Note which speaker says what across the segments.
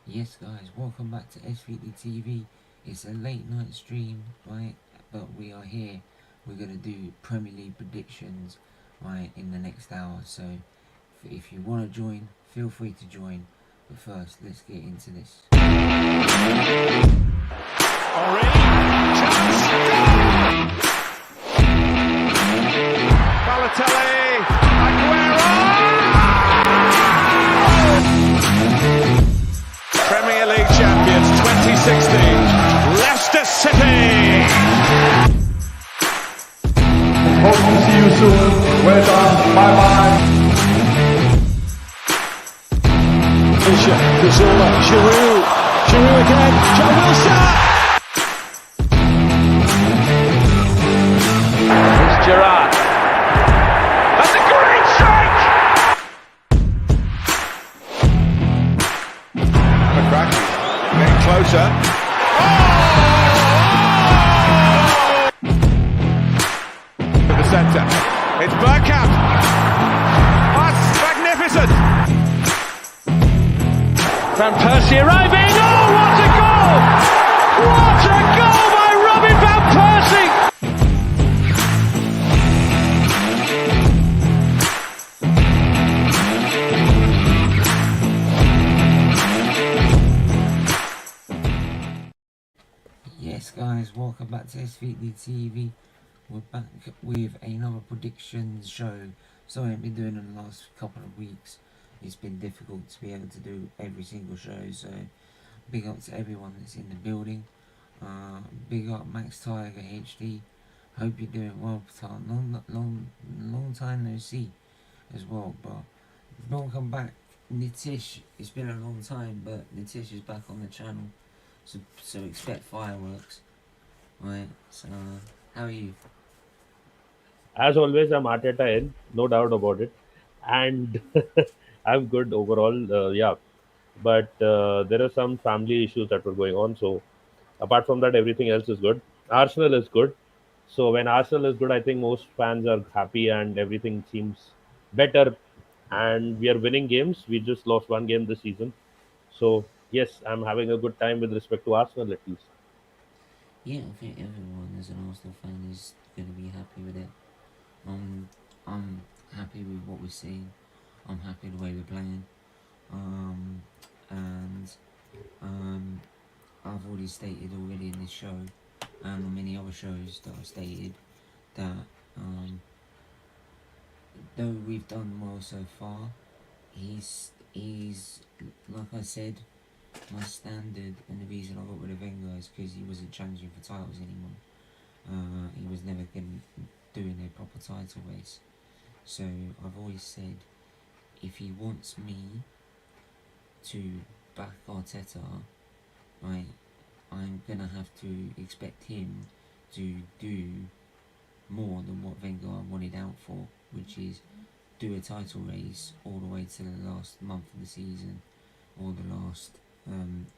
Speaker 1: Yes, guys, welcome back to SFeatleyTV. It's a late night stream, right? But we are here. We're going to do Premier League predictions, right, in the next hour. So if you want to join, feel free to join. But first, let's get into this.
Speaker 2: Henri, chance, Balotelli, Aguero! Premier League champions 2016, Leicester City!
Speaker 3: Hope to see you soon. Well done. Bye-bye.
Speaker 2: Cazorla, Giroud again, Joe Wilson! Here's Gerrard. That's a great strike! McCracken getting closer. To the centre. It's Bergkamp. That's magnificent! Van Persie arriving. Oh, what a goal! What a goal by Robin Van Persie!
Speaker 1: Yes, guys, welcome back to SFeatleyTV. We're back with another predictions show. Sorry, I've been doing it in the last couple of weeks. It's been difficult to be able to do every single show, so big up to everyone that's in the building. Big up Max Tiger HD. Hope you're doing well, Patan. Long time no see as well, but welcome back, Nitish. It's been a long time, but Nitish is back on the channel, so expect fireworks. Right, so how are you?
Speaker 4: As always, I'm Arteta in, no doubt about it, and I'm good overall. But there are some family issues that were going on. So apart from that, everything else is good. Arsenal is good. So when Arsenal is good, I think most fans are happy and everything seems better. And we are winning games. We just lost one game this season. So yes, I'm having a good time with respect to Arsenal at least.
Speaker 1: Yeah, I think everyone as an Arsenal fan is going to be happy with it. I'm happy with what we're seeing. I'm happy the way we're playing. And I've already stated already in this show and on many other shows that I've stated that though we've done well so far, he's like I said, my standard and the reason I got rid of Wenger is because he wasn't challenging for titles anymore. He was never doing a proper title race. So I've always said, if he wants me to back Arteta, right, I'm gonna have to expect him to do more than what Wenger wanted out for, which is do a title race all the way to the last month of the season or the last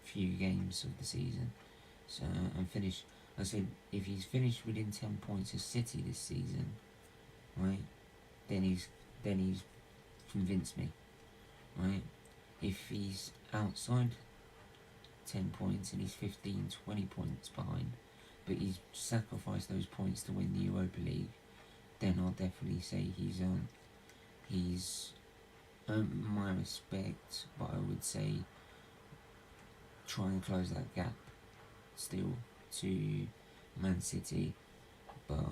Speaker 1: few games of the season. So and finish. I said if he's finished within 10 points of City this season, right, then he's convinced me, right. If he's outside 10 points and he's 15, 20 points behind, but he's sacrificed those points to win the Europa League, then I'll definitely say he's earned my respect. But I would say try and close that gap still to Man City. But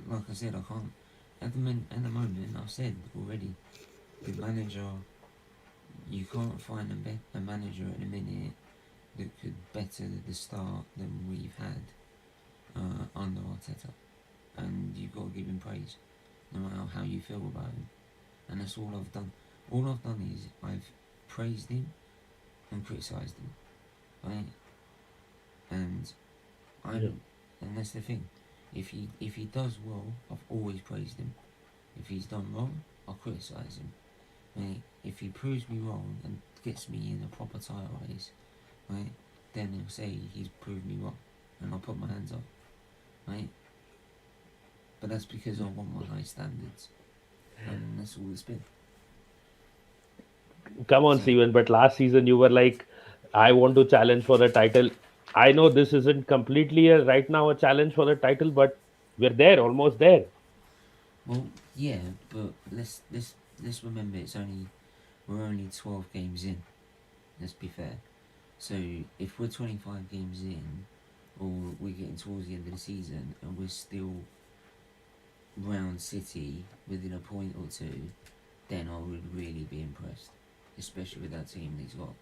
Speaker 1: like I said, I can't at the moment. I've said already, the manager, you can't find a manager at the minute that could better the start than we've had under Arteta, and you've got to give him praise, no matter how you feel about him. And that's all I've done. All I've done is I've praised him and criticised him, right? And and that's the thing. If he does well, I've always praised him. If he's done wrong, I'll criticise him. Right? If he proves me wrong and gets me in a proper title race, right, then he'll say he's proved me wrong, and I'll put my hands up, right? But that's because I want my high standards, and that's all it's been.
Speaker 4: Come on,
Speaker 1: So
Speaker 4: Steven. But last season you were like, I want to challenge for the title. I know this isn't completely right now a challenge for the title, but we're there, almost there.
Speaker 1: Well, yeah, but let's remember we're only 12 games in. Let's be fair. So if we're 25 games in, or we're getting towards the end of the season, and we're still round City within a point or two, then I would really be impressed, especially with that team he's got.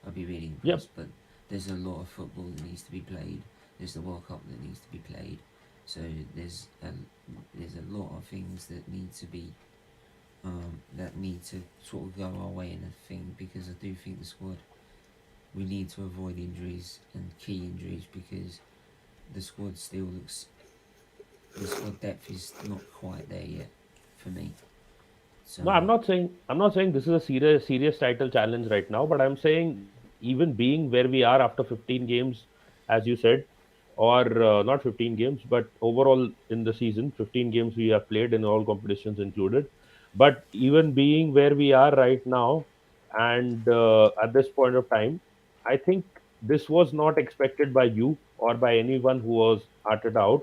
Speaker 1: I'd be really
Speaker 4: Yep.
Speaker 1: impressed. But there's a lot of football that needs to be played. There's the World Cup that needs to be played. So there's a lot of things that need to be that need to sort of go our way in a thing, because I do think the squad, we need to avoid injuries and key injuries, because the squad depth is not quite there yet for me. So
Speaker 4: No, I'm not saying this is a serious title challenge right now, but I'm saying even being where we are after 15 games, as you said, or not 15 games, but overall in the season, 15 games we have played in all competitions included. But even being where we are right now, and at this point of time, I think this was not expected by you or by anyone who was arted out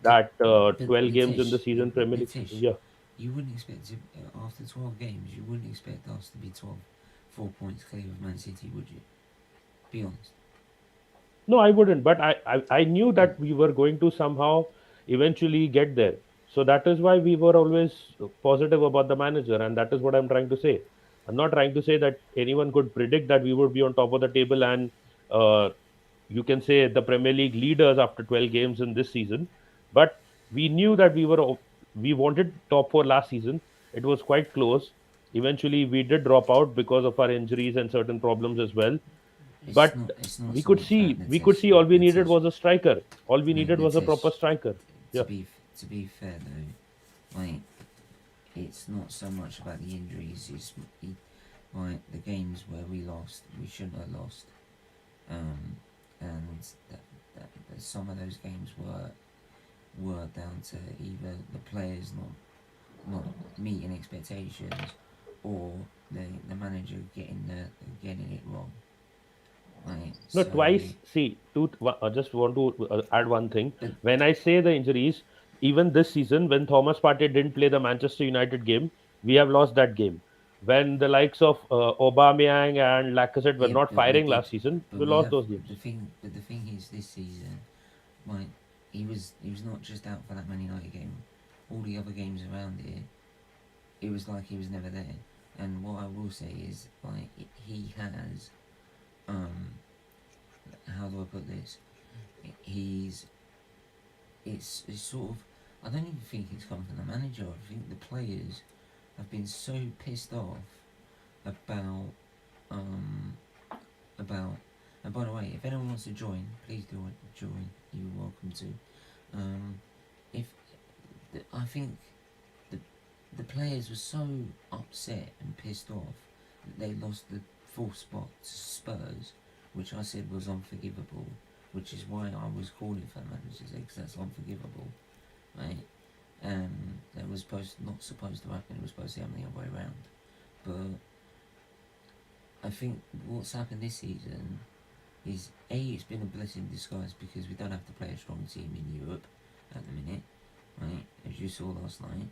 Speaker 1: T-
Speaker 4: that
Speaker 1: but
Speaker 4: 12 games in
Speaker 1: Nitish,
Speaker 4: the season Premier League.
Speaker 1: Nitish,
Speaker 4: Yeah.
Speaker 1: you wouldn't expect to, after 12 games, you wouldn't expect us to be 4 points clear of Man City, would you? Be honest.
Speaker 4: No, I wouldn't, but I knew that we were going to somehow eventually get there. So that is why we were always positive about the manager, and that is what I'm trying to say. I'm not trying to say that anyone could predict that we would be on top of the table and uh, you can say the Premier League leaders after 12 games in this season. But we knew that we wanted top four last season. It was quite close. Eventually, we did drop out because of our injuries and certain problems as well. But
Speaker 1: It's not
Speaker 4: we
Speaker 1: so
Speaker 4: could
Speaker 1: much that,
Speaker 4: see we could
Speaker 1: Nitish.
Speaker 4: see all we needed
Speaker 1: Nitish,
Speaker 4: was a striker. All we
Speaker 1: mate,
Speaker 4: needed was a proper
Speaker 1: Nitish.
Speaker 4: striker.
Speaker 1: To
Speaker 4: Yeah.
Speaker 1: be fair though, like, it's not so much about the injuries. It's like the games where we lost, we shouldn't have lost. And that some of those games were down to either the players not meeting expectations, or the manager getting it wrong. Right.
Speaker 4: No,
Speaker 1: So,
Speaker 4: twice. See, just want to add one thing.
Speaker 1: but
Speaker 4: When I say the injuries, even this season, when Thomas Partey didn't play the Manchester United game, we have lost that game. When the likes of Aubameyang and Lacazette were
Speaker 1: yeah,
Speaker 4: not
Speaker 1: but we
Speaker 4: firing
Speaker 1: did.
Speaker 4: last season,
Speaker 1: But
Speaker 4: we
Speaker 1: we
Speaker 4: lost
Speaker 1: have
Speaker 4: those games.
Speaker 1: the thing is, this season, like, he was not just out for that Man United game. All the other games around it was like he was never there. And what I will say is, like, he has, how do I put this? It's sort of, I don't even think it's come from the manager. I think the players have been so pissed off about, about, and by the way, if anyone wants to join, please do join. You're welcome to. If I think the players were so upset and pissed off that they lost the fourth spot to Spurs, which I said was unforgivable, which is why I was calling for the manager's because that's unforgivable, right? That was not supposed to happen. It was supposed to happen the other way around. But I think what's happened this season is it's been a blessing in disguise, because we don't have to play a strong team in Europe at the minute, right? As you saw last night.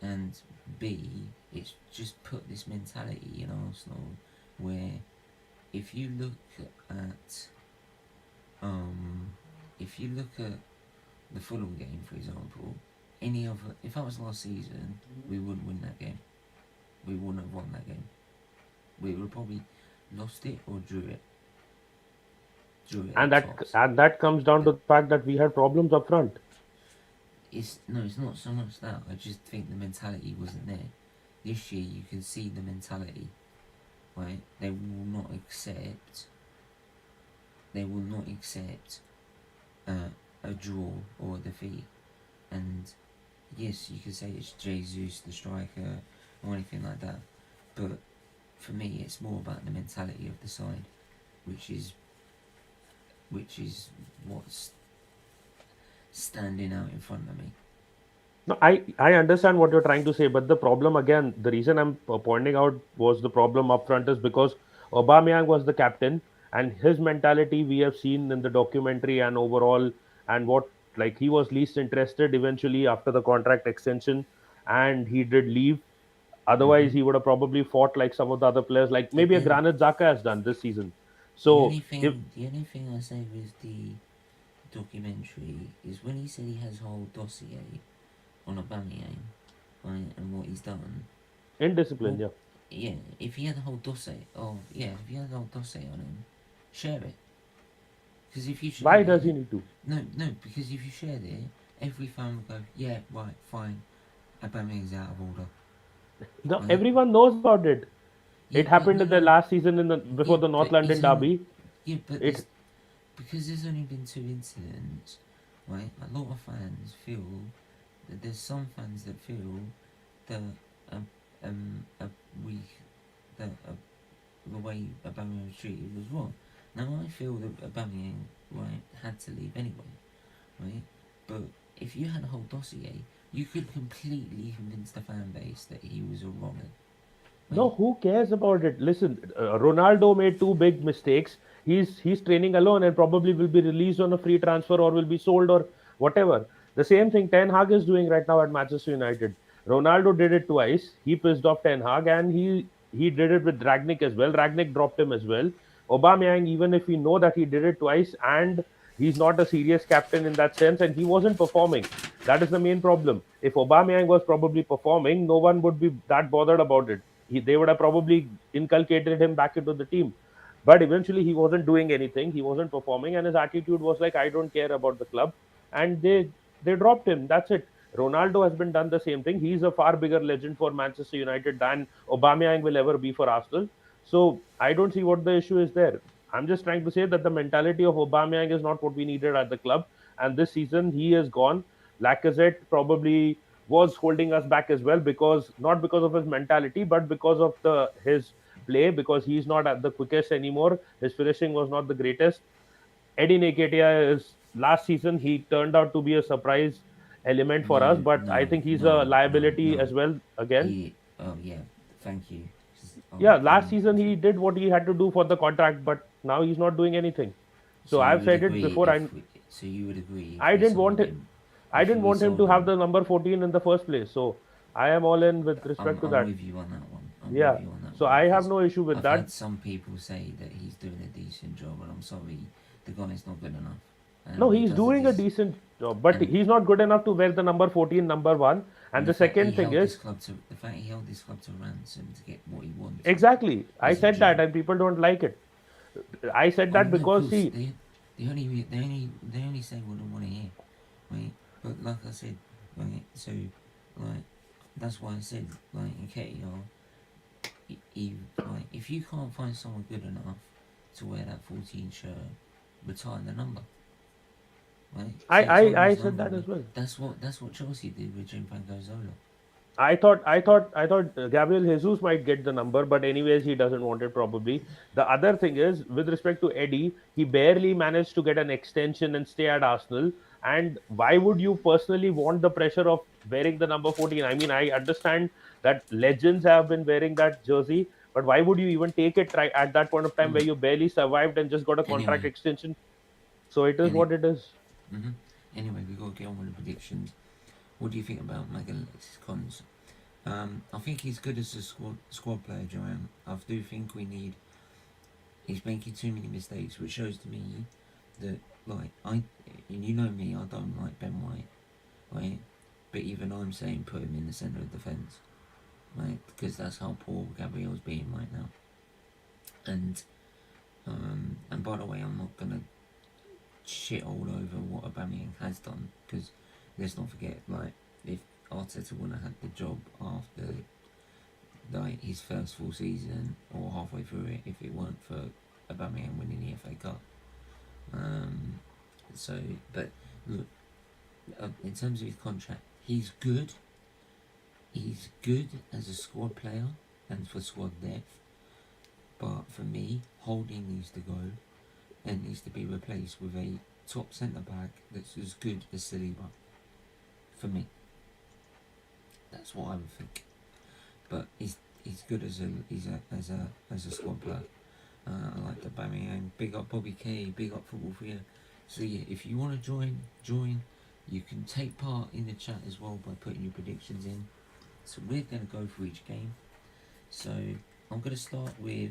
Speaker 1: And B, it's just put this mentality in Arsenal where if you look at the Fulham game, for example, if that was last season, we wouldn't win that game. We wouldn't have won that game. We would have probably lost it or drew it.
Speaker 4: And
Speaker 1: tops.
Speaker 4: that comes down to the fact that we had problems up front.
Speaker 1: It's not so much that. I just think the mentality wasn't there. This year you can see the mentality, right? They will not accept a draw or a defeat. And yes, you could say it's Jesus the striker or anything like that, but for me it's more about the mentality of the side, which is what's standing out in front of me.
Speaker 4: No, I understand what you're trying to say, but the problem again, the reason I'm pointing out was the problem up front is because Aubameyang was the captain, and his mentality we have seen in the documentary and overall, and what like he was least interested eventually after the contract extension, and he did leave. Otherwise,
Speaker 1: Hmm.
Speaker 4: he would have probably fought like some of the other players, like
Speaker 1: But
Speaker 4: maybe a
Speaker 1: then
Speaker 4: Granit Xhaka has done this season.
Speaker 1: the
Speaker 4: So
Speaker 1: only
Speaker 4: if
Speaker 1: thing I say with the documentary is when he said he has a whole dossier on Aubameyang, right, and what he's done.
Speaker 4: indiscipline,
Speaker 1: Well,
Speaker 4: yeah.
Speaker 1: yeah, if he had a whole dossier, if he had a whole dossier on him, share it. Because if you
Speaker 4: Why
Speaker 1: shared
Speaker 4: does he
Speaker 1: it,
Speaker 4: need to?
Speaker 1: no, because if you shared it, every fan would go, yeah, right, fine, Aubameyang's out of order,
Speaker 4: No,
Speaker 1: right?
Speaker 4: everyone knows about it.
Speaker 1: Yeah,
Speaker 4: It
Speaker 1: but
Speaker 4: happened
Speaker 1: no,
Speaker 4: in the
Speaker 1: no,
Speaker 4: last season in the before
Speaker 1: yeah,
Speaker 4: the North
Speaker 1: but
Speaker 4: London
Speaker 1: he's only,
Speaker 4: derby.
Speaker 1: yeah, but
Speaker 4: It
Speaker 1: because there's only been two incidents, right? A lot of fans feel that there's some fans that feel that um a week that the way Aubameyang was treated was wrong. Now I feel that Aubameyang right had to leave anyway, right? But if you had a whole dossier, you could completely convince the fan base that he was a wronger,
Speaker 4: No,
Speaker 1: right?
Speaker 4: who cares about it? Listen, Ronaldo made two big mistakes. He's training alone and probably will be released on a free transfer or will be sold or whatever. The same thing Ten Hag is doing right now at Manchester United. Ronaldo did it twice. He pissed off Ten Hag and he did it with Ragnick as well. Ragnick dropped him as well. Aubameyang, even if we know that he did it twice and he's not a serious captain in that sense and he wasn't performing. That is the main problem. If Aubameyang was probably performing, no one would be that bothered about it. They would have probably inculcated him back into the team. But eventually, he wasn't doing anything. He wasn't performing, and his attitude was like, "I don't care about the club," and they dropped him. That's it. Ronaldo has been done the same thing. He's a far bigger legend for Manchester United than Aubameyang will ever be for Arsenal. So I don't see what the issue is there. I'm just trying to say that the mentality of Aubameyang is not what we needed at the club, and this season he is gone. Lacazette probably was holding us back as well because not because of his mentality but because of the his play because he's not at the quickest anymore. His finishing was not the greatest. Eddie Nketiah is last season he turned out to be a surprise element for us,
Speaker 1: No,
Speaker 4: but I
Speaker 1: no,
Speaker 4: think he's
Speaker 1: no,
Speaker 4: a
Speaker 1: no,
Speaker 4: liability
Speaker 1: no.
Speaker 4: as well again.
Speaker 1: Oh yeah, thank you. 'Cause
Speaker 4: Yeah,
Speaker 1: I'm
Speaker 4: last season he did what he had to do for the contract, but now he's not doing anything. So
Speaker 1: So you
Speaker 4: I've
Speaker 1: would
Speaker 4: said it
Speaker 1: agree
Speaker 4: before.
Speaker 1: if we, so you would agree if
Speaker 4: I
Speaker 1: we
Speaker 4: didn't want
Speaker 1: sold
Speaker 4: it.
Speaker 1: him,
Speaker 4: I
Speaker 1: if
Speaker 4: didn't
Speaker 1: we
Speaker 4: want him
Speaker 1: sold
Speaker 4: to have
Speaker 1: him.
Speaker 4: the number 14 in the first place. So I am all in with respect to
Speaker 1: I'm
Speaker 4: that.
Speaker 1: with you on that one. I'm with
Speaker 4: Yeah.
Speaker 1: you on that
Speaker 4: So
Speaker 1: one
Speaker 4: I have
Speaker 1: because
Speaker 4: no issue with
Speaker 1: I've
Speaker 4: that.
Speaker 1: had some people say that he's doing a decent job, and I'm sorry, the guy's not good enough,
Speaker 4: No,
Speaker 1: and he
Speaker 4: he's
Speaker 1: does a
Speaker 4: doing a decent job, but
Speaker 1: and
Speaker 4: he's not good enough to wear the number 14, number one. And
Speaker 1: the
Speaker 4: the
Speaker 1: fact he
Speaker 4: second thing
Speaker 1: held this
Speaker 4: is,
Speaker 1: club to the fact he held this club to ransom to get what he wanted
Speaker 4: exactly, I
Speaker 1: is a
Speaker 4: said that,
Speaker 1: joke.
Speaker 4: and people don't like it. I said
Speaker 1: Oh
Speaker 4: that
Speaker 1: no, of
Speaker 4: because,
Speaker 1: course
Speaker 4: see,
Speaker 1: they only say what they want to hear, right? But like I said, right, so like that's why I said like okay, like if you can't find someone good enough to wear that 14 shirt, retire the number, right?
Speaker 4: I,
Speaker 1: Take
Speaker 4: I, I
Speaker 1: Zola's
Speaker 4: said
Speaker 1: number
Speaker 4: that
Speaker 1: away.
Speaker 4: as well.
Speaker 1: That's what Chelsea did with Gianfranco Zola.
Speaker 4: I thought Gabriel Jesus might get the number, but anyways, he doesn't want it probably. The other thing is, with respect to Eddie, he barely managed to get an extension and stay at Arsenal. And why would you personally want the pressure of wearing the number 14? I mean, I understand that legends have been wearing that jersey, but why would you even take it at that point of time where
Speaker 1: Mm.
Speaker 4: you barely survived and just got a contract
Speaker 1: Anyway,
Speaker 4: extension? So it is
Speaker 1: any
Speaker 4: what it is.
Speaker 1: hmm anyway, we got to get on with the predictions. What do you think about Magalhaes Cons? I think he's good as a squad player, Joanne. I do think we need. He's making too many mistakes, which shows to me that like and you know me, I don't like Ben White, right? But even I'm saying put him in the centre of defence, right? Because that's how poor Gabriel's being right now. And by the way, I'm not gonna shit all over what Aubameyang has done because let's not forget, like if Arteta wouldn't have had the job after like his first full season or halfway through it, if it weren't for Aubameyang winning the FA Cup. So, but look, in terms of his contract, he's good. He's good as a squad player and for squad depth. But for me, Holding needs to go and needs to be replaced with a top centre back that's as good as Saliba. For me, that's what I would think. But he's good as a squad player. I like the Birmingham. Big up Bobby K. Big up Football for you. So yeah, if you want to join. You can take part in the chat as well by putting your predictions in. So we're going to go for each game. So I'm going to start with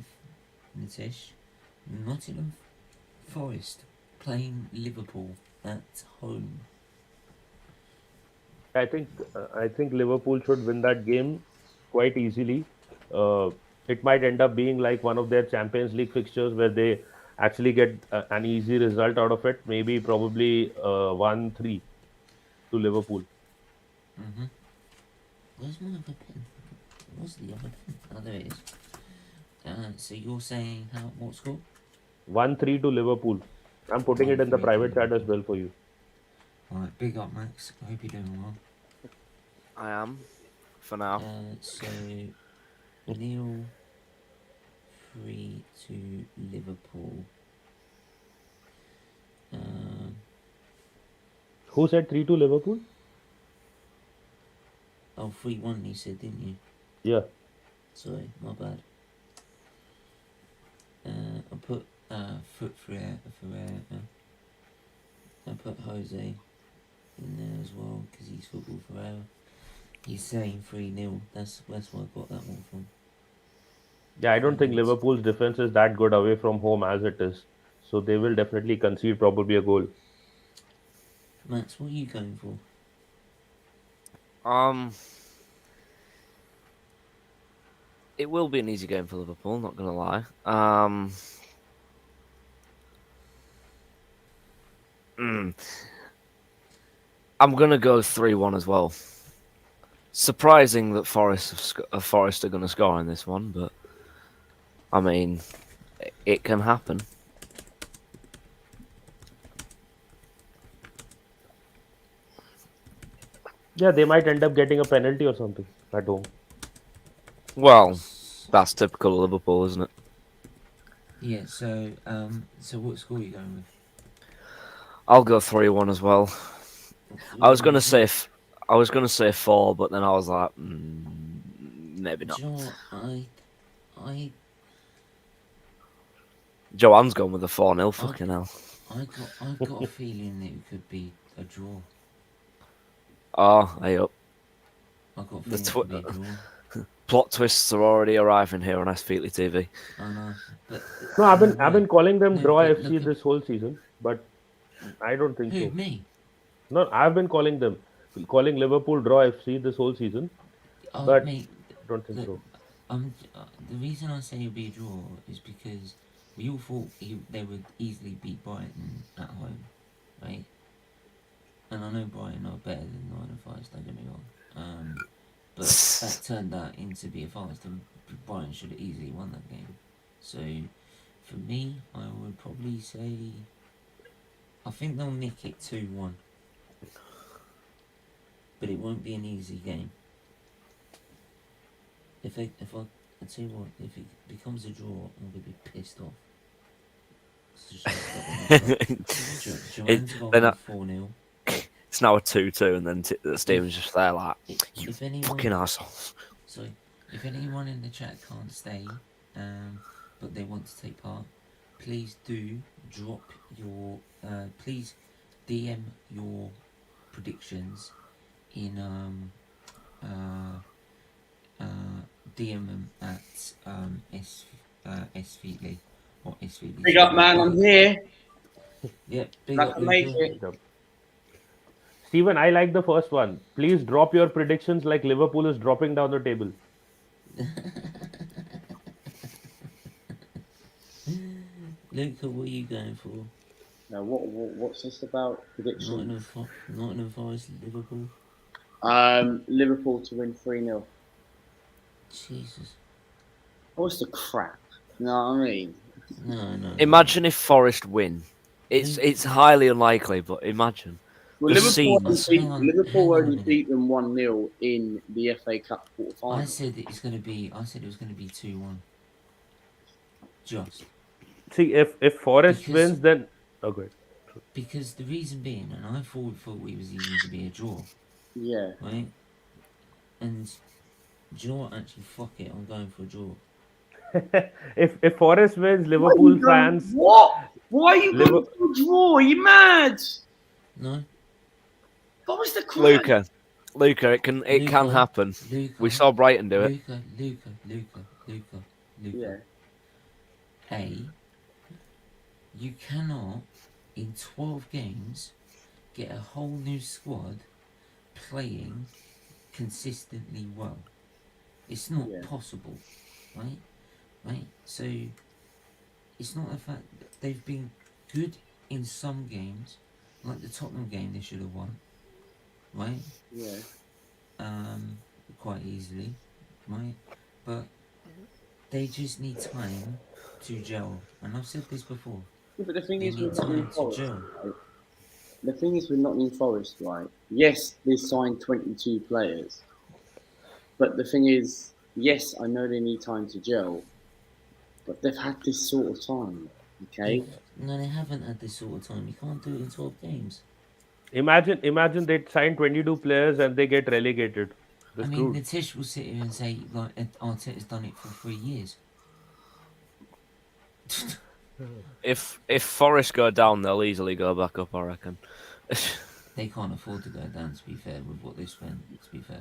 Speaker 1: Nitesh. Nottingham Forest playing Liverpool at home.
Speaker 4: I think Liverpool should win that game quite easily. It might end up being like one of their Champions League fixtures where they actually get an easy result out of it. Maybe probably 1-3 to Liverpool.
Speaker 1: Mm-hmm. Where's my other pen? What's the other pen? Oh, there it is. So you're saying what score?
Speaker 4: 1-3 to Liverpool. I'm putting it in the
Speaker 1: 1-3
Speaker 4: private
Speaker 1: to
Speaker 4: chat as
Speaker 1: Liverpool.
Speaker 4: well for you.
Speaker 1: Alright, big up Max. I hope you're doing well.
Speaker 5: I am, for now.
Speaker 1: So Neil 3 to Liverpool.
Speaker 4: Who said 3 to Liverpool?
Speaker 1: 3-1 he said, didn't you?
Speaker 4: Yeah.
Speaker 1: Sorry, my bad. I put Foot Ferreira. I put Jose in there as well because he's Football Ferreira. He's saying 3-0. That's where I got that one from.
Speaker 4: Yeah, I don't think Liverpool's defense is that good away from home as it is. So they will definitely concede probably a goal.
Speaker 1: Max, what are you going for?
Speaker 5: It will be an easy game for Liverpool, not going to lie. I'm going to go 3-1 as well. Surprising that Forest are going to score in this one, but I mean, it can happen.
Speaker 4: Yeah, they might end up getting a penalty or something at home.
Speaker 5: Well, that's typical of Liverpool, isn't it?
Speaker 1: Yeah, so what score are you going with?
Speaker 5: I'll go 3-1 as well. I was going to say 4, but then I was like, maybe not.
Speaker 1: Do you know what? I
Speaker 5: Joanne's going with a 4-0. Fucking hell.
Speaker 1: I got a feeling that it could be a draw.
Speaker 5: Oh, hey up.
Speaker 1: I got a feeling it could be a draw.
Speaker 5: Plot twists are already arriving here on SFeatleyTV.
Speaker 1: I know, but
Speaker 4: no, I've been calling them Draw FC this whole season, but I don't think so.
Speaker 1: Me?
Speaker 4: No, I've been calling Liverpool Draw FC this whole season, but
Speaker 1: mate,
Speaker 4: I don't think so.
Speaker 1: The reason I say it'll be a draw is because we all thought they would easily beat Brighton at home, right? And I know Brighton are better than Nottingham Forest, don't get me wrong. But that turned out into be a farce, and Brighton should have easily won that game. So, for me, I would probably say I think they'll nick it 2-1. But it won't be an easy game. I tell you what, if it becomes a draw, I'm gonna be pissed off. Joanne's got 4-0.
Speaker 5: It's now a 2-2, and then Steven's just there like, you fucking assholes.
Speaker 1: So, if anyone in the chat can't stay, but they want to take part, please do drop your, please DM your predictions in, DM them at, SFeatley or SFeatley.
Speaker 6: Big up, man, I'm here.
Speaker 1: Yep, big
Speaker 6: Like
Speaker 1: up,
Speaker 6: to make
Speaker 1: Luca.
Speaker 6: it.
Speaker 4: Steven, I like the first one. Please drop your predictions like Liverpool is dropping down the table.
Speaker 1: Luca, what are you going for?
Speaker 6: Now, what's this about? Prediction?
Speaker 1: Nottingham Forest, Liverpool.
Speaker 6: Liverpool to win 3-0.
Speaker 1: Jesus.
Speaker 6: What's the crap? You know what I mean?
Speaker 1: No.
Speaker 5: Imagine if Forest win. It's highly unlikely, but imagine.
Speaker 6: Well, Liverpool only beat them 1-0 in the FA Cup quarter-final.
Speaker 1: I said it was going to be 2-1. Just.
Speaker 4: See, if Forest wins, then okay.
Speaker 1: Because the reason being, and I thought it was even to be a draw.
Speaker 6: Yeah.
Speaker 1: Right. And do you know what? Actually, fuck it. I'm going for a draw.
Speaker 4: if Forest wins,
Speaker 6: Why are you
Speaker 4: Liverpool
Speaker 6: going-
Speaker 4: fans.
Speaker 6: What? Why are you going
Speaker 4: Liver-
Speaker 6: for a draw? Are you mad?
Speaker 1: No.
Speaker 6: What was the crime?
Speaker 5: Luca, it can happen.
Speaker 1: Luca,
Speaker 5: We saw Brighton do it.
Speaker 1: Luca.
Speaker 6: Yeah.
Speaker 1: You cannot, in 12 games, get a whole new squad playing consistently well. It's not possible, right? Right? So, it's not the fact that they've been good in some games, like the Tottenham game they should have won, right?
Speaker 6: Yeah.
Speaker 1: Quite easily, right? But they just need time to gel. And I've said this before.
Speaker 6: Yeah, but the thing
Speaker 1: They
Speaker 6: is,
Speaker 1: need
Speaker 6: with Nottingham
Speaker 1: time to
Speaker 6: Forest,
Speaker 1: gel.
Speaker 6: right? The thing is with Nottingham Forest, right? Yes, they signed 22 players, but the thing is, yes, I know they need time to gel, but they've had this sort of time. Okay.
Speaker 1: No, they haven't had this sort of time. You can't do it in 12 games.
Speaker 4: Imagine they sign 22 players and they get relegated. They're
Speaker 1: I mean,
Speaker 4: screwed.
Speaker 1: Nitish will sit here and say, like, Arteta's done it for 3 years.
Speaker 5: If Forest go down, they'll easily go back up, I reckon.
Speaker 1: They can't afford to go down, to be fair, with what they spent, to be fair.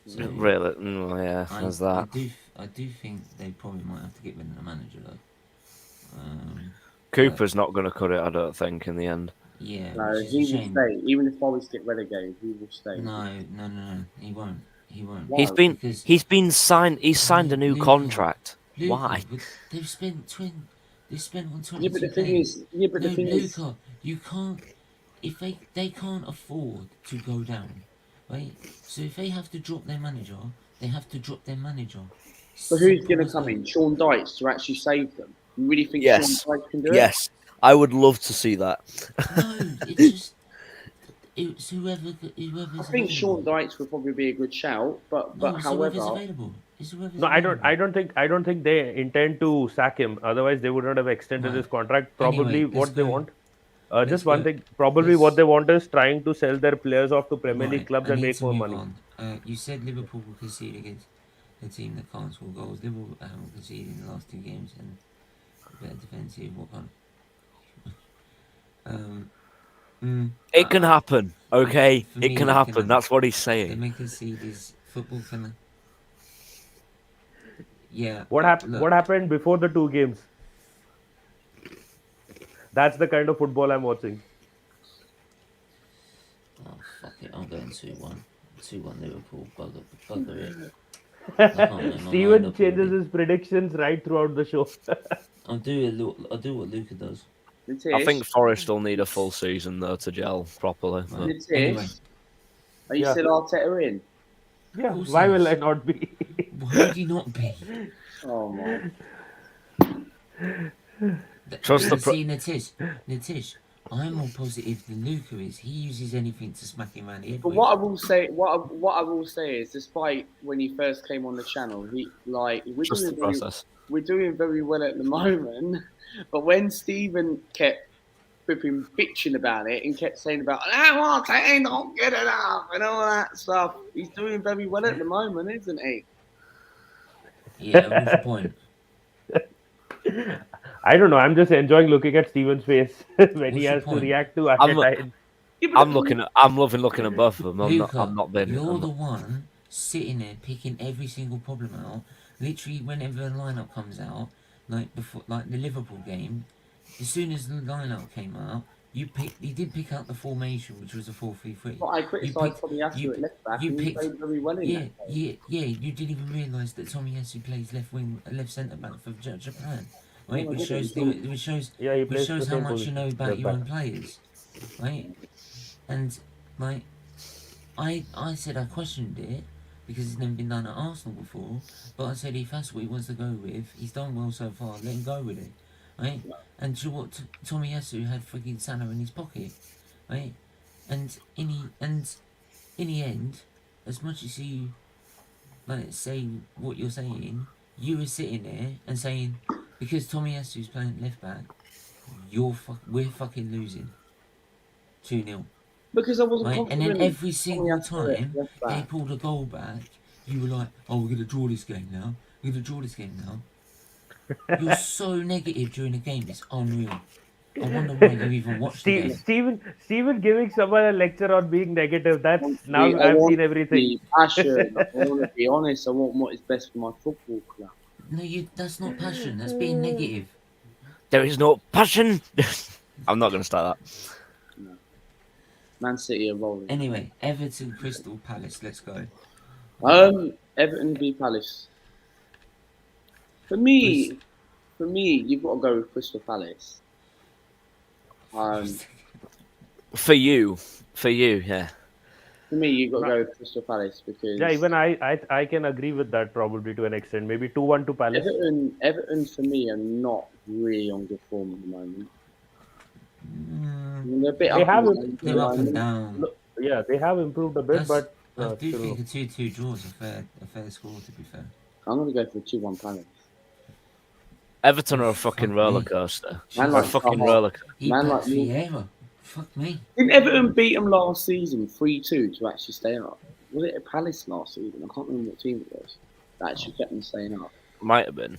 Speaker 1: So,
Speaker 5: Really? Yeah, there's that.
Speaker 1: I do think they probably might have to get rid of the manager, though.
Speaker 5: Cooper's not going to cut it, I don't think, in the end.
Speaker 1: Yeah,
Speaker 6: No,
Speaker 1: which is
Speaker 6: he
Speaker 1: a
Speaker 6: will
Speaker 1: shame.
Speaker 6: stay. Even if Forest get relegated, he will stay.
Speaker 1: No, he won't. He won't.
Speaker 6: Why?
Speaker 5: He's been signed. He's signed a new
Speaker 1: Luca,
Speaker 5: contract.
Speaker 1: Luca,
Speaker 5: Why?
Speaker 1: but they've spent on 22
Speaker 6: Yeah, but the thing
Speaker 1: players.
Speaker 6: is, yeah, but the
Speaker 1: No,
Speaker 6: thing is,
Speaker 1: Luca, you can't. If they can't afford to go down, right? So if they have to drop their manager, they have to drop their manager.
Speaker 6: but who's
Speaker 1: Simple
Speaker 6: going to
Speaker 1: as
Speaker 6: come
Speaker 1: that.
Speaker 6: in? Sean Dykes to actually save them? You really think
Speaker 5: Yes.
Speaker 6: Sean Dykes can do it?
Speaker 5: Yes, I would love to see that.
Speaker 1: No, it's whoever's
Speaker 6: I think Sean Dykes would probably be a good shout, but
Speaker 1: whoever's
Speaker 6: however,
Speaker 1: available. It's whoever's
Speaker 4: No,
Speaker 1: available.
Speaker 4: I don't think they intend to sack him. Otherwise, they would not have extended
Speaker 1: Right.
Speaker 4: his contract. Probably
Speaker 1: Anyway,
Speaker 4: what they
Speaker 1: let's go.
Speaker 4: want.
Speaker 1: Let's
Speaker 4: Just one
Speaker 1: go.
Speaker 4: thing. Probably what they want is trying to sell their players off to Premier League
Speaker 1: Right,
Speaker 4: clubs
Speaker 1: I
Speaker 4: and
Speaker 1: need
Speaker 4: make
Speaker 1: to
Speaker 4: more
Speaker 1: move
Speaker 4: money.
Speaker 1: on. You said Liverpool will concede against a team that can't score goals. Liverpool haven't conceded in the last 2 games and better defensive. What kind?
Speaker 5: It can happen, okay?
Speaker 1: For me,
Speaker 5: It can happen. That's what he's
Speaker 1: They
Speaker 5: saying.
Speaker 1: may concede is football can. Yeah.
Speaker 4: What happened before the 2 games? That's the kind of football I'm watching.
Speaker 1: Oh fuck it! I'm going 2-1. 2-1 Liverpool. Bugger it. I can't make my mind
Speaker 4: Steven
Speaker 1: up
Speaker 4: changes
Speaker 1: already.
Speaker 4: his predictions right throughout the show.
Speaker 1: I'll do what Luca does.
Speaker 5: I think Forest will need a full season though to gel properly. but-
Speaker 1: Right.
Speaker 6: Nitish,
Speaker 1: Anyway,
Speaker 6: are you
Speaker 4: Yeah.
Speaker 6: still Arteta in?
Speaker 4: Yeah,
Speaker 1: course
Speaker 4: why
Speaker 1: he
Speaker 4: will
Speaker 1: is.
Speaker 4: I not be?
Speaker 1: why would he not be?
Speaker 6: Oh my!
Speaker 5: Trust the
Speaker 1: See, Nitish, I'm more positive than Luca is. He uses anything to smack him around the head
Speaker 6: But
Speaker 1: with.
Speaker 6: what I will say, what I will say is, despite when he first came on the channel,
Speaker 5: Trust the process.
Speaker 6: we're doing very well at the moment. But when Stephen kept flipping bitching about it and kept saying about Arteta not good enough and all that stuff, he's doing very well at the moment, isn't he?
Speaker 1: Yeah, what's your point?
Speaker 4: I don't know. I'm just enjoying looking at Steven's face when
Speaker 1: What's
Speaker 4: he
Speaker 1: your
Speaker 4: has to
Speaker 1: point?
Speaker 4: react to
Speaker 5: I'm-
Speaker 4: Arteta.
Speaker 6: Yeah, but
Speaker 5: I'm loving looking at both of them.
Speaker 1: Luca,
Speaker 5: I'm not being.
Speaker 1: you're
Speaker 5: I'm
Speaker 1: the
Speaker 5: not-
Speaker 1: one sitting there picking every single problem out. Literally, whenever a lineup comes out, like before, like the Liverpool game, as soon as the lineup came out, you did pick out the formation, which was a 4-3-3.
Speaker 6: But I
Speaker 1: You
Speaker 6: criticised
Speaker 1: picked-
Speaker 6: Tommy Asu
Speaker 1: you-
Speaker 6: at left back,
Speaker 1: you
Speaker 6: and he
Speaker 1: picked-
Speaker 6: played very well in
Speaker 1: Yeah,
Speaker 6: that game.
Speaker 1: you didn't even realise that Tommy Asu plays left centre back for Japan, right?
Speaker 6: No, I
Speaker 1: Which shows
Speaker 6: didn't.
Speaker 1: which shows
Speaker 4: Yeah, he
Speaker 1: which
Speaker 4: plays
Speaker 1: shows
Speaker 4: the
Speaker 1: how
Speaker 4: same
Speaker 1: much you
Speaker 4: position,
Speaker 1: know about
Speaker 4: left
Speaker 1: your
Speaker 4: back.
Speaker 1: own players, right? And like, I said I questioned it because it's never been done at Arsenal before, but I said if that's what he wants to go with, he's done well so far. Let him go with it, right? And do you know what? Tommy Asu had freaking Salah in his pocket, right? And in the end, as much as you like say what you're saying, you were sitting there and saying because Tommy Asu's playing left back, we're fucking losing 2-0.
Speaker 6: Because I wasn't
Speaker 1: Right? And
Speaker 6: confident.
Speaker 1: then every single
Speaker 6: Tommy Asu at
Speaker 1: time
Speaker 6: left
Speaker 1: they
Speaker 6: back.
Speaker 1: pulled a goal back, you were like, "Oh, we're gonna draw this game now. We're gonna draw this game now." You're so negative during the game. It's unreal. I wonder why you even watched the game.
Speaker 4: Steven giving someone a lecture on being negative.
Speaker 6: I
Speaker 4: That's
Speaker 6: want to
Speaker 4: now
Speaker 6: be, I
Speaker 4: I've
Speaker 6: want
Speaker 4: seen
Speaker 6: to
Speaker 4: everything.
Speaker 6: be passionate. I want to be honest. I want what is best for my football club.
Speaker 1: No, that's not passion. That's being negative.
Speaker 5: There is no passion. I'm not going to start that.
Speaker 6: No. Man City are rolling.
Speaker 1: Anyway, Everton, Crystal Palace. Let's go.
Speaker 6: Everton v Palace. For me, you've got to go with Crystal Palace.
Speaker 5: For you, yeah.
Speaker 6: For me, you've got to go with Crystal Palace because
Speaker 4: Yeah, even I can agree with that probably to an extent. Maybe 2-1 to Palace.
Speaker 6: Everton for me are not really on good form at the moment. I mean, they're a bit
Speaker 1: They're up and down.
Speaker 4: Yeah, they have improved a bit, but
Speaker 1: I do
Speaker 4: still.
Speaker 1: think a 2-2 draw is a fair score. To be fair,
Speaker 6: I'm going to go for a 2-1 Palace.
Speaker 5: Everton are a fucking roller coaster.
Speaker 6: Man,
Speaker 5: They're a fucking roller coaster.
Speaker 1: Man like Vieira. Fuck me.
Speaker 6: Didn't Everton beat them last season 3-2 to actually stay up? Was it a Palace last season? I can't remember what team it was that actually kept them staying up.
Speaker 5: Might have been.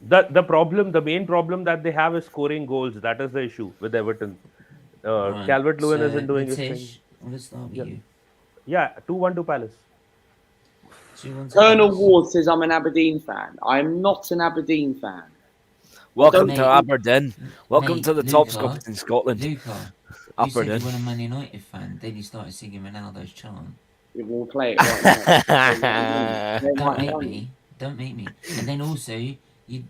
Speaker 4: The main problem that they have is scoring goals. That is the issue with Everton.
Speaker 1: Right.
Speaker 4: Calvert-Lewin isn't doing his thing.
Speaker 1: Let's start with you.
Speaker 4: Yeah, 2-1 to Palace.
Speaker 6: Colonel Ward says I'm an Aberdeen fan. I'm not an Aberdeen fan.
Speaker 5: Welcome
Speaker 1: Mate,
Speaker 5: to Aberdeen. Welcome
Speaker 1: mate,
Speaker 5: to the top
Speaker 1: Luca,
Speaker 5: scoppers in Scotland.
Speaker 1: Luca, you said you were a Man United fan, then you started singing Ronaldo's chant.
Speaker 6: We'll play it right now.
Speaker 1: Don't make me. And then also, you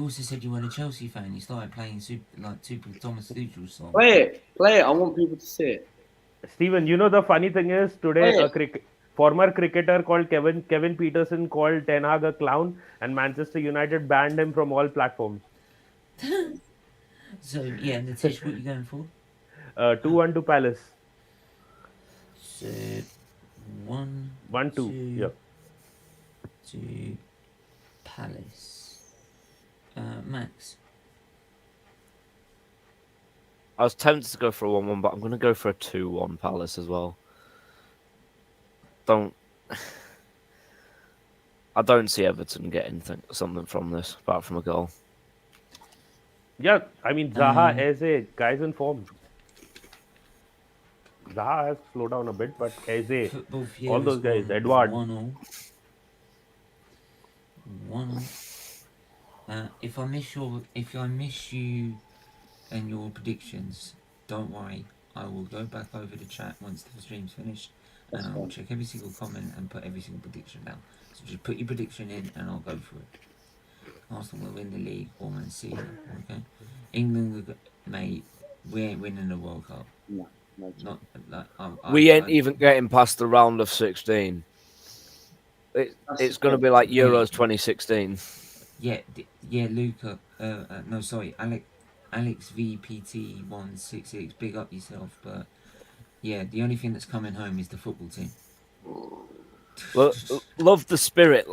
Speaker 1: also said you weren't a Chelsea fan. You started playing super Thomas Tuchel song.
Speaker 6: Play it. I want people to see it.
Speaker 4: Steven, you know the funny thing is today former cricketer called Kevin Peterson called Ten Hag a clown, and Manchester United banned him from all platforms.
Speaker 1: So yeah, Natish, what are you going for?
Speaker 4: 2-1 to Palace.
Speaker 1: So 1-2.
Speaker 4: Yep.
Speaker 1: To Palace. Max.
Speaker 5: I was tempted to go for a 1-1, but I'm going to go for a 2-1 Palace as well. I don't see Everton getting something from this apart from a goal.
Speaker 4: Yeah, I mean Zaha Eze, guys in form. Zaha has slowed down a bit, but Eze, all those guys, Edward.
Speaker 1: 1-1. If I miss you and your predictions, don't worry. I will go back over the chat once the stream's finished, and I will check every single comment and put every single prediction down. So just put your prediction in, and I'll go for it. Arsenal will win the league or Man City. Okay. England, mate, we ain't winning the World Cup.
Speaker 6: No.
Speaker 1: Not like
Speaker 5: We ain't even getting past the round of 16. It's going to be like Euros 2016.
Speaker 1: Yeah, Luca. No, sorry, Alex VPT 166. Big up yourself, but yeah, the only thing that's coming home is the football team.
Speaker 5: Well, love the spirit,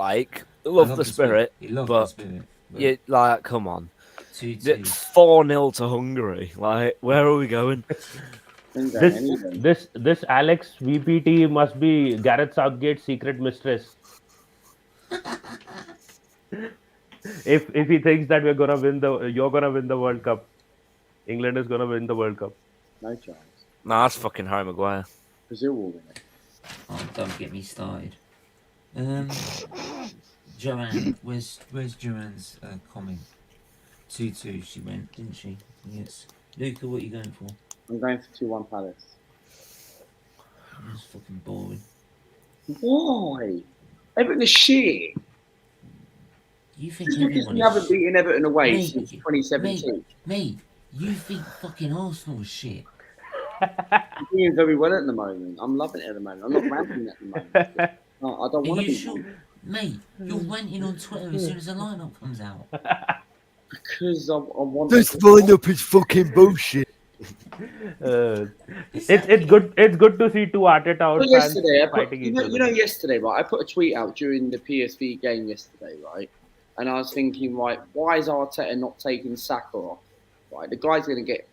Speaker 5: love the spirit, but yeah, come on.
Speaker 1: 2-2.
Speaker 5: 4-0 to Hungary. Where are we going?
Speaker 4: This Alex VPT must be Gareth Southgate's secret mistress. if he thinks that you're gonna win the World Cup, England is gonna win the World Cup.
Speaker 6: No chance.
Speaker 5: Nah, that's fucking Harry Maguire.
Speaker 6: Brazil will win it.
Speaker 1: Oh, don't get me started. Joanne, where's Joanne's comment? 2-2 she went, didn't she? Yes. Luca, what are you going for?
Speaker 6: I'm going for 2-1 Palace.
Speaker 1: That's fucking boring.
Speaker 6: Why? Everton is shit.
Speaker 1: You think
Speaker 6: Just because
Speaker 1: everyone
Speaker 6: we
Speaker 1: is
Speaker 6: haven't beaten Everton away
Speaker 1: Mate,
Speaker 6: since 2017.
Speaker 1: Mate, you think fucking Arsenal is shit.
Speaker 6: I'm doing very well at the moment. I'm loving it at the moment. I'm not ranting at the moment. No, I don't want to be.
Speaker 1: Sure? Mate, you're ranting on Twitter as soon as the lineup comes out.
Speaker 6: Because I want.
Speaker 5: This lineup is fucking bullshit.
Speaker 4: It's good. It's good to see two Arteta out fans
Speaker 6: yesterday,
Speaker 4: fighting each other.
Speaker 6: Yesterday, right? I put a tweet out during the PSV game yesterday, right? And I was thinking, right, why is Arteta not taking Saka off? Right, the guy's going to get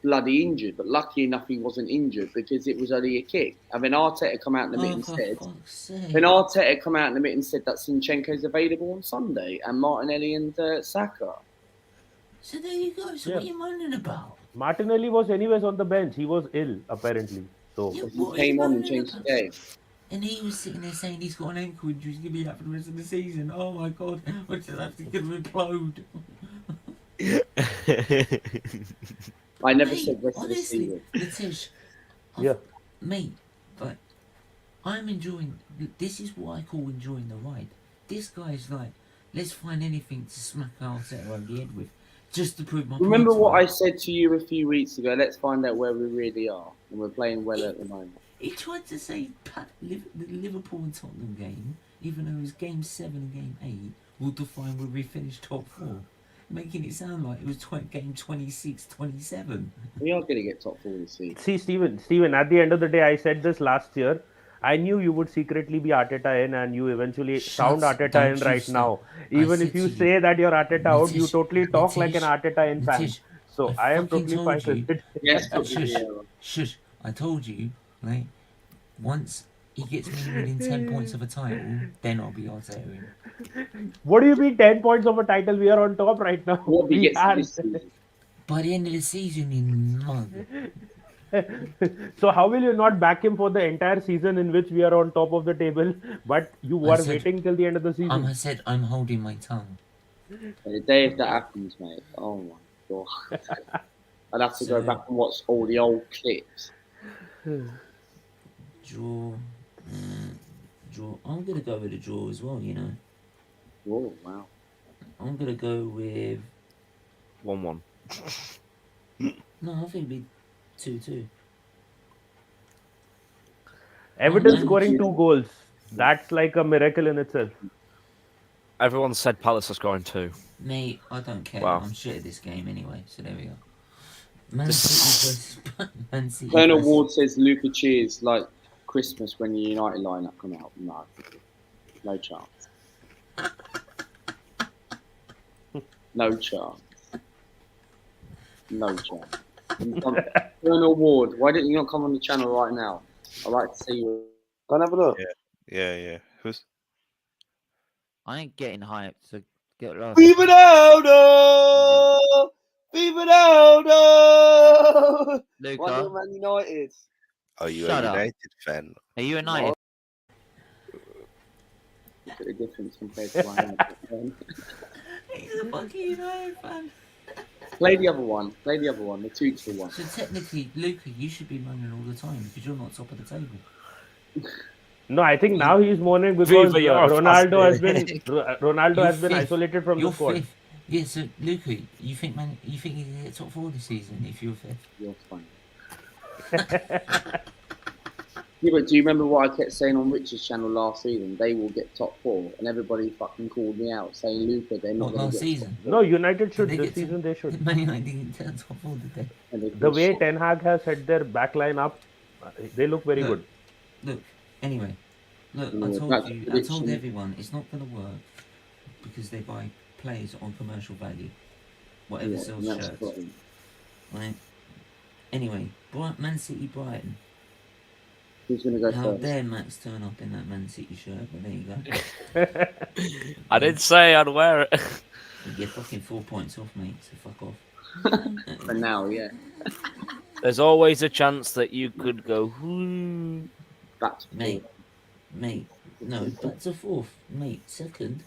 Speaker 6: bloody injured. But lucky enough, he wasn't injured because it was only a kick. And then Arteta come out in the meeting and
Speaker 1: for
Speaker 6: said,
Speaker 1: fuck's sake.
Speaker 6: then Arteta come out in the meeting and said that Zinchenko's available on Sunday and Martinelli and Saka.
Speaker 1: So there you go. So what are you moaning about?
Speaker 4: Martinelli was anyways on the bench. He was ill, apparently. So
Speaker 1: Yeah,
Speaker 6: He
Speaker 1: what are you
Speaker 6: came on and
Speaker 1: moaning
Speaker 6: changed the
Speaker 1: about?
Speaker 6: game.
Speaker 1: And he was sitting there saying he's got an ankle injury, he's going to be out for the rest of the season. Oh my god, I'm just going to implode.
Speaker 6: I never
Speaker 1: Mate,
Speaker 6: said rest
Speaker 1: honestly,
Speaker 6: of the season.
Speaker 1: Latish,
Speaker 4: Yeah.
Speaker 1: mate, but I'm enjoying, this is what I call enjoying the ride. This guy's like, let's find anything to smack Arteta over the head with, just to prove my point.
Speaker 6: Remember what I said to you a few weeks ago? Let's find out where we really are. And we're playing well at the moment.
Speaker 1: He tried to say the Liverpool and Tottenham game, even though it was game 7 and game 8, will define where we finish top 4. Making it sound like it was game 26, 27.
Speaker 6: We are going to get top 4 this season.
Speaker 4: See, Steven, at the end of the day, I said this last year. I knew you would secretly be Arteta in, and you eventually sound Arteta in right now. Even if you say that you're Arteta out, you totally talk like an Arteta in fan. So I am totally fine with it.
Speaker 6: Yes,
Speaker 1: Shush. I told you, like, once he gets me within 10 points of a title, then I'll be Arteta in.
Speaker 4: What do you mean 10 points of a title? We are on top right now.
Speaker 6: What we
Speaker 4: We
Speaker 6: get
Speaker 4: are.
Speaker 6: this season.
Speaker 1: By the end of the season, you mug.
Speaker 4: So how will you not back him for the entire season in which we are on top of the table, but you were waiting till the end of the season?
Speaker 1: I said I'm holding my tongue.
Speaker 6: The day if that happens, mate, oh my god. I'd have to go back and watch all the old clips.
Speaker 1: Draw. I'm going to go with a draw as well, you know.
Speaker 6: Oh, wow.
Speaker 1: I'm going to go with...
Speaker 5: 1-1.
Speaker 1: No, I think it'd be 2-2.
Speaker 4: Everton scoring 2 goals. That's like a miracle in itself.
Speaker 5: Everyone said Palace are scoring 2.
Speaker 1: Mate, I don't care.
Speaker 5: Wow.
Speaker 1: I'm shit at this game anyway, so there we go. Man City versus Man City.
Speaker 6: Colonel
Speaker 1: versus-
Speaker 6: Ward says Luca cheers like Christmas when the United lineup come out. No chance. No chance. No chance. Colonel Ward, why didn't you not come on the channel right now? I'd like to see you. Go and have a look.
Speaker 7: Yeah. Who's?
Speaker 8: I ain't getting hyped, so get lost.
Speaker 6: Viva Ronaldo! Viva Ronaldo! Why
Speaker 8: Luca,
Speaker 6: Man United?
Speaker 7: Are you
Speaker 8: Shut
Speaker 7: a
Speaker 8: up.
Speaker 7: United fan?
Speaker 8: are you United?
Speaker 6: Look at the difference compared to my own.
Speaker 1: He's a fucking United fan.
Speaker 6: Play the other one. The 2-2 one.
Speaker 1: So technically, Luca, you should be moaning all the time because you're not top of the table.
Speaker 4: No, I think now he's mourning because
Speaker 5: Viva, you're a
Speaker 4: Ronaldo has
Speaker 1: You're
Speaker 4: been
Speaker 1: fifth.
Speaker 4: isolated from
Speaker 1: You're
Speaker 4: the squad.
Speaker 1: 5th. Yeah, so Luca, you think you can get top 4 this season if you're 5th?
Speaker 6: You're fine. Yeah, but do you remember what I kept saying on Richard's channel last season? They will get top 4, and everybody fucking called me out saying Luca, they're not
Speaker 1: Not
Speaker 6: going
Speaker 1: last
Speaker 6: to get
Speaker 1: season.
Speaker 4: No, United should.
Speaker 1: They
Speaker 4: This
Speaker 1: get to-
Speaker 4: season they should.
Speaker 1: Man United didn't get top 4, did they?
Speaker 6: And they
Speaker 4: The way
Speaker 6: shit.
Speaker 4: Ten Hag has set their back line up, they look very
Speaker 1: Look,
Speaker 4: good.
Speaker 1: Look, anyway. Look,
Speaker 6: Yeah,
Speaker 1: I
Speaker 6: that's
Speaker 1: told
Speaker 6: prediction.
Speaker 1: everyone it's not going to work because they buy players on commercial value. Whatever
Speaker 6: Yeah,
Speaker 1: sells
Speaker 6: and that's
Speaker 1: shirts.
Speaker 6: Brighton.
Speaker 1: Right? Anyway, Man City Brighton.
Speaker 6: Who's going to go
Speaker 1: How
Speaker 6: first?
Speaker 1: dare Max turn up in that Man City shirt, but there you go.
Speaker 5: I did say I'd wear it.
Speaker 1: You get fucking 4 points off, mate, so fuck off.
Speaker 6: For now, yeah.
Speaker 5: There's always a chance that you could go,
Speaker 6: Back to
Speaker 1: Mate, no, back to 4th, mate, 2nd.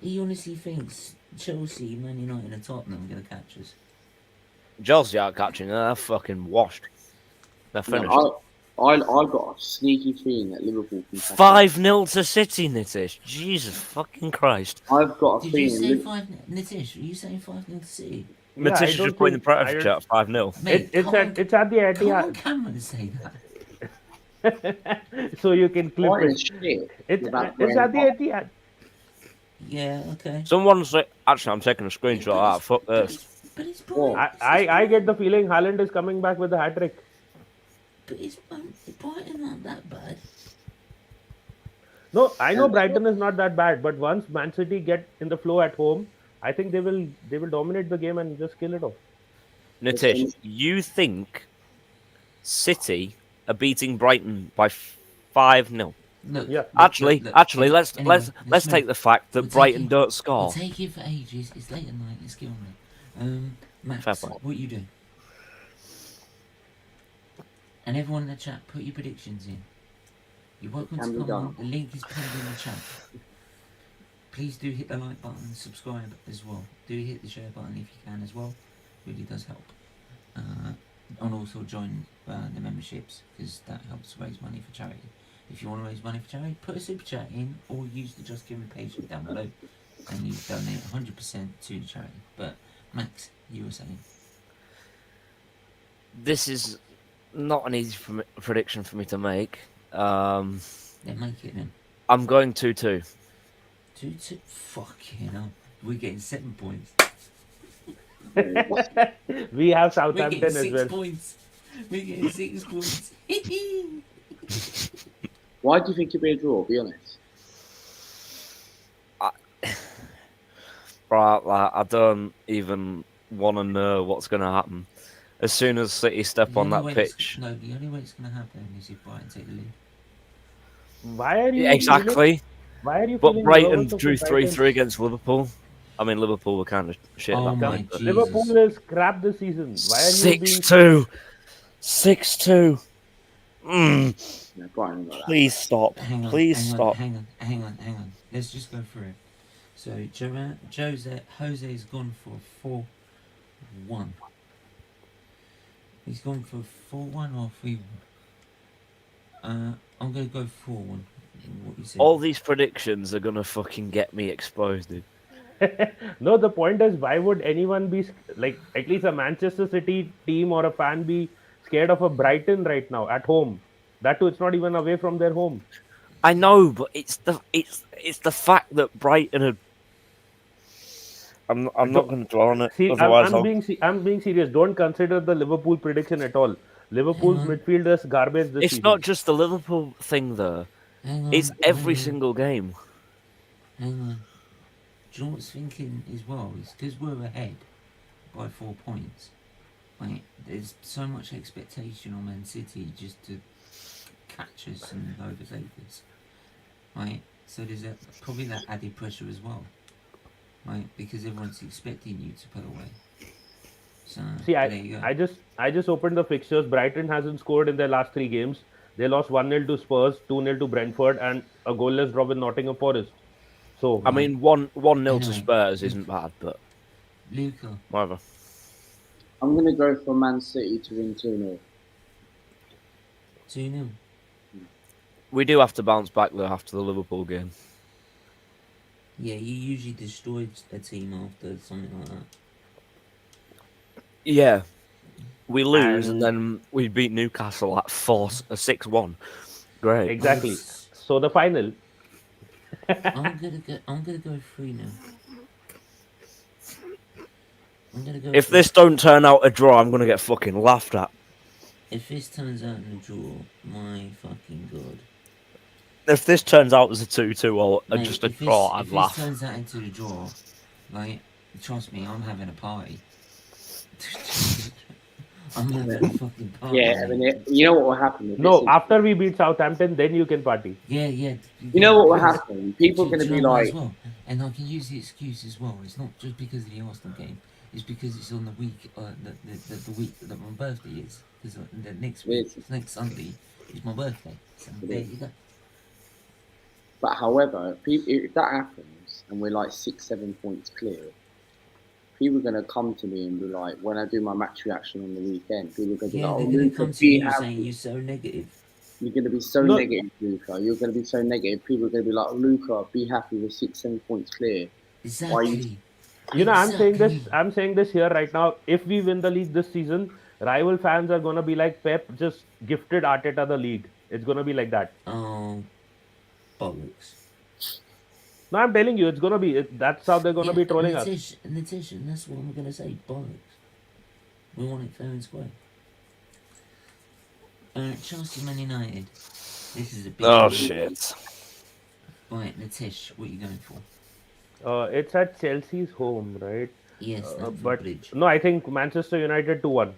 Speaker 1: He honestly thinks Chelsea, Man United and Tottenham are going to catch us.
Speaker 5: Chelsea aren't catching. They're fucking washed. They're finished.
Speaker 6: I got a sneaky feeling that Liverpool can catch
Speaker 5: 5-0 to City, Nitish. Jesus fucking Christ.
Speaker 6: I've got a
Speaker 1: Did you
Speaker 6: feeling.
Speaker 1: say 5 Nitish, were you saying 5-0 to City?
Speaker 4: Yeah, I
Speaker 5: Nitish
Speaker 4: don't
Speaker 5: just put in the
Speaker 4: think- I
Speaker 5: private
Speaker 4: don't-
Speaker 5: chat 5-0.
Speaker 1: Mate,
Speaker 4: It's
Speaker 1: come
Speaker 4: at the
Speaker 1: come on
Speaker 4: Etihad,
Speaker 1: camera and say that.
Speaker 4: so you can clip
Speaker 6: Brighton
Speaker 4: it.
Speaker 6: shit.
Speaker 4: It's
Speaker 6: without
Speaker 4: at the
Speaker 6: Graham
Speaker 4: Etihad.
Speaker 1: Yeah, okay.
Speaker 5: Someone say, actually, I'm taking a screenshot of that. Fuck this.
Speaker 1: But it's
Speaker 6: Whoa.
Speaker 1: Brighton.
Speaker 4: I get the feeling Haaland is coming back with a hat trick.
Speaker 1: But it's Brighton aren't that bad.
Speaker 4: No, I know Brighton is not that bad, but once Man City get in the flow at home, I think they will dominate the game and just kill it off.
Speaker 5: Nitish, you think City are beating Brighton by 5-0?
Speaker 1: Look,
Speaker 4: Yeah.
Speaker 1: look,
Speaker 5: Actually,
Speaker 1: look,
Speaker 5: actually,
Speaker 1: anyway,
Speaker 5: let's
Speaker 1: move.
Speaker 5: take the fact that
Speaker 1: We'll take
Speaker 5: Brighton
Speaker 1: it-
Speaker 5: don't
Speaker 1: We'll
Speaker 5: score.
Speaker 1: take it for ages. It's late at night. Let's get on it. Max,
Speaker 5: Fair play.
Speaker 1: what you doing? And everyone in the chat, put your predictions in. You're welcome
Speaker 6: Can
Speaker 1: to
Speaker 6: be
Speaker 1: come on.
Speaker 6: done.
Speaker 1: The link is pinned in the chat. Please do hit the like button and subscribe as well. Do hit the share button if you can as well. Really does help. And also join the memberships because that helps raise money for charity. If you want to raise money for charity, put a super chat in or use the Just Give Me page down below and you donate 100% to the charity. But Max, you were saying?
Speaker 5: This is not an easy prediction for me to make.
Speaker 1: Then make it then.
Speaker 5: I'm going 2-2.
Speaker 1: 2-2? Fucking hell. We're getting 7 points.
Speaker 4: We have
Speaker 1: We're
Speaker 4: Southampton
Speaker 1: getting
Speaker 4: as
Speaker 1: 6
Speaker 4: well.
Speaker 1: points. We're getting 6 points.
Speaker 6: Why do you think it'll be a draw? Be honest.
Speaker 5: Right, I don't even want to know what's going to happen. As soon as City step on that pitch.
Speaker 1: No, the only way it's going to happen is if Brighton take the lead.
Speaker 4: Why are you
Speaker 5: Yeah, exactly.
Speaker 4: Why are you
Speaker 5: But
Speaker 4: feeling
Speaker 5: Brighton
Speaker 4: nervous of
Speaker 5: drew
Speaker 4: the Titans?
Speaker 5: 3-3 against Liverpool. I mean, Liverpool were kind of shit
Speaker 1: Oh
Speaker 5: that
Speaker 1: my
Speaker 5: night. But...
Speaker 1: Jesus.
Speaker 4: Liverpool is crap this season. Why are you being
Speaker 5: 6-2. 6-2.
Speaker 6: No, Brighton are not that
Speaker 5: Please stop.
Speaker 1: Hang on,
Speaker 5: Please
Speaker 1: hang
Speaker 5: stop.
Speaker 1: on. Let's just go through it. So Jose has gone for 4-1. He's gone for 4-1 or 3-1. I'm gonna go 4-1. What you said?
Speaker 5: All these predictions are going to fucking get me exposed, dude.
Speaker 4: No, the point is, why would anyone be like, at least a Manchester City team or a fan be scared of a Brighton right now at home? That too, it's not even away from their home.
Speaker 5: I know, but it's the fact that Brighton are. I'm not going to dwell on it.
Speaker 4: See,
Speaker 5: Otherwise,
Speaker 4: I'm being serious. Don't consider the Liverpool prediction at all. Liverpool's midfield is garbage this
Speaker 5: it's
Speaker 4: season.
Speaker 5: not just the Liverpool thing, though.
Speaker 1: Hang on,
Speaker 5: It's every
Speaker 1: hang on,
Speaker 5: single game.
Speaker 1: Hang on. Do you know what's thinking as well? It's because we're ahead by 4 points. Like, there's so much expectation on Man City just to catch us and overtake us. Right? So there's probably that added pressure as well. Right? Because everyone's expecting you to put away. So
Speaker 4: See,
Speaker 1: there you go.
Speaker 4: I just opened the fixtures. Brighton hasn't scored in their last 3 games. They lost 1-0 to Spurs, 2-0 to Brentford, and a goalless draw with Nottingham Forest. So
Speaker 5: I mean, 1-0 to
Speaker 1: Anyway,
Speaker 5: Spurs isn't bad, but
Speaker 1: Luca.
Speaker 5: whatever.
Speaker 6: I'm going to go for Man City to win 2-0.
Speaker 1: 2-0.
Speaker 5: We do have to bounce back though after the Liverpool game.
Speaker 1: Yeah, you usually destroyed a team after something like that.
Speaker 5: Yeah, we lose and then we beat Newcastle at 6-1. Great.
Speaker 4: exactly. So the final.
Speaker 1: I'm gonna go 3-0. I'm gonna go.
Speaker 5: If this don't turn out a draw, I'm gonna get fucking laughed at.
Speaker 1: If this turns out in a draw, my fucking god.
Speaker 5: If this turns out as a 2-2 or
Speaker 1: Mate,
Speaker 5: just a
Speaker 1: if
Speaker 5: draw,
Speaker 1: this,
Speaker 5: I'd
Speaker 1: if
Speaker 5: laugh.
Speaker 1: this turns out into a draw, like, trust me, I'm having a party. I'm having a fucking party.
Speaker 6: Yeah, I mean, you know what will happen? If
Speaker 4: No,
Speaker 6: this is-
Speaker 4: after we beat Southampton, then you can party.
Speaker 1: Yeah.
Speaker 6: You know what will happen? People are
Speaker 1: Do
Speaker 6: going to
Speaker 1: you
Speaker 6: be
Speaker 1: know what
Speaker 6: like,
Speaker 1: as well? And I can use the excuse as well. It's not just because of the Arsenal game. It's because it's on the week, the week that my birthday is. Because the next week, next Sunday, is my birthday. So there you go.
Speaker 6: but however, if that happens and we're like 6-7 points clear, people are going to come to me and be like, when I do my match reaction on the weekend, people are going to be
Speaker 1: Yeah,
Speaker 6: like,
Speaker 1: they're
Speaker 6: oh,
Speaker 1: going to
Speaker 6: Luca,
Speaker 1: come to
Speaker 6: be
Speaker 1: you
Speaker 6: happy.
Speaker 1: saying you're so negative.
Speaker 6: You're going to be so
Speaker 4: No.
Speaker 6: negative, Luca. You're going to be so negative. People are going to be like, Luca, be happy. We're 6-7 points clear.
Speaker 1: Exactly.
Speaker 4: You know,
Speaker 1: Exactly.
Speaker 4: I'm saying this here right now. If we win the league this season, rival fans are gonna be like, Pep just gifted Arteta the league. It's gonna be like that.
Speaker 1: Oh, bollocks.
Speaker 4: No, I'm telling you, it's gonna be. That's how they're gonna be trolling us.
Speaker 1: Nitish, and that's what I'm going to say, bollocks. We want it fair and square. Chelsea Man United. This is a big
Speaker 5: Oh
Speaker 1: one.
Speaker 5: shit.
Speaker 1: Right, Nitish, what are you going for?
Speaker 4: It's at Chelsea's home, right?
Speaker 1: Yes, Stamford
Speaker 4: But
Speaker 1: Bridge.
Speaker 4: no, I think Manchester United 2-1.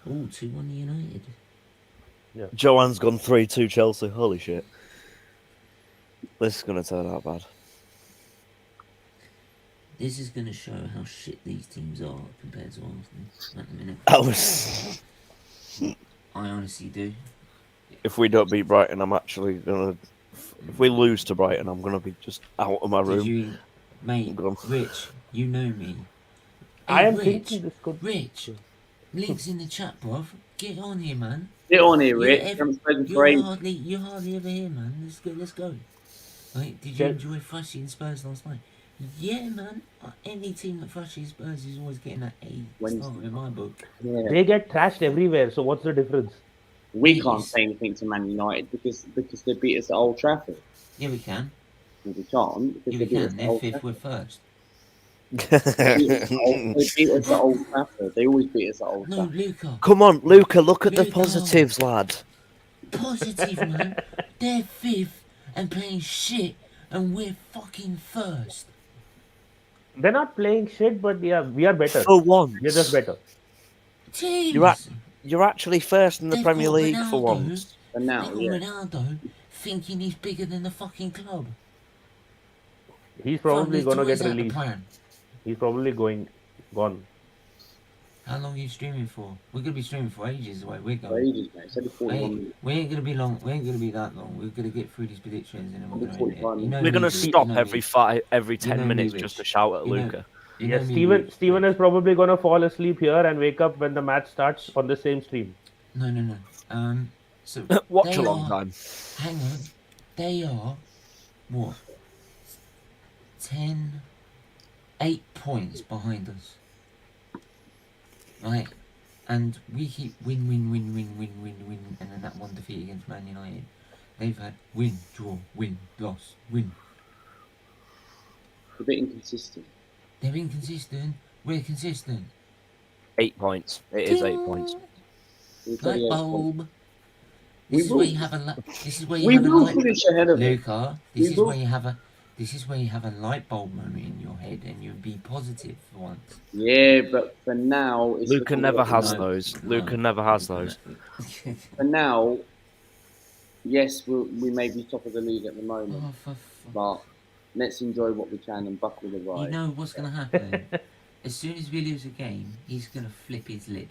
Speaker 1: Oh, 2-1 United.
Speaker 5: Joanne's gone 3-2 Chelsea. Holy shit. This is going to turn out bad.
Speaker 1: This is going to show how shit these teams are compared to Arsenal at the minute.
Speaker 5: That was...
Speaker 1: I honestly do.
Speaker 5: If we don't beat Brighton, I'm actually going to... If we lose to Brighton, I'm going to be just out of my room.
Speaker 1: Did you, mate?
Speaker 5: Gone.
Speaker 1: Rich, you know me.
Speaker 4: I
Speaker 1: Hey,
Speaker 4: am
Speaker 1: Rich,
Speaker 4: thinking this could.
Speaker 1: Rich, links in the chat, bruv. Get on here, man.
Speaker 6: Get on here,
Speaker 1: You
Speaker 6: Rich.
Speaker 1: ev-
Speaker 6: Haven't spoken for
Speaker 1: You're
Speaker 6: ages.
Speaker 1: hardly ever here, man. Let's go. Right, did you
Speaker 4: Chel-
Speaker 1: enjoy Frushy and Spurs last night? Yeah, man. Any team that Frushy Spurs is always getting that A star in my book.
Speaker 6: Yeah.
Speaker 4: They get thrashed everywhere. So what's the difference?
Speaker 6: We can't say anything to Man United because they beat us at Old Trafford.
Speaker 1: Yeah, we can.
Speaker 6: Well, we can't because
Speaker 1: Yeah,
Speaker 6: they
Speaker 1: we
Speaker 6: beat us
Speaker 1: can.
Speaker 6: at
Speaker 1: They're
Speaker 6: Old
Speaker 1: fifth,
Speaker 6: Trafford.
Speaker 1: we're first.
Speaker 6: They beat us at Old Trafford. They always beat us at Old
Speaker 1: No,
Speaker 6: Trafford.
Speaker 1: Luca.
Speaker 5: Come on, Luca, look at the
Speaker 1: Luca.
Speaker 5: positives, lad.
Speaker 1: Positive, man. They're fifth and playing shit, and we're fucking first.
Speaker 4: They're not playing shit, but yeah, we are better.
Speaker 5: For once.
Speaker 4: We're just better.
Speaker 1: Teams.
Speaker 5: You're actually first in the
Speaker 1: They've
Speaker 5: Premier
Speaker 1: got
Speaker 5: League for
Speaker 1: Ronaldo.
Speaker 5: once.
Speaker 6: But now,
Speaker 1: They've got
Speaker 6: yeah.
Speaker 1: Ronaldo thinking he's bigger than the fucking club.
Speaker 4: He's probably
Speaker 1: Fuck,
Speaker 4: going to
Speaker 1: is
Speaker 4: get
Speaker 1: that the
Speaker 4: released.
Speaker 1: plan?
Speaker 4: He's probably gone.
Speaker 1: How long are you streaming for? We're gonna be streaming for ages the way we're
Speaker 6: For
Speaker 1: going.
Speaker 6: ages, mate. It's only 41 minutes.
Speaker 1: We ain't gonna be long. We ain't gonna be that long. We're gonna get through these predictions and then we're gonna end it.
Speaker 6: 45
Speaker 1: You know
Speaker 5: We're
Speaker 1: me,
Speaker 5: going to
Speaker 1: Rich.
Speaker 5: stop
Speaker 1: You know
Speaker 5: every
Speaker 1: me.
Speaker 5: 10
Speaker 1: You know
Speaker 5: minutes
Speaker 1: me,
Speaker 5: just to
Speaker 1: Rich.
Speaker 5: shout at
Speaker 1: You know-
Speaker 5: Luca.
Speaker 1: You
Speaker 4: Yeah,
Speaker 1: know me,
Speaker 4: Steven
Speaker 1: Rich.
Speaker 4: is probably going to fall asleep here and wake up when the match starts on the same stream.
Speaker 1: No. So
Speaker 5: Watch
Speaker 1: they
Speaker 5: a long
Speaker 1: are-
Speaker 5: time.
Speaker 1: Hang on. They are what? 8 points behind us. Right? And we keep win, and then that one defeat against Man United. They've had win, draw, win, loss, win.
Speaker 6: A bit inconsistent.
Speaker 1: They're inconsistent. We're consistent.
Speaker 5: 8 points. It is 8 points.
Speaker 6: We've
Speaker 1: Light
Speaker 6: only had
Speaker 1: bulb.
Speaker 6: We
Speaker 1: This is
Speaker 6: will-
Speaker 1: where you have a. This is where you
Speaker 6: We
Speaker 1: have a
Speaker 6: will
Speaker 1: light.
Speaker 6: finish ahead of it.
Speaker 1: Luca,
Speaker 6: We
Speaker 1: this is
Speaker 6: will.
Speaker 1: where you have a. This is where you have a light bulb moment in your head, and you'll be positive for once.
Speaker 6: Yeah, but for now, it's
Speaker 5: Luca
Speaker 6: looking
Speaker 5: never
Speaker 6: like-
Speaker 5: has
Speaker 1: No.
Speaker 5: those.
Speaker 1: No.
Speaker 5: Luca never has those.
Speaker 6: For now, yes, we may be top of the league at the moment,
Speaker 1: Oh, for fuck.
Speaker 6: but let's enjoy what we can and buckle the
Speaker 1: You
Speaker 6: ride.
Speaker 1: know what's going to happen? As soon as we lose a game, he's going to flip his lid.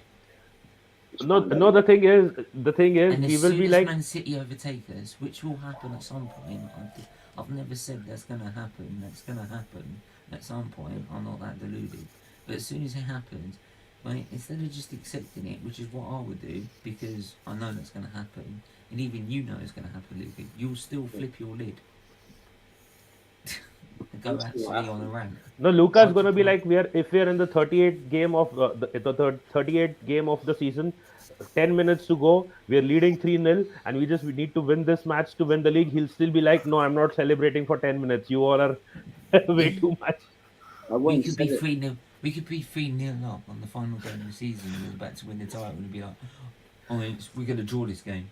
Speaker 4: No, the thing is,
Speaker 1: And
Speaker 4: he
Speaker 1: as
Speaker 4: will
Speaker 1: soon
Speaker 4: be
Speaker 1: as
Speaker 4: like,
Speaker 1: Man City overtake us, which will happen at some point, I've never said that's going to happen. That's going to happen at some point. I'm not that deluded. But as soon as it happens, right, instead of just accepting it, which is what I would do, because I know that's going to happen, and even you know it's going to happen, Luca, you'll still flip your lid. Go actually on a rank.
Speaker 4: no, Luca's going to be like, if we're in the 38th game of the 38th game of the season, 10 minutes to go, we're leading 3-0, and we need to win this match to win the league. He'll still be like, no, I'm not celebrating for 10 minutes. You all are way too much.
Speaker 6: I
Speaker 1: We
Speaker 6: won't
Speaker 1: could
Speaker 6: say
Speaker 1: be
Speaker 6: it.
Speaker 1: 3-0. We could be 3-0 up on the final game of the season, and we're about to win the title, and be like, "Oh, we're going to draw this game."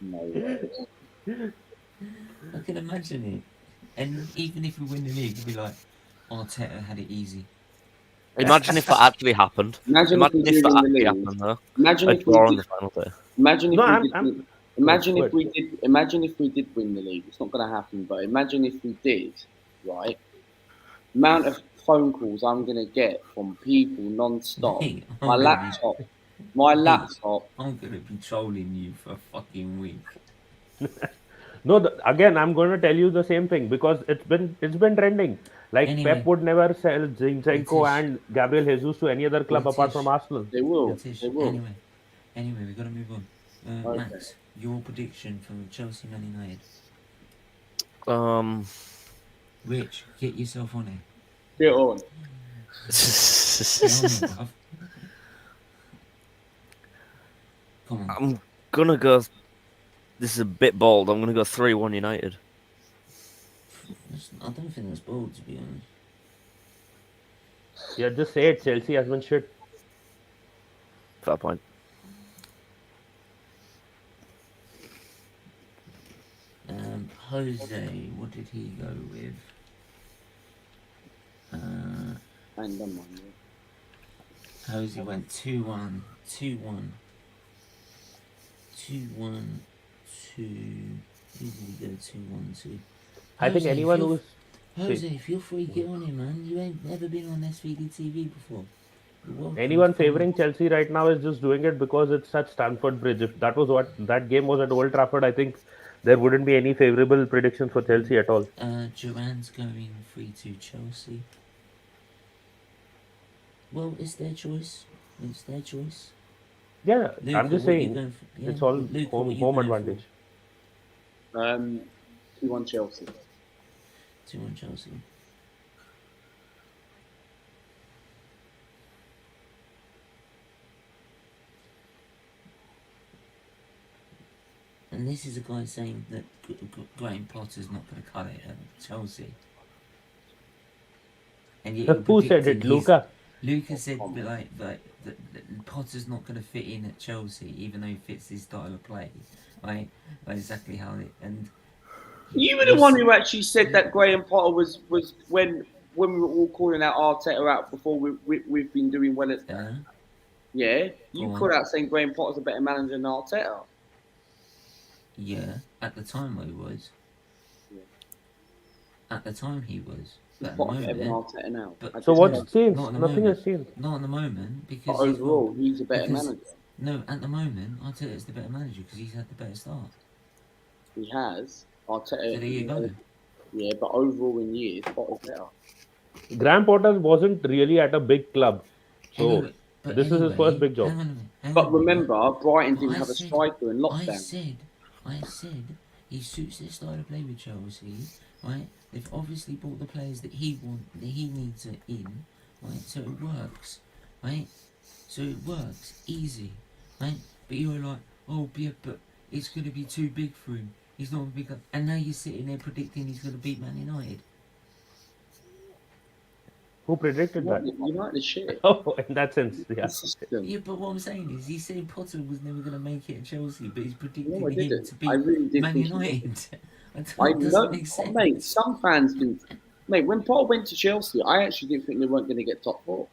Speaker 6: No way.
Speaker 1: I can imagine it. And even if we win the league, it'd be like, Arteta had it easy.
Speaker 5: Imagine if that actually happened.
Speaker 6: Imagine if we
Speaker 5: Imagine
Speaker 6: did
Speaker 5: if that
Speaker 6: win the
Speaker 5: actually
Speaker 6: league.
Speaker 5: happened, though.
Speaker 6: Imagine
Speaker 5: A
Speaker 6: if we
Speaker 5: draw on
Speaker 6: did.
Speaker 5: the final day.
Speaker 6: Imagine if
Speaker 4: No,
Speaker 6: we
Speaker 4: I'm-
Speaker 6: did.
Speaker 4: I'm-
Speaker 6: Imagine
Speaker 4: Go
Speaker 6: if we did. Imagine if we did win the league. It's not going to happen, but imagine if we did. Right. Amount of phone calls I'm going to get from people non-stop.
Speaker 1: Mate,
Speaker 6: My
Speaker 1: I'm
Speaker 6: laptop. My
Speaker 1: Hey.
Speaker 6: laptop.
Speaker 1: going to be trolling you for a fucking week.
Speaker 4: No, again, I'm going to tell you the same thing because it's been trending. Like
Speaker 1: Anyway.
Speaker 4: Pep would never sell Zinchenko
Speaker 1: British.
Speaker 4: and Gabriel Jesus to any other club apart
Speaker 1: British.
Speaker 4: from Arsenal.
Speaker 6: They will.
Speaker 1: British.
Speaker 6: They will.
Speaker 1: Anyway, we've got to move on.
Speaker 6: Okay.
Speaker 1: Max, your prediction for Chelsea Man United. Rich, get yourself on it.
Speaker 6: Get on.
Speaker 1: Get on it, bruv. Come on.
Speaker 5: I'm gonna go. This is a bit bold. I'm gonna go 3-1 United.
Speaker 1: I don't think that's bold, to be honest.
Speaker 4: Yeah, just say it. Chelsea has been shit.
Speaker 5: Fair point.
Speaker 1: Hove Jose, what did he go with?
Speaker 6: And done one.
Speaker 1: Jose went 2-1, 2-1, 2-1, 2. Who did he go 2-1 to?
Speaker 4: I think
Speaker 1: Jose,
Speaker 4: anyone who's
Speaker 1: Jose, if you're free, get on him, man. You ain't never been on SFeatleyTV before.
Speaker 4: anyone favoring Chelsea right now is just doing it because it's at Stamford Bridge. If that was what that game was at Old Trafford, I think there wouldn't be any favorable predictions for Chelsea at all.
Speaker 1: Gerrard's going 3-2 Chelsea. Well, it's their choice. It's their choice.
Speaker 4: Yeah,
Speaker 1: Luca,
Speaker 4: I'm just
Speaker 1: what are you
Speaker 4: saying
Speaker 1: going for? Yeah,
Speaker 4: it's all
Speaker 1: Luca, what are you
Speaker 4: home
Speaker 1: going
Speaker 4: advantage.
Speaker 6: 2-1 Chelsea.
Speaker 1: 2-1 Chelsea. And this is a guy saying that Graham Potter's not going to cut it at Chelsea. And yet
Speaker 4: Who said it, Luca?
Speaker 1: Luca said that Potter's not going to fit in at Chelsea, even though he fits his style of play. Right? Like exactly how it. And
Speaker 6: you were the one who actually said that Graham Potter was when we were all calling out Arteta out before we've been doing well at that. Yeah, you called out saying Graham Potter's a better manager than Arteta.
Speaker 1: Yeah, at the time he was.
Speaker 6: Yeah.
Speaker 1: At the time he was. But at the
Speaker 6: Arteta now.
Speaker 4: So what's changed? Nothing has changed.
Speaker 1: Not at the moment because
Speaker 6: but overall he's a better manager.
Speaker 1: No, at the moment Arteta's the better manager because he's had the better start.
Speaker 6: He has. Arteta.
Speaker 1: So there you go.
Speaker 6: Yeah, but overall in years, Potter's better.
Speaker 4: Graham Potter wasn't really at a big club, so this is his first big job.
Speaker 6: But remember, Brighton didn't have a striker in lockdown.
Speaker 1: I said he suits their style of play with Chelsea, right? They've obviously bought the players that he needs in, right? So it works, right? So it works, easy, right? But you were like, oh yeah, but it's going to be too big for him. He's not a big, and now you're sitting there predicting he's going to beat Man United.
Speaker 4: Who predicted that?
Speaker 6: United shit.
Speaker 4: Oh, in that sense, yeah.
Speaker 1: Yeah, but what I'm saying is, he said Potter was never going to make it at Chelsea, but he's predicting
Speaker 6: him
Speaker 1: to beat Man United.
Speaker 6: I know, mate. Some fans do. Mate, when Potter went to Chelsea, I actually didn't think they weren't going to get top 4.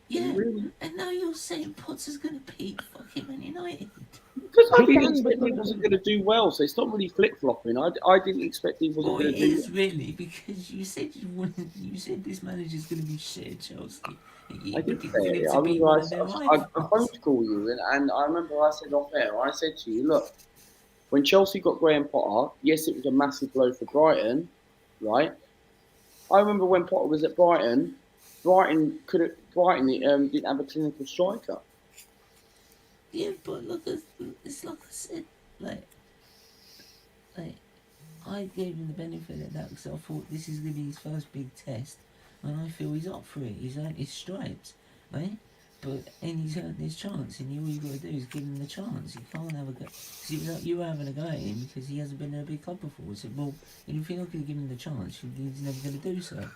Speaker 1: Yeah, and now you're saying Potter's going to beat fucking Man United.
Speaker 6: Because I didn't expect he wasn't going to do well, so it's not really flip-flopping. I didn't expect he wasn't going to do well.
Speaker 1: It is really, because you said this manager's going to be shit at Chelsea.
Speaker 6: I did say it. I phoned call you, and I remember I said off air, I said to you, look, when Chelsea got Graham Potter, yes, it was a massive blow for Brighton, right? I remember when Potter was at Brighton didn't have a clinical striker.
Speaker 1: Yeah, but look, it's like I said, like I gave him the benefit of that because I thought this is going to be his first big test, and I feel he's up for it. He's earned his stripes, right? And he's earned his chance, and all you got to do is give him the chance. You can't have a go. See, like you were having a go at him because he hasn't been in a big club before. I said, well, if you're not going to give him the chance, he's never going to do so,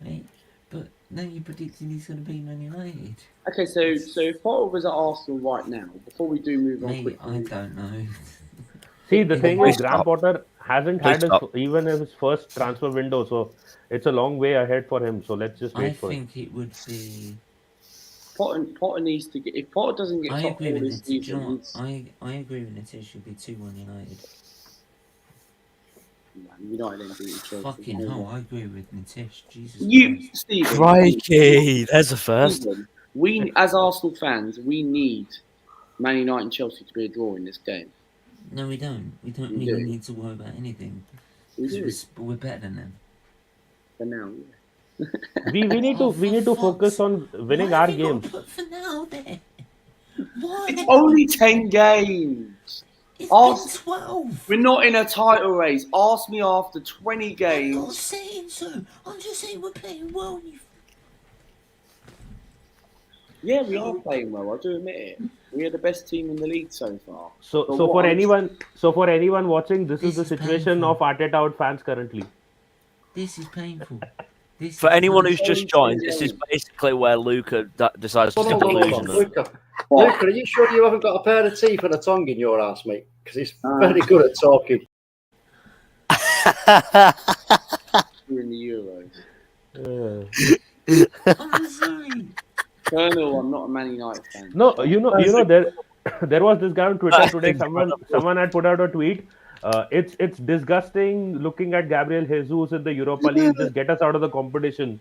Speaker 1: right? But now you're predicting he's going to beat Man United. Okay,
Speaker 6: so if Potter was at Arsenal right now, before we do move on quickly...
Speaker 1: I don't know.
Speaker 4: See, the thing is, Graham Potter hasn't had even his first transfer window, so it's a long way ahead for him. So let's just wait for it.
Speaker 1: I think it would be...
Speaker 6: Potter needs to get... If Potter doesn't get top 4 this season...
Speaker 1: I agree with Natish, should be 2-1 United.
Speaker 6: United ain't beating Chelsea.
Speaker 1: Fucking hell, I agree with Natish. Jesus Christ.
Speaker 6: Stephen.
Speaker 5: Crikey, there's a first.
Speaker 6: Stephen, we, as Arsenal fans, we need Man United and Chelsea to be a draw in this game.
Speaker 1: No, we don't. We don't really need to worry about anything. We're better than them.
Speaker 6: For now,
Speaker 4: we need to focus on winning our games.
Speaker 1: Put for now, there.
Speaker 6: It's only 10 games.
Speaker 1: It's 12.
Speaker 6: We're not in a title race. Ask me after 20 games.
Speaker 1: I'm not saying so. I'm just saying we're playing well.
Speaker 6: Yeah, we are playing well. I do admit it. We are the best team in the league so far.
Speaker 4: So for anyone watching, this is the situation
Speaker 1: painful.
Speaker 4: of Arteta out fans currently.
Speaker 1: This is painful.
Speaker 5: For anyone who's just joined, this is basically where Luca decides to get delusional.
Speaker 9: Luca, are you sure you haven't got a pair of teeth and a tongue in your ass, mate? Because he's very good at talking.
Speaker 6: During the Euros.
Speaker 1: I'm sorry.
Speaker 6: Colonel, I'm not a Man United fan.
Speaker 4: No, there was this guy on Twitter today. Someone had put out a tweet. It's disgusting looking at Gabriel Jesus in the Europa League. Just get us out of the competition.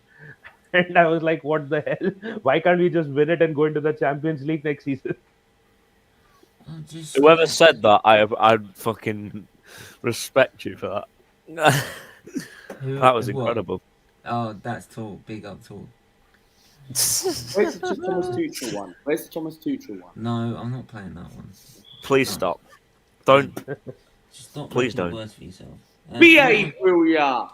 Speaker 4: And I was like, what the hell? Why can't we just win it and go into the Champions League next season?
Speaker 1: I'm just
Speaker 5: Whoever said that, I'd fucking respect you for that. That was incredible.
Speaker 1: Oh, that's tall. Big up tall.
Speaker 6: Where's the Thomas Tuchel one? Where's the Thomas Tuchel one?
Speaker 1: No, I'm not playing that one.
Speaker 5: Please stop. Don't.
Speaker 1: Stop.
Speaker 5: Please
Speaker 1: making it
Speaker 5: don't.
Speaker 1: worse for yourself.
Speaker 6: Behave, will ya?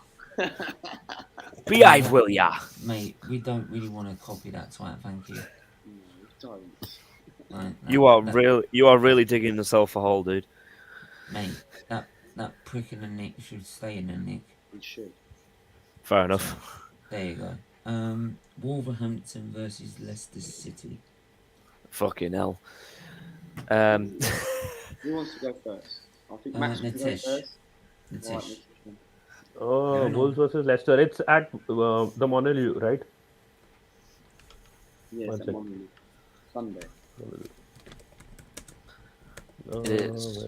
Speaker 5: Behave, will ya?
Speaker 1: Mate, we don't really want to copy that twat. Thank you.
Speaker 6: Don't.
Speaker 1: Like,
Speaker 5: You are really digging yourself a hole, dude.
Speaker 1: Mate, that prick in the neck should stay in the neck.
Speaker 6: We should.
Speaker 5: Fair enough.
Speaker 1: There you go. Wolverhampton versus Leicester City.
Speaker 5: Fucking hell.
Speaker 6: Who wants to go first? I think Max wants to go
Speaker 1: Nitish.
Speaker 6: first.
Speaker 1: Nitish.
Speaker 6: Right,
Speaker 4: Oh, Wolves versus Leicester. It's at the Molineux, right?
Speaker 6: yes,
Speaker 4: One
Speaker 6: at
Speaker 4: sec.
Speaker 6: Monday. Sunday.
Speaker 5: It is.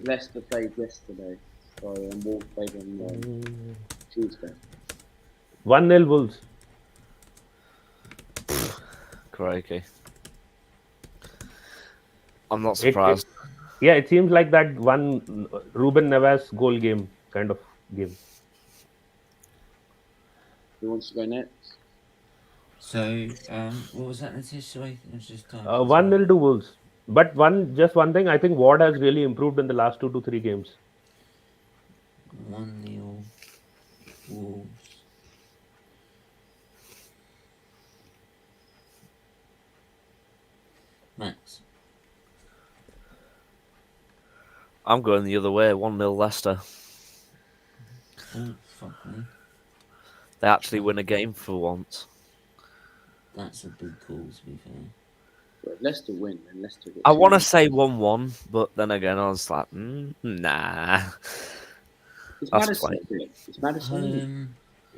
Speaker 6: Leicester played yesterday, so Wolves played on Tuesday.
Speaker 4: 1-0 Wolves.
Speaker 5: Crikey. I'm not surprised.
Speaker 4: Yeah, it seems like that one Ruben Neves goal game kind of game.
Speaker 6: Who wants to go next?
Speaker 1: So, what was that, Nitish? Sorry, it was just
Speaker 4: 1-0 to Wolves. But just one thing, I think Ward has really improved in the last 2 to 3 games.
Speaker 1: 1-0 Wolves. Max.
Speaker 5: I'm going the other way. 1-0 Leicester.
Speaker 1: Oh, fuck me.
Speaker 5: They actually win a game for once.
Speaker 1: That's a big call, to be fair.
Speaker 6: But if Leicester win, then Leicester get
Speaker 5: I
Speaker 6: two
Speaker 5: want to
Speaker 6: wins.
Speaker 5: say 1-1, but then again, I was like, nah.
Speaker 6: It's
Speaker 5: That's
Speaker 6: Madison,
Speaker 5: fine.
Speaker 6: isn't it? It's Madison. isn't it?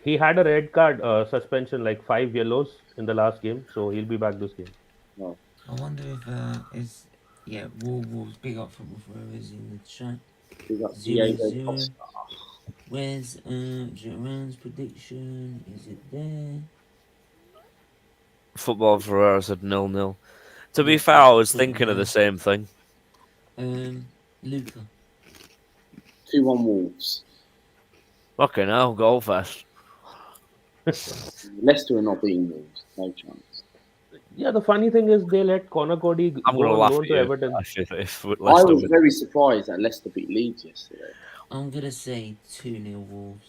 Speaker 4: He had a red card suspension, like 5 yellows in the last game, so he'll be back this game.
Speaker 6: No.
Speaker 1: I wonder if Wolves, big up football forever's in the chat.
Speaker 6: We got
Speaker 1: 0-0.
Speaker 6: Diego Costa.
Speaker 1: Where's Gerrard's prediction? Is it there?
Speaker 5: Football Ferreira said 0-0. To be fair, I was thinking of the same thing.
Speaker 1: Luca.
Speaker 6: 2-1 Wolves.
Speaker 5: Fucking hell, goal fest.
Speaker 6: Leicester are not beating Wolves. No chance.
Speaker 4: Yeah, the funny thing is they let Conor Cody
Speaker 5: I'm
Speaker 4: go
Speaker 5: going to
Speaker 4: on
Speaker 5: laugh
Speaker 4: loan
Speaker 5: at
Speaker 4: to
Speaker 5: you.
Speaker 4: Everton.
Speaker 5: If
Speaker 6: I
Speaker 5: Leicester
Speaker 6: was
Speaker 5: win.
Speaker 6: very surprised that Leicester beat Leeds yesterday.
Speaker 1: I'm gonna say 2-0 Wolves.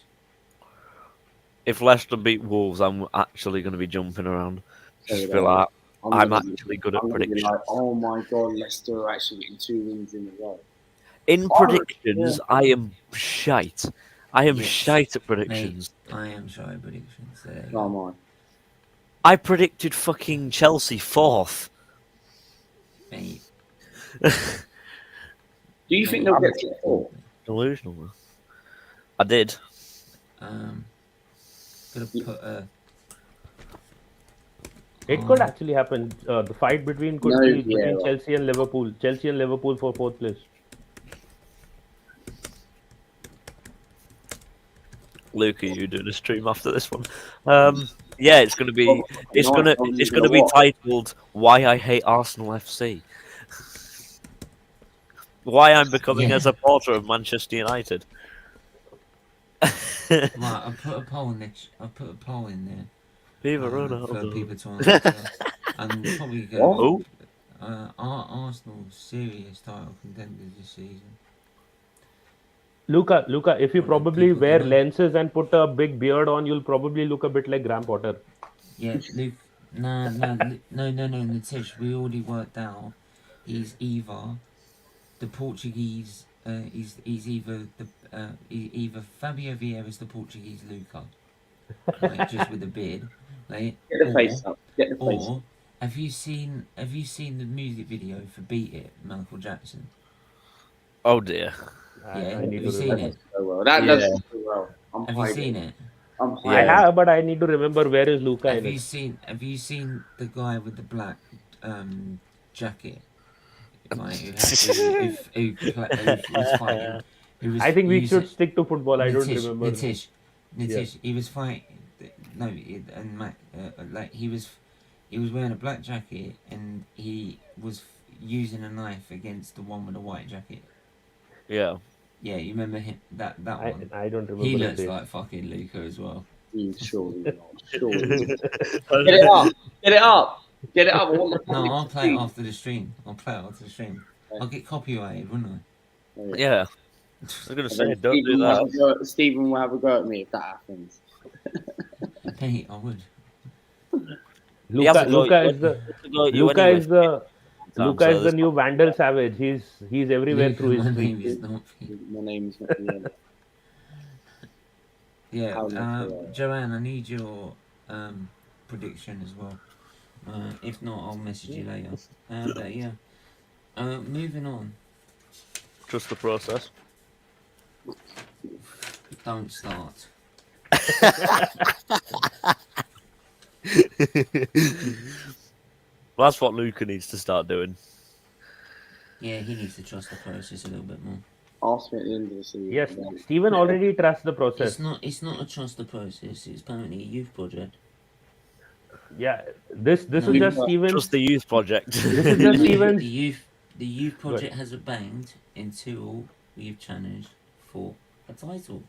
Speaker 5: If Leicester beat Wolves, I'm actually going to be jumping around. Just
Speaker 6: So,
Speaker 5: feel like I'm
Speaker 6: gonna be-
Speaker 5: actually good at
Speaker 6: I'm gonna be
Speaker 5: predictions.
Speaker 6: like, oh my god, Leicester are actually getting 2 wins in a row.
Speaker 5: In
Speaker 6: Oh,
Speaker 5: predictions, I am shite. I am
Speaker 1: Yes.
Speaker 5: shite at predictions.
Speaker 1: Mate, I am shy at predictions. So there you
Speaker 6: Oh
Speaker 1: go.
Speaker 6: my.
Speaker 5: I predicted fucking Chelsea 4th.
Speaker 1: Mate,
Speaker 6: Do you think they'll get to 4?
Speaker 5: Delusional. Man. I did.
Speaker 1: gonna put a.
Speaker 4: It could actually happen. The fight could be between Chelsea and Liverpool. Chelsea and Liverpool for 4th place.
Speaker 5: Luke, are you doing a stream after this one? Yeah, it's gonna be titled "Why I Hate Arsenal FC." Why I'm becoming a supporter of Manchester United.
Speaker 1: Right, I put a poll in there.
Speaker 5: Viva
Speaker 1: for
Speaker 5: Ronaldo.
Speaker 1: people to answer. And we'll probably go. Are Arsenal serious title contenders this season?
Speaker 4: Luca, if you
Speaker 1: What do
Speaker 4: probably
Speaker 1: people
Speaker 4: wear
Speaker 1: do?
Speaker 4: lenses and put a big beard on, you'll probably look a bit like Graham Potter.
Speaker 1: Yeah, Luke. No, Nitish, we already worked out. He's either the Portuguese. He's either either Fabio Vieira's the Portuguese Luca, like, just with a beard. Like,
Speaker 6: Get the face up. Get the face up.
Speaker 1: Or have you seen the music video for "Beat It" Michael Jackson?
Speaker 5: Oh dear.
Speaker 1: Yeah,
Speaker 4: I need
Speaker 1: have you
Speaker 4: to
Speaker 1: seen
Speaker 4: remember.
Speaker 1: it?
Speaker 6: So well. That
Speaker 5: Yeah.
Speaker 6: does so well. I'm
Speaker 1: Have you
Speaker 6: hiding.
Speaker 1: seen it?
Speaker 6: I'm
Speaker 5: Yeah.
Speaker 4: I
Speaker 6: hiding.
Speaker 4: have, but I need to remember where is Luca in
Speaker 1: Have you
Speaker 4: it.
Speaker 1: seen? Have you seen the guy with the black jacket? Like who was fighting? Who was
Speaker 4: I think we
Speaker 1: using
Speaker 4: should stick to football. I don't
Speaker 1: Nitish?
Speaker 4: remember.
Speaker 1: Nitish.
Speaker 4: Yeah.
Speaker 1: He was fighting. No, and Mac, like he was wearing a black jacket and he was using a knife against the one with the white jacket.
Speaker 5: Yeah.
Speaker 1: Yeah, you remember him? That one.
Speaker 4: I don't
Speaker 1: He
Speaker 4: remember his
Speaker 1: looks
Speaker 4: face.
Speaker 1: like fucking Luca as well.
Speaker 6: Surely not. Surely not. Get it up. Get it up. Get it up. I want the
Speaker 1: No,
Speaker 6: public
Speaker 1: I'll
Speaker 6: to
Speaker 1: play it
Speaker 6: see.
Speaker 1: after the stream. I'll get copyrighted, wouldn't
Speaker 5: Yeah. I was gonna
Speaker 6: And
Speaker 5: say,
Speaker 6: then
Speaker 5: don't do that.
Speaker 6: Stephen will have a go at me if that happens.
Speaker 1: I? Mate, I would.
Speaker 5: He has a go
Speaker 4: Luca
Speaker 5: at you-
Speaker 4: is the
Speaker 5: he has a go at you
Speaker 4: Luca
Speaker 5: anyway
Speaker 4: is the
Speaker 5: sometimes,
Speaker 4: Luca
Speaker 5: so
Speaker 4: is the
Speaker 5: there's
Speaker 4: new
Speaker 5: not-
Speaker 4: Vandal Savage. He's everywhere
Speaker 1: Luca,
Speaker 4: through
Speaker 1: my
Speaker 4: his
Speaker 1: name
Speaker 4: stream.
Speaker 1: is not.
Speaker 6: My name's not Ian.
Speaker 1: Yeah,
Speaker 6: How much,
Speaker 1: Joanne, I need your prediction as well. If not, I'll message you later. But yeah, moving on.
Speaker 5: Trust the process.
Speaker 1: Don't start.
Speaker 5: Well, that's what Luca needs to start doing.
Speaker 1: Yeah, he needs to trust the process a little bit more.
Speaker 6: Ask me at the end of the season.
Speaker 4: Yes,
Speaker 6: Yeah.
Speaker 4: Stephen already trusts the process.
Speaker 1: It's not a trust the process. It's apparently a youth project.
Speaker 4: Yeah, this
Speaker 1: No.
Speaker 4: is just Stephen's.
Speaker 5: Trust the youth project.
Speaker 4: This is just Stephen's.
Speaker 1: The youth project has banged until we've challenged for a title,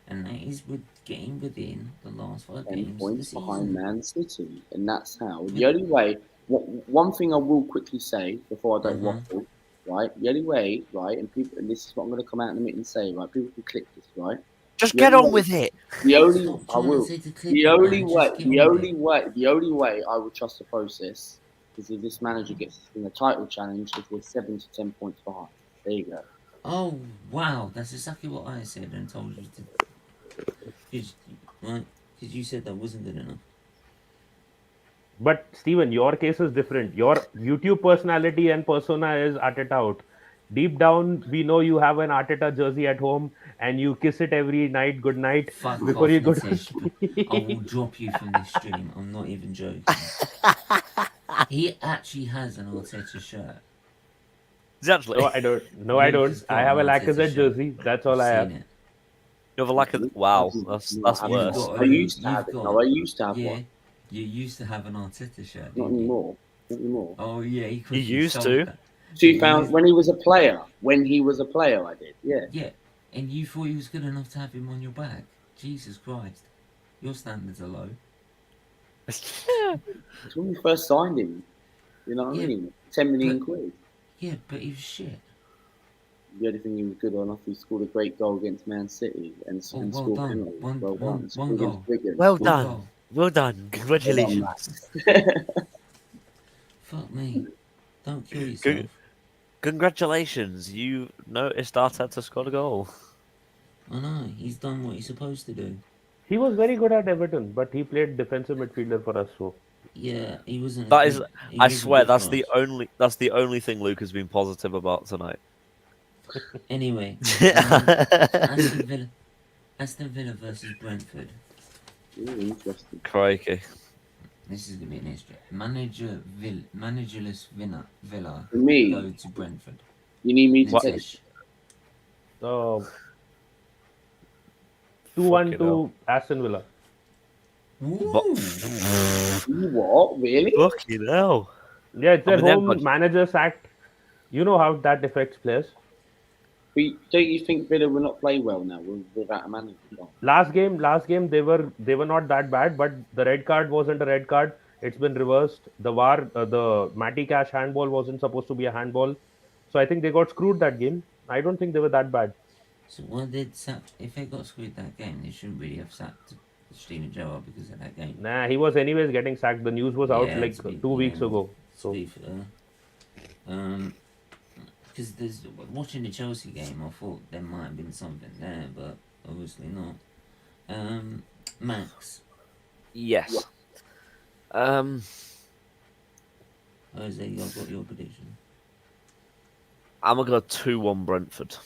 Speaker 1: and that is with getting within the last 5
Speaker 6: 10
Speaker 1: games of the
Speaker 6: points behind
Speaker 1: season.
Speaker 6: Man City, and that's how. The only way. One thing I will quickly say before I don't waffle, right? The only way, right, and people, and this is what I'm going to come out in a minute and say, right? People can click this, right?
Speaker 5: Just
Speaker 6: The
Speaker 5: get
Speaker 6: only
Speaker 5: on
Speaker 6: way-
Speaker 5: with it.
Speaker 6: The only
Speaker 1: Stop
Speaker 6: I
Speaker 1: trying
Speaker 6: will.
Speaker 1: to say to click
Speaker 6: The
Speaker 1: it,
Speaker 6: only
Speaker 1: man.
Speaker 6: way.
Speaker 1: Just get
Speaker 6: The
Speaker 1: on with
Speaker 6: only
Speaker 1: it.
Speaker 6: way. The only way I will trust the process is if this manager gets us in the title challenge if we're 7 to 10 points behind. There you go.
Speaker 1: Oh wow, that's exactly what I said and told you to. Because you said that wasn't good enough.
Speaker 4: But Stephen, your case is different. Your YouTube personality and persona is Arteta out. Deep down, we know you have an Arteta jersey at home and you kiss it every night. Good night
Speaker 1: Fuck
Speaker 4: before
Speaker 1: off,
Speaker 4: you go to
Speaker 1: Nitish. I will
Speaker 4: sleep.
Speaker 1: drop you from this stream. I'm not even joking. He actually has an Arteta shirt.
Speaker 5: Exactly.
Speaker 4: No, I don't. No, I don't.
Speaker 1: Lucas got
Speaker 4: I have a
Speaker 1: an Arteta
Speaker 4: Lacazette
Speaker 1: shirt.
Speaker 4: jersey. That's all I
Speaker 1: I've
Speaker 4: have.
Speaker 1: seen it.
Speaker 5: You have a lack of wow. That's worse.
Speaker 6: I used to have it. No, I used to have
Speaker 1: Yeah,
Speaker 6: one.
Speaker 1: you used to have an Arteta shirt.
Speaker 6: Not
Speaker 1: didn't you?
Speaker 6: anymore. Not anymore.
Speaker 1: Oh yeah, he quickly
Speaker 5: used
Speaker 1: sold
Speaker 5: to.
Speaker 1: that.
Speaker 6: 2000 when he was a player. When he was a player, I did. Yeah.
Speaker 1: Yeah, and you thought he was good enough to have him on your back. Jesus Christ, your standards are low.
Speaker 6: It's when we first signed him. You know what I
Speaker 1: Yeah,
Speaker 6: mean? 10 million
Speaker 1: but-
Speaker 6: quid.
Speaker 1: Yeah, but he was shit.
Speaker 6: The only thing he was good enough, he scored a great goal against Man City and
Speaker 1: Oh, well
Speaker 6: scored
Speaker 1: done.
Speaker 6: penalties.
Speaker 1: One
Speaker 6: Well done.
Speaker 1: goal.
Speaker 6: Scored against Wigan.
Speaker 5: Well
Speaker 1: One
Speaker 5: done.
Speaker 1: goal.
Speaker 5: Well done. Congratulations.
Speaker 1: Fuck me. Don't kill yourself.
Speaker 5: Congratulations. You noticed Arteta scored a goal.
Speaker 1: I know, he's done what he's supposed to do.
Speaker 4: He was very good at Everton, but he played defensive midfielder for us. So
Speaker 1: Yeah, he wasn't.
Speaker 5: That
Speaker 1: as
Speaker 5: is,
Speaker 1: good- he
Speaker 5: I
Speaker 1: wasn't
Speaker 5: swear,
Speaker 1: good
Speaker 5: that's
Speaker 1: for
Speaker 5: the
Speaker 1: us.
Speaker 5: only thing Luke has been positive about tonight.
Speaker 1: Anyway, Aston Villa versus Brentford.
Speaker 6: Ooh, interesting.
Speaker 5: Crikey.
Speaker 1: This is gonna be an history. Managerless Villa
Speaker 6: For me,
Speaker 1: go to Brentford.
Speaker 6: you need me to
Speaker 5: What?
Speaker 6: take.
Speaker 1: Nitish.
Speaker 4: 2-1
Speaker 5: Fucking
Speaker 4: to Aston Villa.
Speaker 6: What? Really?
Speaker 5: Fucking hell.
Speaker 4: Yeah, it's
Speaker 5: I
Speaker 4: their
Speaker 5: mean, they've
Speaker 4: home
Speaker 5: got-
Speaker 4: manager sacked. You know how that affects players.
Speaker 6: But don't you think Villa will not play well now without a manager?
Speaker 4: Last game they were not that bad, but the red card wasn't a red card. It's been reversed. The VAR, the Matty Cash handball wasn't supposed to be a handball, so I think they got screwed that game. I don't think they were that bad.
Speaker 1: So why did if they got screwed that game, they shouldn't really have sacked Steven Gerrard because of that game.
Speaker 4: Nah, he was anyways getting sacked. The news was out
Speaker 1: Yeah,
Speaker 4: like
Speaker 1: to be-
Speaker 4: 2 weeks
Speaker 1: yeah,
Speaker 4: ago.
Speaker 1: To
Speaker 4: So
Speaker 1: be fair. Because there's watching the Chelsea game, I thought there might have been something there, but obviously not. Max,
Speaker 5: Yes.
Speaker 1: Jose, I've got your prediction.
Speaker 5: I'm gonna go 2-1 Brentford.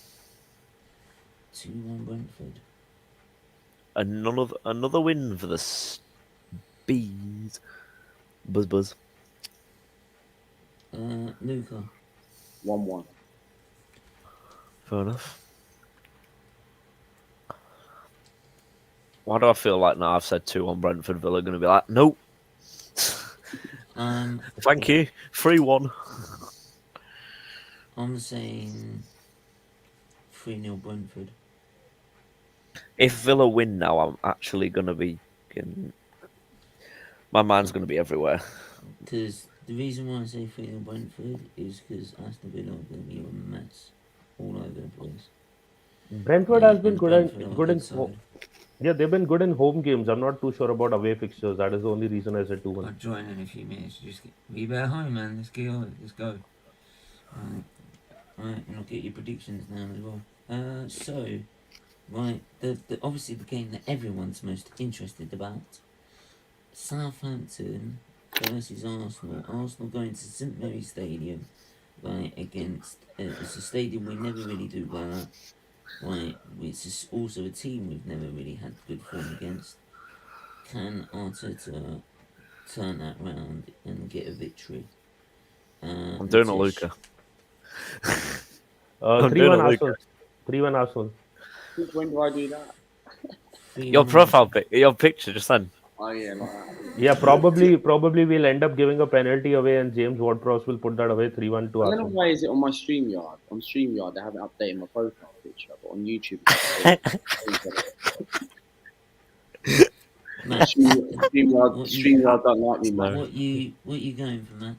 Speaker 1: 2-1 Brentford.
Speaker 5: Another win for the Bees. Buzz.
Speaker 1: Luca.
Speaker 6: 1-1.
Speaker 5: Fair enough. Why do I feel like now I've said 2-1 Brentford, Villa are going to be like, nope. Thank you. 3-1.
Speaker 1: I'm saying 3-0 Brentford.
Speaker 5: If Villa win now, I'm actually going to be... My mind's going to be everywhere.
Speaker 1: Because the reason why I say 3-0 Brentford is because Aston Villa are going to be a mess all over the place.
Speaker 4: Brentford has been good in
Speaker 1: side.
Speaker 4: yeah, they've been good in home games. I'm not too sure about away fixtures. That is the only reason I said 2-1.
Speaker 1: I'll join in a few minutes. We better home, man. Let's get on. Let's go. Right, and I'll get your predictions now as well. So, right, the obviously the game that everyone's most interested about. Southampton versus Arsenal. Arsenal going to St Mary's Stadium, right, against it's a stadium we never really do well at. Right, it's also a team we've never really had good form against. Can Arteta turn that round and get a victory?
Speaker 5: I'm doing a Luca.
Speaker 4: 3-1 Arsenal. 3-1 Arsenal.
Speaker 6: When do I do that?
Speaker 5: Your profile your picture just then.
Speaker 6: Oh yeah, like that.
Speaker 4: Yeah, probably we'll end up giving a penalty away, and James Ward-Prowse will put that away 3-1 to
Speaker 6: I don't know
Speaker 4: Arsenal.
Speaker 6: why is it on my StreamYard. On StreamYard, they haven't updated my profile picture, but on YouTube, StreamYard don't like me, man.
Speaker 1: What you going for, Max?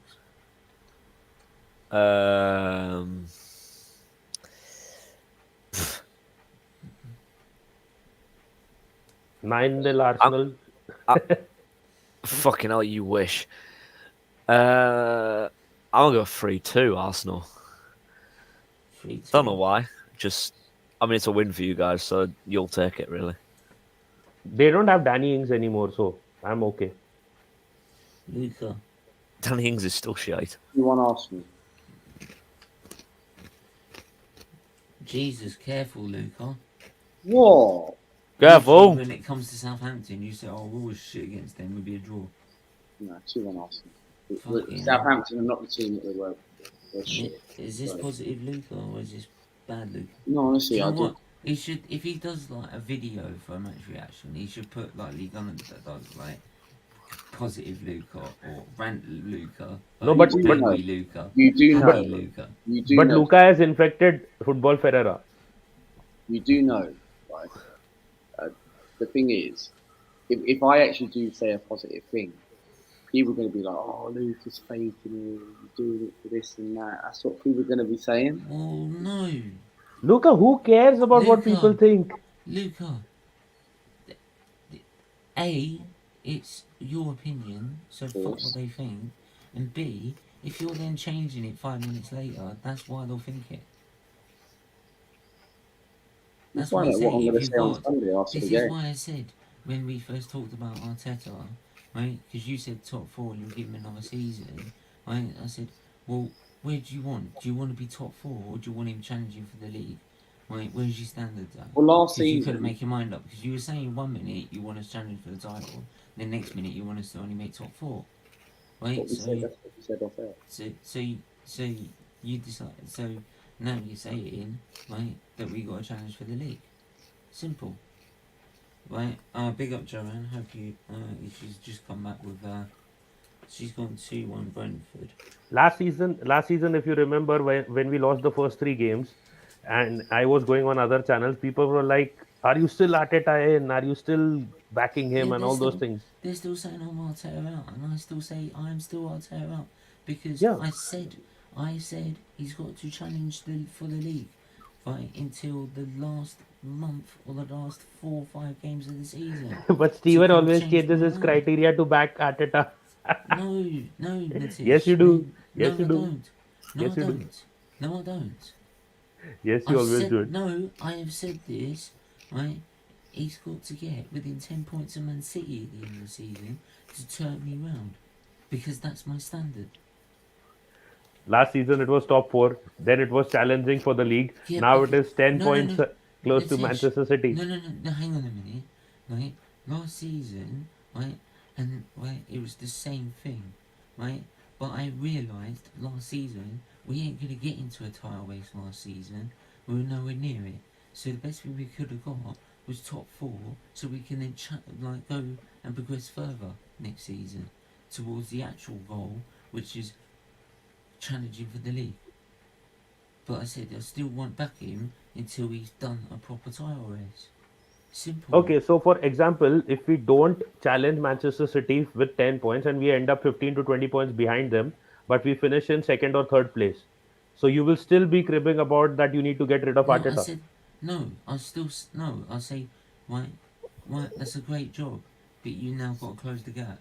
Speaker 4: 9-0 Arsenal.
Speaker 5: Fucking hell, you wish. I'll go 3-2 Arsenal.
Speaker 1: 3-2.
Speaker 5: Don't know why. I mean, it's a win for you guys, so you'll take it, really.
Speaker 4: They don't have Danny Ings anymore, so I'm okay.
Speaker 1: Luca.
Speaker 5: Danny Ings is still shite.
Speaker 6: You want Arsenal?
Speaker 1: Jesus, careful, Luca.
Speaker 6: What?
Speaker 5: Careful.
Speaker 1: When it comes to Southampton, you say, "Oh, we're always shit against them. We'll be a draw."
Speaker 6: No, 2-1 Arsenal. Southampton are not the team that they were. They're shit.
Speaker 1: Is this positive Luca or is this bad Luca?
Speaker 6: No, honestly,
Speaker 1: I
Speaker 6: I
Speaker 1: do.
Speaker 6: do.
Speaker 1: He should, if he does like a video for a match reaction, he should put like League One that does like positive Luca or rant Luca.
Speaker 4: No, but
Speaker 1: Luca.
Speaker 6: You do know.
Speaker 1: Luca.
Speaker 6: You do
Speaker 4: but
Speaker 6: know.
Speaker 4: Luca has infected Football Ferreira.
Speaker 6: You do know, right? The thing is, if I actually do say a positive thing, people are going to be like, "Oh, Luca's faking it, he's doing it for this and that." That's what people are going to be saying.
Speaker 1: Oh no.
Speaker 4: Luca, who cares about what people think?
Speaker 1: Luca. It's your opinion, so fuck what they think. And B, if you're then changing it 5 minutes later, that's why they'll think it. That's why I say
Speaker 6: what I'm going to say on Sunday after the game.
Speaker 1: This is why I said when we first talked about Arteta, right? Because you said top 4 and you'll give him another season, right? I said, well, where do you want? Do you want to be top 4 or do you want him challenging for the league? Right, where's your standards at?
Speaker 6: Well, last season
Speaker 1: you couldn't make your mind up because you were saying 1 minute you want us to challenge for the title, then next minute you want us to only make top 4. Right,
Speaker 6: that's what you said off air.
Speaker 1: So you decide. So now you're saying, right, that we got a challenge for the league. Simple. Right. Big up Joanne. Hope you. She's just come back with. She's gone 2-1 Brentford.
Speaker 4: Last season, if you remember, when we lost the first 3 games, and I was going on other channels, people were like, "Are you still Arteta in? Are you still backing him?" and all those things.
Speaker 1: They're still saying I'm Arteta out, and I still say I'm still Arteta out because I said he's got to challenge for the league, right, until the last month or the last 4 or 5 games of the season.
Speaker 4: But Steven always changes his criteria to back Arteta.
Speaker 1: No, Natish.
Speaker 4: Yes, you do.
Speaker 1: No,
Speaker 4: Yes, you do.
Speaker 1: No,
Speaker 4: Yes,
Speaker 1: I
Speaker 4: you
Speaker 1: don't.
Speaker 4: do.
Speaker 1: No, I don't.
Speaker 4: Yes, you always do it.
Speaker 1: No, I have said this, right? He's got to get within 10 points of Man City at the end of the season to turn me round. Because that's my standard.
Speaker 4: Last season it was top 4. Then it was challenging for the league.
Speaker 1: Yeah,
Speaker 4: Now
Speaker 1: but-
Speaker 4: it is 10
Speaker 1: no,
Speaker 4: points
Speaker 1: no.
Speaker 4: close to
Speaker 1: Nitesh,
Speaker 4: Manchester City.
Speaker 1: No, hang on a minute. Right? Last season, right? And right, it was the same thing, right? But I realised last season we ain't gonna get into a title race last season. We were nowhere near it. So the best thing we could have got was top 4, so we can then go and progress further next season towards the actual goal, which is challenging for the league. But I said I still won't back him until he's done a proper title race. Simple.
Speaker 4: Okay, so for example, if we don't challenge Manchester City with 10 points and we end up 15 to 20 points behind them, but we finish in second or third place, so you will still be cribbing about that you need to get rid of
Speaker 1: No,
Speaker 4: Arteta.
Speaker 1: I said no. I still no. I say right. That's a great job, but you now got to close the gap.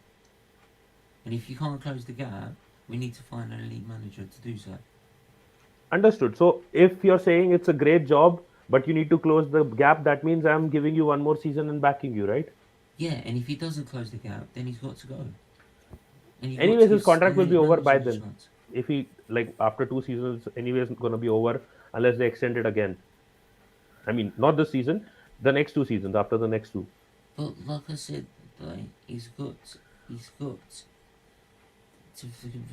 Speaker 1: And if you can't close the gap, we need to find an elite manager to do so.
Speaker 4: Understood. So if you're saying it's a great job, but you need to close the gap, that means I'm giving you one more season and backing you, right?
Speaker 1: Yeah, and if he doesn't close the gap, then he's got to go. And you've got
Speaker 4: Anyways,
Speaker 1: to
Speaker 4: his
Speaker 1: give
Speaker 4: contract
Speaker 1: an
Speaker 4: will be
Speaker 1: elite
Speaker 4: over by
Speaker 1: manager a
Speaker 4: then.
Speaker 1: chance.
Speaker 4: If he, like, after 2 seasons, anyways, going to be over unless they extend it again. I mean, not this season, the next 2 seasons, after the next 2.
Speaker 1: But like I said, like he's got to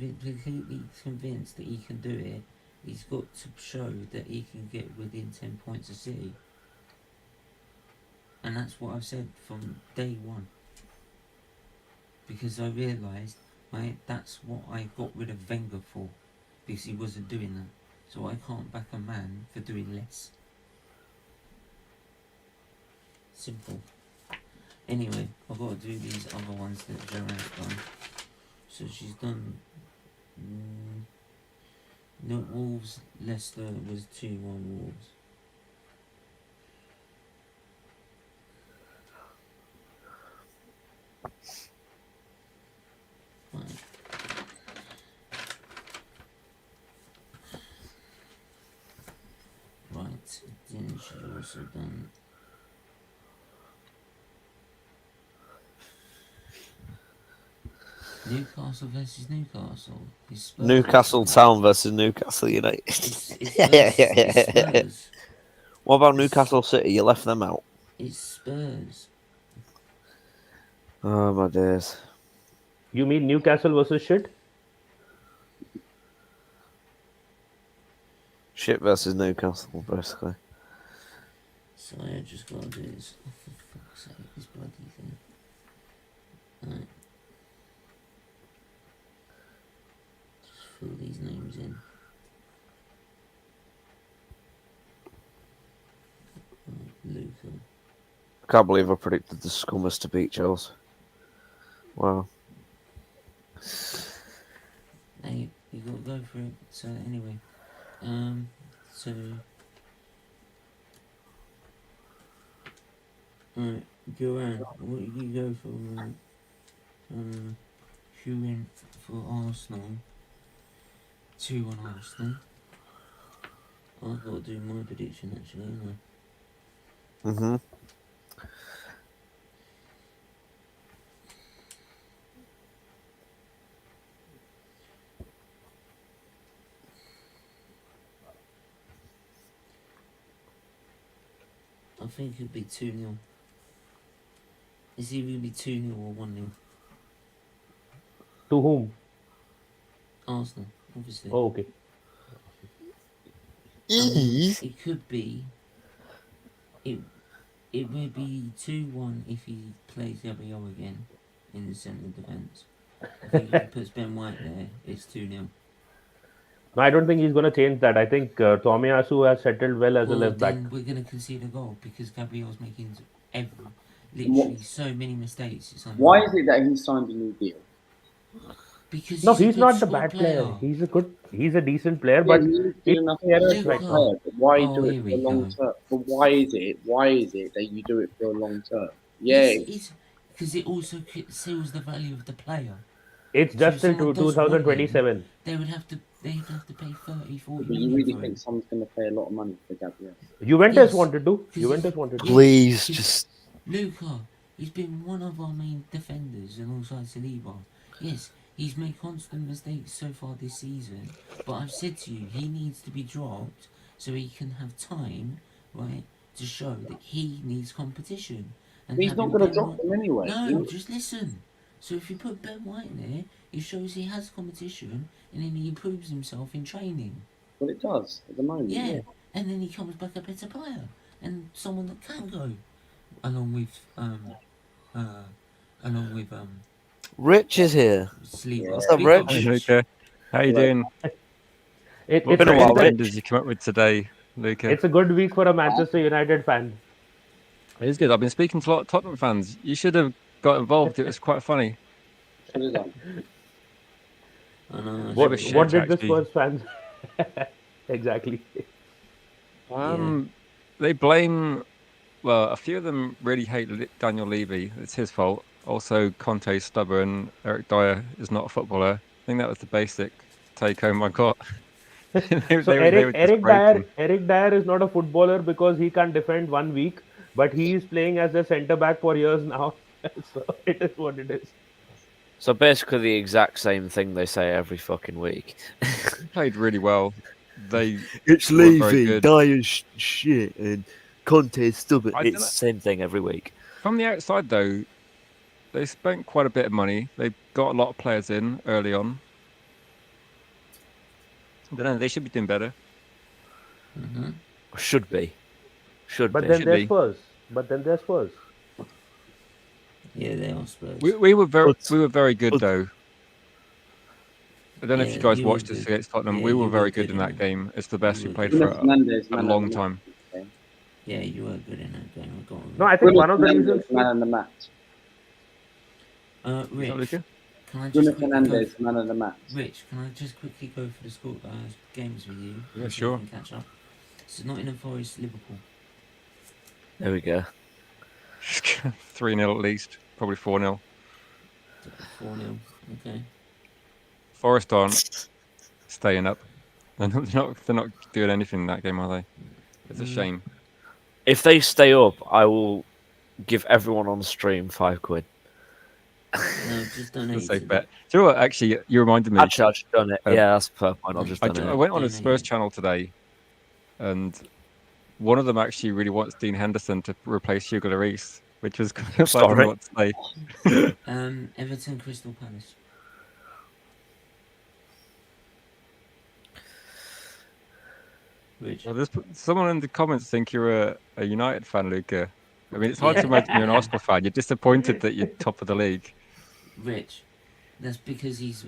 Speaker 1: be completely convinced that he can do it. He's got to show that he can get within 10 points of City. And that's what I've said from day one. Because I realised, right, that's what I got rid of Wenger for. Because he wasn't doing that. So I can't back a man for doing less. Simple. Anyway, I've got to do these other ones that Gerrard's done. So she's done... no, Wolves, Leicester was 2-1 Wolves. Right. Right, then she's also done... Newcastle versus Newcastle. It's Spurs
Speaker 5: Newcastle
Speaker 1: versus
Speaker 5: Town versus Newcastle United.
Speaker 1: It's
Speaker 5: Yeah.
Speaker 1: Spurs.
Speaker 5: What about Newcastle City? You left them out.
Speaker 1: It's Spurs.
Speaker 5: Oh my days.
Speaker 4: You mean Newcastle versus shit?
Speaker 5: Shit versus Newcastle, basically.
Speaker 1: Sorry, I just gotta do this. Oh, for fuck's sake, this bloody thing. Right. Just fill these names in. Right, Luca.
Speaker 5: I can't believe I predicted the Scummers to beat Chelsea. Wow.
Speaker 1: Hey, you gotta go for it. So anyway, so alright, Gerrard, what did you go for? Who went for Arsenal? 2-1 Arsenal. I've got to do my prediction actually, haven't I?
Speaker 5: Mm-hmm.
Speaker 1: I think it'd be 2-0. It's either gonna be 2-0 or 1-0.
Speaker 4: To whom?
Speaker 1: Arsenal, obviously.
Speaker 4: Oh, okay.
Speaker 1: It could be. It may be 2-1 if he plays Gabriel again in the centre of defence. I think if he puts Ben White there, it's 2-0.
Speaker 4: No, I don't think he's going to change that. I think Tomiyasu has settled well as a left back.
Speaker 1: Then we're going to concede a goal because Gabriel's making literally so many mistakes. It's
Speaker 6: Why is it that he signed a new deal?
Speaker 1: Because
Speaker 4: No,
Speaker 1: a
Speaker 4: he's
Speaker 1: good
Speaker 4: not the
Speaker 1: squad
Speaker 4: bad player. He's a decent player,
Speaker 6: Yeah,
Speaker 4: but
Speaker 6: he's good
Speaker 4: he's
Speaker 6: enough
Speaker 4: errors
Speaker 6: to
Speaker 4: right
Speaker 6: be a
Speaker 4: now.
Speaker 6: player, but why
Speaker 1: Oh,
Speaker 6: do
Speaker 1: here
Speaker 6: it for
Speaker 1: we
Speaker 6: long
Speaker 1: go.
Speaker 6: term? But why is it that you do it for a long term? Yeah,
Speaker 1: because it also seals the value of the player.
Speaker 4: It's just
Speaker 1: So
Speaker 4: in
Speaker 1: if someone does want him,
Speaker 4: 2027.
Speaker 1: They'd have to pay 30, 40
Speaker 6: but you
Speaker 1: million
Speaker 6: really
Speaker 1: for
Speaker 6: think
Speaker 1: him.
Speaker 6: someone's going to pay a lot of money for Gabriel?
Speaker 4: Juventus
Speaker 1: Yes.
Speaker 4: wanted to.
Speaker 1: 'Cause
Speaker 4: Juventus wanted to.
Speaker 5: Please,
Speaker 1: Because
Speaker 5: just
Speaker 1: Luca, he's been one of our main defenders alongside Saliba. Yes, He's made constant mistakes so far this season, but I've said to you, he needs to be dropped so he can have time, right, to show that he needs competition. And
Speaker 6: He's not
Speaker 1: having
Speaker 6: going to
Speaker 1: Ben
Speaker 6: drop
Speaker 1: White...
Speaker 6: them anyway.
Speaker 1: No, just listen. So if you put Ben White in there, it shows he has competition, and then he improves himself in training.
Speaker 6: Well, it does at the moment.
Speaker 1: Yeah, and then he comes back a better player and someone that can go along with
Speaker 5: Rich is here.
Speaker 1: Sleeper.
Speaker 5: What's up,
Speaker 1: Big up,
Speaker 5: Rich?
Speaker 9: Hey, Luca. How you doing?
Speaker 4: It,
Speaker 9: What
Speaker 4: it's,
Speaker 5: been a
Speaker 4: a,
Speaker 5: while,
Speaker 4: it's, a,
Speaker 9: trend
Speaker 5: Rich.
Speaker 9: did you come up with today, Luca?
Speaker 4: it's a good week for a Manchester United fan.
Speaker 9: It is good. I've been speaking to a lot of Tottenham fans. You should have got involved. It was quite funny.
Speaker 6: Should have done.
Speaker 1: I know.
Speaker 4: What,
Speaker 9: shit,
Speaker 4: what did the
Speaker 9: actually.
Speaker 4: Spurs fans? Exactly.
Speaker 9: They blame. Well, a few of them really hate Daniel Levy. It's his fault. Also, Conte's stubborn. Eric Dyer is not a footballer. I think that was the basic take home I got.
Speaker 4: So
Speaker 9: they were just breaking.
Speaker 4: Eric Dyer is not a footballer because he can't defend 1 week, but he is playing as a centre back for years now. So it is what it is.
Speaker 5: So basically the exact same thing they say every fucking week.
Speaker 9: They played really well.
Speaker 5: It's
Speaker 9: were very
Speaker 5: Levy,
Speaker 9: good.
Speaker 5: Dyer's shit, and Conte's stubborn.
Speaker 9: I
Speaker 5: It's
Speaker 9: don't
Speaker 5: the same thing every week.
Speaker 9: From the outside, though, they spent quite a bit of money. They got a lot of players in early on. I don't know. They should be doing better.
Speaker 5: Should be.
Speaker 4: But
Speaker 5: be.
Speaker 4: then
Speaker 9: Should
Speaker 4: there's
Speaker 9: be.
Speaker 4: Spurs. But then there's Spurs.
Speaker 1: Yeah, they are Spurs.
Speaker 9: We were very good though. I don't know if
Speaker 1: Yeah,
Speaker 9: you guys
Speaker 1: you were
Speaker 9: watched us
Speaker 1: good.
Speaker 9: against Tottenham.
Speaker 1: Yeah,
Speaker 9: we were
Speaker 1: you
Speaker 9: very
Speaker 1: were
Speaker 9: good
Speaker 1: good
Speaker 9: in
Speaker 1: in
Speaker 9: that
Speaker 1: it.
Speaker 9: game. It's the best
Speaker 1: You
Speaker 9: we
Speaker 1: were
Speaker 9: played
Speaker 1: good.
Speaker 9: for
Speaker 6: Bruno Fernandes,
Speaker 9: a
Speaker 6: man
Speaker 9: long
Speaker 6: of the
Speaker 9: time.
Speaker 6: match.
Speaker 1: Yeah, you were good in that game. I got on
Speaker 4: No,
Speaker 1: that.
Speaker 4: I think
Speaker 6: Bruno
Speaker 4: one of the
Speaker 6: Fernandes,
Speaker 4: reasons.
Speaker 6: man of the match.
Speaker 9: Is that
Speaker 1: Rich,
Speaker 9: Luca?
Speaker 1: can I just
Speaker 6: Bruno
Speaker 1: quickly
Speaker 6: Fernandes, man of the match.
Speaker 1: Rich, can I just quickly go for the score games with you?
Speaker 9: Yeah,
Speaker 1: so
Speaker 9: sure.
Speaker 1: we can catch up. So Nottingham Forest, Liverpool.
Speaker 5: There we go.
Speaker 9: 3-0 at least, probably 4-0.
Speaker 1: 4-0. Okay.
Speaker 9: Forest aren't staying up. They're not doing anything in that game, are they? It's a shame.
Speaker 5: If they stay up, I will give everyone on stream £5.
Speaker 1: No, just donate
Speaker 9: It's a
Speaker 1: to
Speaker 9: safe bet. Do you know what? Actually, you reminded me.
Speaker 5: Actually, I've just done it.
Speaker 9: Um,
Speaker 5: Yeah, that's a fair point. I'll just
Speaker 9: I
Speaker 5: done it.
Speaker 9: went on a
Speaker 1: Donate
Speaker 9: Spurs
Speaker 1: it.
Speaker 9: channel today, and one of them actually really wants Dean Henderson to replace Hugo Lloris, which was kind of I don't know what to say.
Speaker 1: Everton, Crystal Palace. Rich.
Speaker 9: Well, there's someone in the comments think you're a United fan, Luca. I mean, it's hard to imagine you're an Arsenal fan. You're disappointed that you're top of the league.
Speaker 1: Rich. That's because he's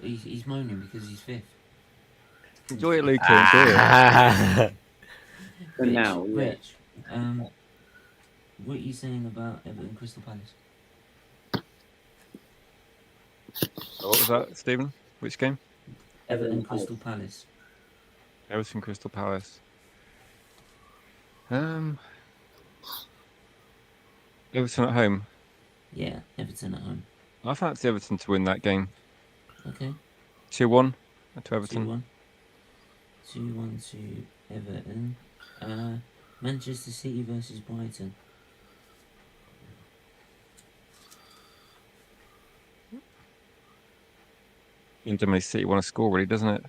Speaker 1: moaning because he's fifth.
Speaker 9: Enjoy it, Luca. Enjoy it.
Speaker 6: For now, yeah.
Speaker 1: Rich. What are you saying about Everton, Crystal Palace?
Speaker 9: What was that, Stephen? Which game?
Speaker 1: Everton, Crystal Palace.
Speaker 9: Everton, Crystal Palace. Everton at home.
Speaker 1: Yeah, Everton at home.
Speaker 9: I fancy Everton to win that game.
Speaker 1: Okay.
Speaker 9: 2-1 to Everton.
Speaker 1: 2-1. 2-1 to Everton. Manchester City versus Brighton.
Speaker 9: Inter City want to score, really, doesn't it?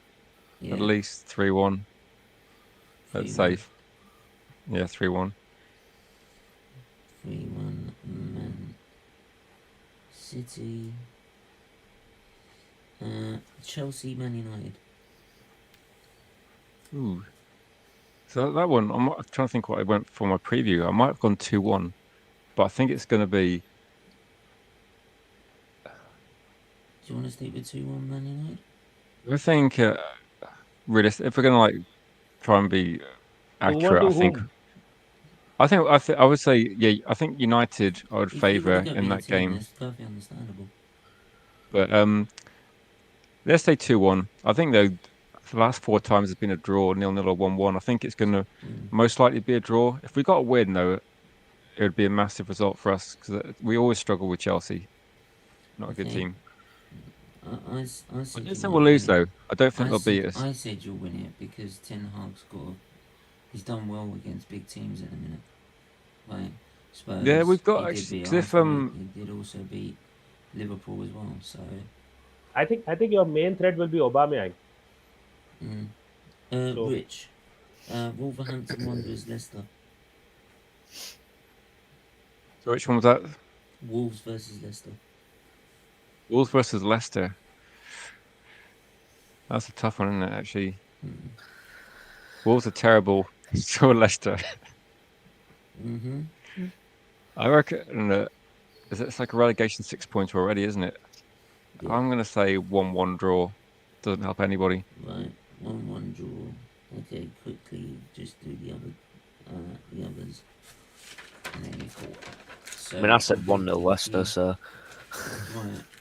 Speaker 1: Yeah.
Speaker 9: At least 3-1. That's
Speaker 1: 3-1.
Speaker 9: safe. Yeah, 3-1.
Speaker 1: 3-1 Man City. Chelsea, Man United.
Speaker 9: Ooh. So that one, I'm trying to think what I went for my preview. I might have gone 2-1, but I think it's going to be.
Speaker 1: Do you want to stick with 2-1 Man United?
Speaker 9: I think, realistic. If we're going to like try and be accurate, I would say, yeah. I think United I would
Speaker 1: If you
Speaker 9: favour
Speaker 1: wanna go
Speaker 9: in that
Speaker 1: BT,
Speaker 9: game.
Speaker 1: That's perfectly understandable.
Speaker 9: But let's say 2-1. I think though, the last 4 times it's been a draw, 0-0 or 1-1. I think it's going to most likely be a draw. If we got a win though, it would be a massive result for us because we always struggle with Chelsea. Not a good
Speaker 1: Okay.
Speaker 9: team.
Speaker 1: I
Speaker 9: I
Speaker 1: said
Speaker 9: don't
Speaker 1: you
Speaker 9: think
Speaker 1: might
Speaker 9: we'll lose
Speaker 1: win it.
Speaker 9: though. I don't think they'll beat us.
Speaker 1: I said you'll win it because Ten Hag's he's done well against big teams at the minute. Like Spurs.
Speaker 9: Yeah, we've got
Speaker 1: he did
Speaker 9: actually.
Speaker 1: beat
Speaker 9: 'Cause if
Speaker 1: Arsenal, he did also beat Liverpool as well. So
Speaker 4: I think your main threat will be Aubameyang. So-
Speaker 1: Rich. Wolverhampton Wanderers Leicester.
Speaker 9: So which one was that?
Speaker 1: Wolves versus Leicester.
Speaker 9: Wolves versus Leicester. That's a tough one, isn't it? Actually, Wolves are terrible. So are Leicester. I reckon it's like a relegation 6 points already, isn't it?
Speaker 1: Yeah.
Speaker 9: I'm gonna say 1-1 draw. Doesn't help anybody.
Speaker 1: Right, 1-1 draw. Okay, quickly just do the others. And then you call. So
Speaker 5: I mean, I said 1-0 Leicester, so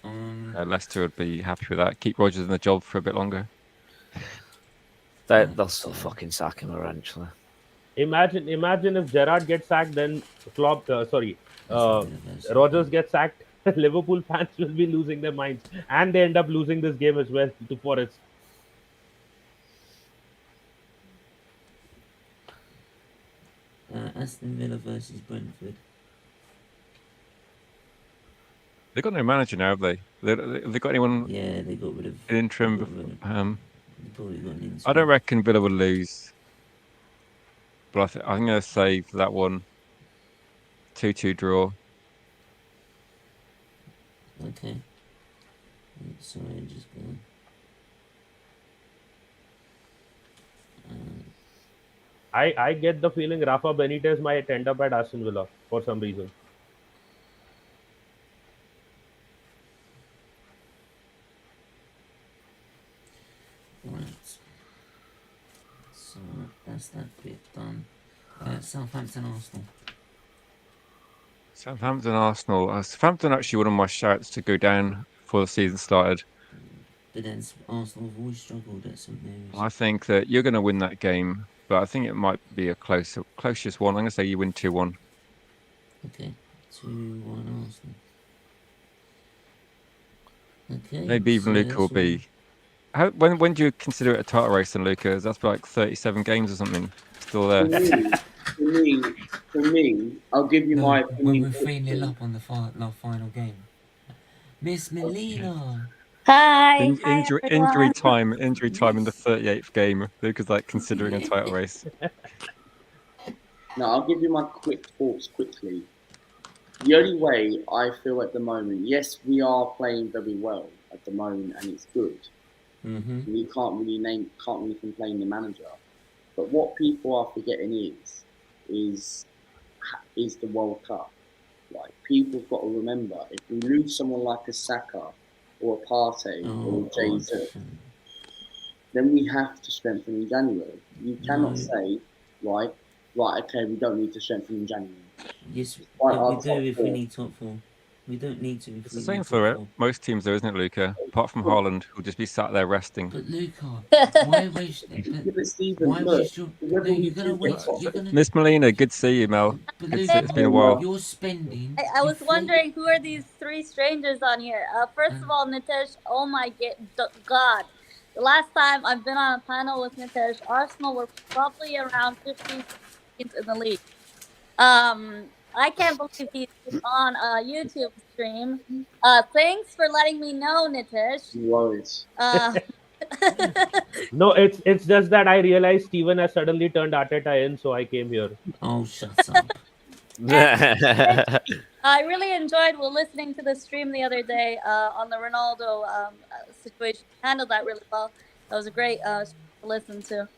Speaker 1: Right,
Speaker 9: Leicester would be happy with that. Keep Rodgers in the job for a bit longer.
Speaker 5: they'll still fucking sack him eventually.
Speaker 4: Imagine if Gerrard gets sacked, then Rodgers gets sacked. Liverpool fans will be losing their minds, and they end up losing this game as well to Forest.
Speaker 1: Aston Villa versus Brentford.
Speaker 9: They've got no manager now, have they? They got anyone?
Speaker 1: Yeah, they got rid of
Speaker 9: an interim.
Speaker 1: They probably got an interim.
Speaker 9: I don't reckon Villa will lose, but I'm going to say for that one, 2-2 draw.
Speaker 1: Okay. Sorry, I'm just going.
Speaker 4: I get the feeling Rafa Benitez might end up at Aston Villa for some reason.
Speaker 1: Right. So that's that bit done. Southampton Arsenal.
Speaker 9: Southampton Arsenal. Southampton actually one of my shouts to go down before the season started.
Speaker 1: But then Arsenal have always struggled at some areas.
Speaker 9: I think that you're going to win that game, but I think it might be a closest one. I'm going to say you win 2-1.
Speaker 1: Okay, 2-1 Arsenal. Okay.
Speaker 9: Maybe even Luca will be. When do you consider it a title race then, Luca? That's like 37 games or something still there.
Speaker 6: For me, I'll give you my
Speaker 1: when
Speaker 6: opinion.
Speaker 1: we're 3-0 up on the final game. Miss Melina.
Speaker 10: Hi.
Speaker 9: Injury time in the 38th game. Luca's like considering a title race.
Speaker 6: No, I'll give you my quick thoughts quickly. The only way I feel at the moment, yes, we are playing very well at the moment, and it's good. We can't really complain the manager. But what people are forgetting is the World Cup. Like, people have got to remember, if we lose someone like a Saka or a Partey or a Jesus, then we have to strengthen in January. You cannot say, right, okay, we don't need to strengthen in January.
Speaker 1: Yes, we do if we need top four. We don't need to.
Speaker 9: It's the same for most teams, though, isn't it, Luca? Apart from Haaland, who'll just be sat there resting.
Speaker 1: But Luca, why waste? You're gonna wait.
Speaker 9: Miss Molina, good to see you, Mel. It's been a while.
Speaker 1: You're spending.
Speaker 10: I was wondering who are these three strangers on here. First of all, Nitesh. Oh my God! The last time I've been on a panel with Nitesh, Arsenal were probably around 15 in the league. I can't believe he's on a YouTube stream. Thanks for letting me know, Nitish.
Speaker 6: No worries.
Speaker 4: No, it's just that I realized Steven has suddenly turned Arteta in, so I came here.
Speaker 1: Oh, shut up.
Speaker 10: I really enjoyed listening to the stream the other day on the Ronaldo situation. Handled that really well. That was a great to listen to.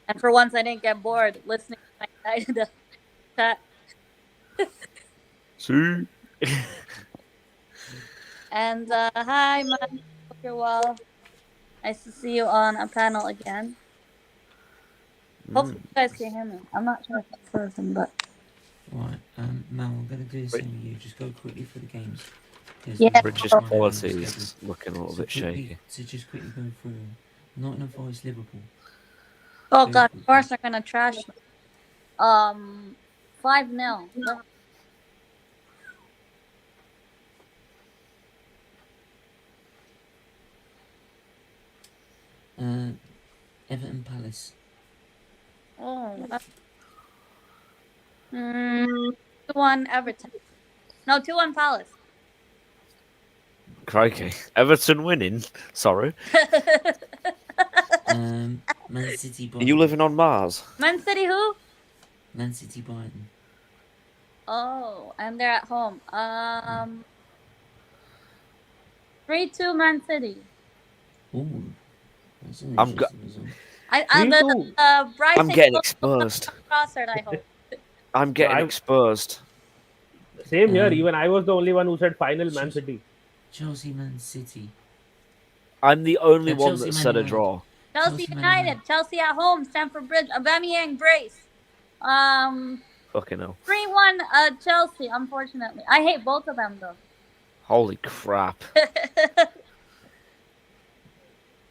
Speaker 10: And for once, I didn't get bored listening to my guy to chat.
Speaker 5: See?
Speaker 10: And hi, man. Hope you're well. Nice to see you on a panel again. Hopefully you guys can hear me. I'm not sure if it's frozen, but...
Speaker 1: Right, Mal, I'm going to do the same with you. Just go quickly for the games.
Speaker 10: Yeah.
Speaker 5: British quality is looking a little bit shaky.
Speaker 1: So just quickly go through Nottingham Forest, Liverpool.
Speaker 10: Oh, God. Forest are going to trash me. 5-0.
Speaker 1: Everton Palace.
Speaker 10: Oh. 2-1 Everton. No, 2-1 Palace.
Speaker 5: Crikey. Everton winning? Sorry.
Speaker 1: Man City
Speaker 5: Are
Speaker 1: Brighton.
Speaker 5: you living on Mars?
Speaker 10: Man City who?
Speaker 1: Man City Brighton.
Speaker 10: Oh, and they're at home. 3-2 Man City.
Speaker 1: Ooh. That's an
Speaker 5: I'm go-
Speaker 1: interesting result.
Speaker 10: Brighton
Speaker 5: I'm getting
Speaker 10: goal
Speaker 5: exposed.
Speaker 10: Crossard, I hope.
Speaker 5: I'm getting exposed.
Speaker 4: Same here. Even I was the only one who said final Man City.
Speaker 1: Chelsea Man City.
Speaker 5: I'm the only one
Speaker 1: Chelsea
Speaker 5: that
Speaker 1: Man
Speaker 5: said a
Speaker 1: United.
Speaker 5: draw.
Speaker 10: Chelsea United. Chelsea at home. Stamford Bridge. Aubameyang brace.
Speaker 5: Fucking hell.
Speaker 10: 3-1 Chelsea, unfortunately. I hate both of them, though.
Speaker 5: Holy crap.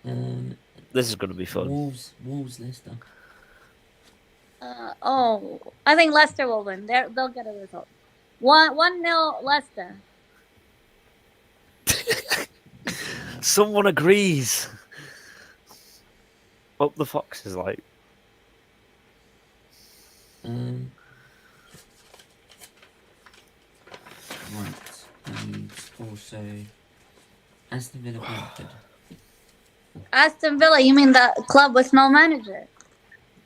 Speaker 5: This is going to be fun.
Speaker 1: Wolves Leicester.
Speaker 10: I think Leicester will win. They'll get a result. 1-0 Leicester.
Speaker 5: Someone agrees. Up the Fox is like.
Speaker 1: Right. And also Aston Villa Brentford.
Speaker 10: Aston Villa, you mean the club with no manager?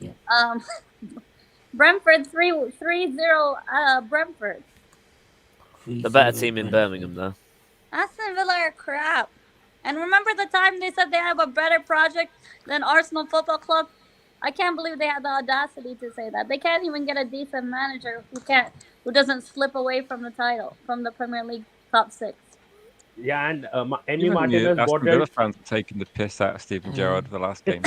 Speaker 1: Yeah.
Speaker 10: Brentford 3-0 Brentford.
Speaker 5: The better team in Birmingham, though.
Speaker 10: Aston Villa are crap. And remember the time they said they have a better project than Arsenal Football Club? I can't believe they had the audacity to say that. They can't even get a decent manager who doesn't slip away from the title, from the Premier League top 6.
Speaker 4: Yeah, and Emi
Speaker 9: Even
Speaker 4: Martinez
Speaker 9: Aston Villa
Speaker 4: bottled.
Speaker 9: fans have taken the piss out of Steven Gerrard for the last game.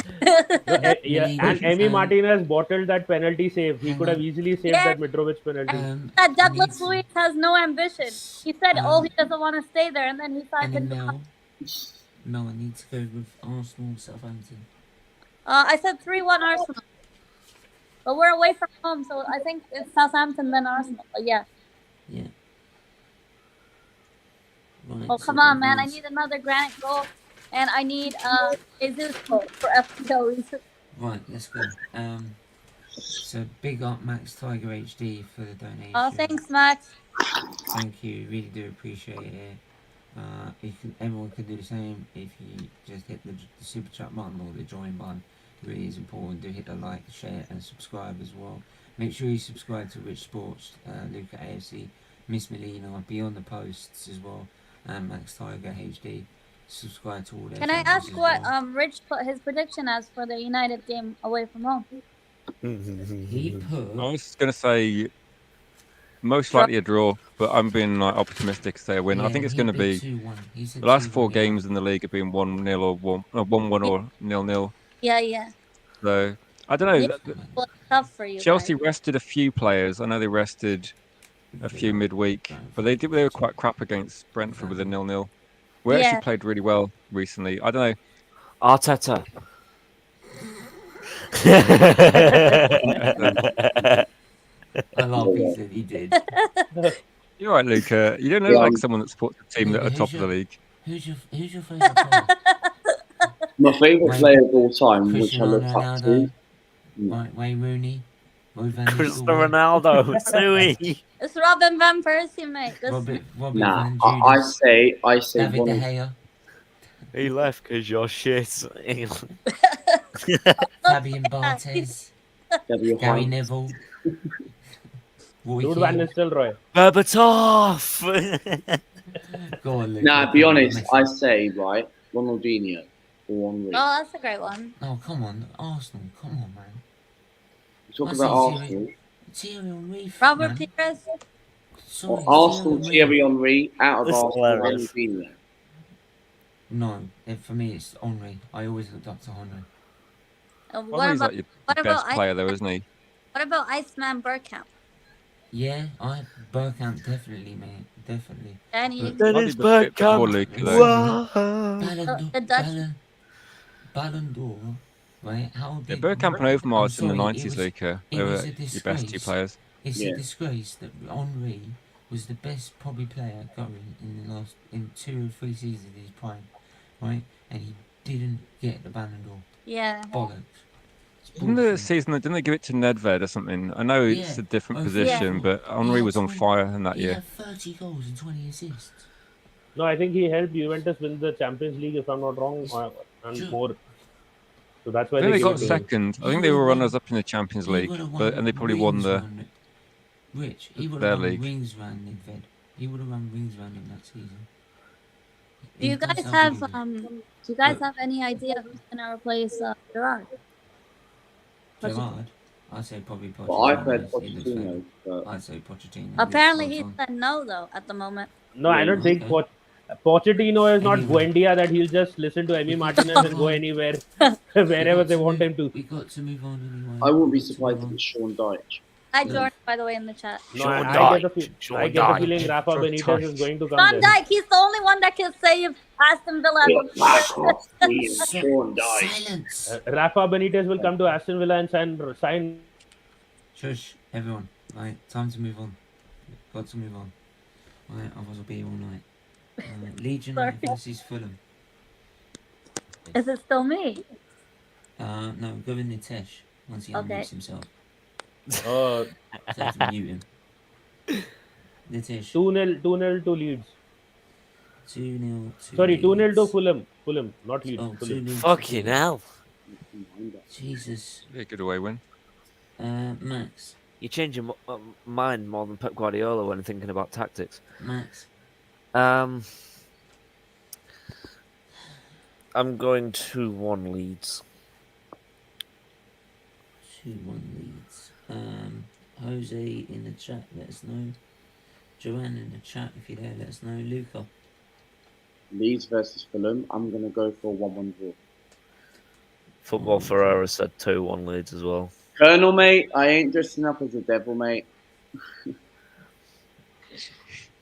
Speaker 4: Yeah, and Emi Martinez bottled that penalty save. He could have easily saved that Mitrovic penalty.
Speaker 10: That Douglas Luiz has no ambition. He said, he doesn't want to stay there, and then he signed
Speaker 1: And then Mel, I need to go with Arsenal Southampton.
Speaker 10: I said 3-1 Arsenal. But we're away from home, so I think it's Southampton then Arsenal. But yeah.
Speaker 1: Yeah. Right,
Speaker 10: Oh, come on, man. I need another granite goal. And I need Jesus goal for FPL reasons.
Speaker 1: Right, let's go. So big up Max Tiger HD for the donation.
Speaker 10: Oh, thanks, Max.
Speaker 1: Thank you. Really do appreciate it. Everyone can do the same if you just hit the super chat button or the join button. It really is important. Do hit the like, share, and subscribe as well. Make sure you subscribe to Rich Sports, Luca AFC, Miss Melina, Beyond the Posts as well, and Max Tiger HD. Subscribe to all their
Speaker 10: Can I
Speaker 1: channels
Speaker 10: ask
Speaker 1: as
Speaker 10: what
Speaker 1: well.
Speaker 10: Rich put his prediction as for the United game away from home?
Speaker 1: He put.
Speaker 9: I was going to say most likely a draw, but I'm being optimistic to say a win. I think it's going to be
Speaker 1: 2-1. He said
Speaker 9: the last
Speaker 1: 2-1,
Speaker 9: four
Speaker 1: yeah.
Speaker 9: games in the league have been 1-0 or 1-1 or 0-0.
Speaker 10: Yeah.
Speaker 9: So I don't know.
Speaker 10: Yeah, well, it's tough for you.
Speaker 9: Chelsea
Speaker 10: guys.
Speaker 9: rested a few players. I know they rested a few midweek, but they were quite crap against Brentford with a 0-0. We actually played really well recently. I don't know.
Speaker 5: Arteta.
Speaker 1: I love he said he did.
Speaker 9: You're right, Luca. You don't look like someone that supports a team that are top of the league.
Speaker 1: Who's your favourite player?
Speaker 6: My favourite player of all time, which I
Speaker 1: Cristiano
Speaker 6: look up
Speaker 1: Ronaldo,
Speaker 6: to.
Speaker 1: right, Wayne Rooney, Roy van
Speaker 5: Cristiano
Speaker 1: Nistelrooy,
Speaker 5: Ronaldo. Suey.
Speaker 10: It's Robin Van Persie, mate.
Speaker 1: Robbie
Speaker 6: Nah,
Speaker 1: Van
Speaker 6: I
Speaker 1: Judas,
Speaker 6: say
Speaker 1: David
Speaker 6: one
Speaker 1: De
Speaker 6: of
Speaker 1: Gea,
Speaker 5: He left because you're shit.
Speaker 1: Fabian Barthez,
Speaker 6: W.
Speaker 1: Gary
Speaker 6: Hines.
Speaker 1: Neville, Roy
Speaker 4: Dude, Van
Speaker 1: Keane.
Speaker 4: Nistelrooy.
Speaker 5: Berbatov.
Speaker 1: Go on, Luke.
Speaker 6: Nah, be honest, I say, right, Ronaldinho or Henry.
Speaker 10: Oh, that's a great one.
Speaker 1: Oh, come on, Arsenal, come on, man.
Speaker 6: Talk
Speaker 1: I
Speaker 6: about
Speaker 1: say
Speaker 6: Arsenal.
Speaker 1: Thierry Henry,
Speaker 10: Robert
Speaker 1: man.
Speaker 10: Pires.
Speaker 1: Sorry,
Speaker 6: Arsenal,
Speaker 1: Thierry Henry.
Speaker 6: Thierry Henry, out of
Speaker 5: This is
Speaker 6: Arsenal,
Speaker 5: hilarious.
Speaker 6: Ronaldinho.
Speaker 1: No, for me it's Henry. I always looked up to Henry.
Speaker 10: What
Speaker 9: Henry's
Speaker 10: about
Speaker 9: like your
Speaker 10: what
Speaker 9: best
Speaker 10: about
Speaker 9: player, though, isn't he?
Speaker 10: what about Iceman Bergkamp?
Speaker 1: Yeah, Bergkamp definitely, mate, definitely.
Speaker 10: And he,
Speaker 1: But-
Speaker 5: Dennis
Speaker 9: Might be a bit before
Speaker 5: Bergkamp.
Speaker 9: Luca, though.
Speaker 5: Whoa.
Speaker 10: the Dutch.
Speaker 1: Ballon d'Or, right? How
Speaker 9: Yeah,
Speaker 1: big?
Speaker 9: Bergkamp and Overmars in the
Speaker 1: sorry,
Speaker 9: 90s,
Speaker 1: it was-
Speaker 9: Luca.
Speaker 1: it
Speaker 9: They
Speaker 1: was
Speaker 9: were
Speaker 1: a
Speaker 9: your best two
Speaker 1: disgrace.
Speaker 9: players.
Speaker 1: It's
Speaker 6: Yeah.
Speaker 1: a disgrace that Henry was the best probably player going in 2 or 3 seasons of his prime, right? And he didn't get the Ballon d'Or.
Speaker 10: Yeah.
Speaker 1: Bollocks. It's
Speaker 9: Didn't the
Speaker 1: bullshit.
Speaker 9: season, didn't they give it to Nedved or something? I know it's
Speaker 1: Yeah.
Speaker 9: a different
Speaker 1: Oh,
Speaker 9: position,
Speaker 1: yeah.
Speaker 9: but Henry
Speaker 1: He
Speaker 9: was
Speaker 1: had
Speaker 9: on
Speaker 1: 20
Speaker 9: fire in that
Speaker 1: He
Speaker 9: year.
Speaker 1: had 30 goals and 20 assists.
Speaker 4: No, I think he helped Juventus win the Champions League, if I'm not wrong, and more. So that's why
Speaker 9: I think they
Speaker 4: gave
Speaker 9: got
Speaker 4: it to him.
Speaker 9: second. I
Speaker 1: He
Speaker 9: think they
Speaker 1: would've
Speaker 9: were
Speaker 1: won-
Speaker 9: runners up in the Champions
Speaker 1: He
Speaker 9: League,
Speaker 1: would have
Speaker 9: and they probably won the
Speaker 1: Rich, he would
Speaker 9: their
Speaker 1: have won
Speaker 9: league.
Speaker 1: rings round Nedved. He would have run rings round him that season.
Speaker 10: Do you guys have any idea who's gonna replace Gerrard?
Speaker 1: Gerrard? I'd say probably Pochettino.
Speaker 6: Well, I've heard Pochettino, but
Speaker 1: I'd say Pochettino.
Speaker 10: Apparently he said no though at the moment.
Speaker 4: No, I don't think Pochettino is not Buendia that he'll just listen to Emi Martinez and go anywhere, wherever they want him to.
Speaker 1: We got to move on anyway.
Speaker 6: I wouldn't be surprised if it's Sean Dyche.
Speaker 10: Hi Jordan, by the way, in the chat.
Speaker 4: No, I get the feeling Rafa Benitez is going to come
Speaker 10: Van
Speaker 4: there.
Speaker 10: Dijk, he's the only one that can save Aston Villa.
Speaker 6: Sean Dyche.
Speaker 1: Silence.
Speaker 4: Rafa Benitez will come to Aston Villa and sign.
Speaker 1: Shush, everyone. Right, time to move on. Got to move on. Right, otherwise I'll be here all night. Leeds United versus Fulham.
Speaker 10: Is it still me?
Speaker 1: No, go in Nitesh once he unmutes himself.
Speaker 4: Oh,
Speaker 1: So I have to mute him. Nitesh.
Speaker 4: 2-0 to Leeds.
Speaker 1: 2-0 to
Speaker 4: Sorry, 2-0 to
Speaker 1: Leeds.
Speaker 4: Fulham, not Leeds.
Speaker 1: Oh,
Speaker 4: Fulham.
Speaker 1: 2-0 to
Speaker 5: Fucking
Speaker 1: Fulham.
Speaker 5: hell.
Speaker 1: Jesus.
Speaker 9: Be a good away win.
Speaker 1: Max.
Speaker 5: You change your mind more than Pep Guardiola when thinking about tactics.
Speaker 1: Max.
Speaker 5: I'm going 2-1 Leeds.
Speaker 1: 2-1 Leeds. Jose in the chat, let us know. Joanne in the chat, if you're there, let us know. Luca.
Speaker 6: Leeds versus Fulham. I'm going to go for a 1-1 draw.
Speaker 5: Football Ferreira said 2-1 Leeds as well.
Speaker 6: Colonel, mate, I ain't dressing up as a devil, mate.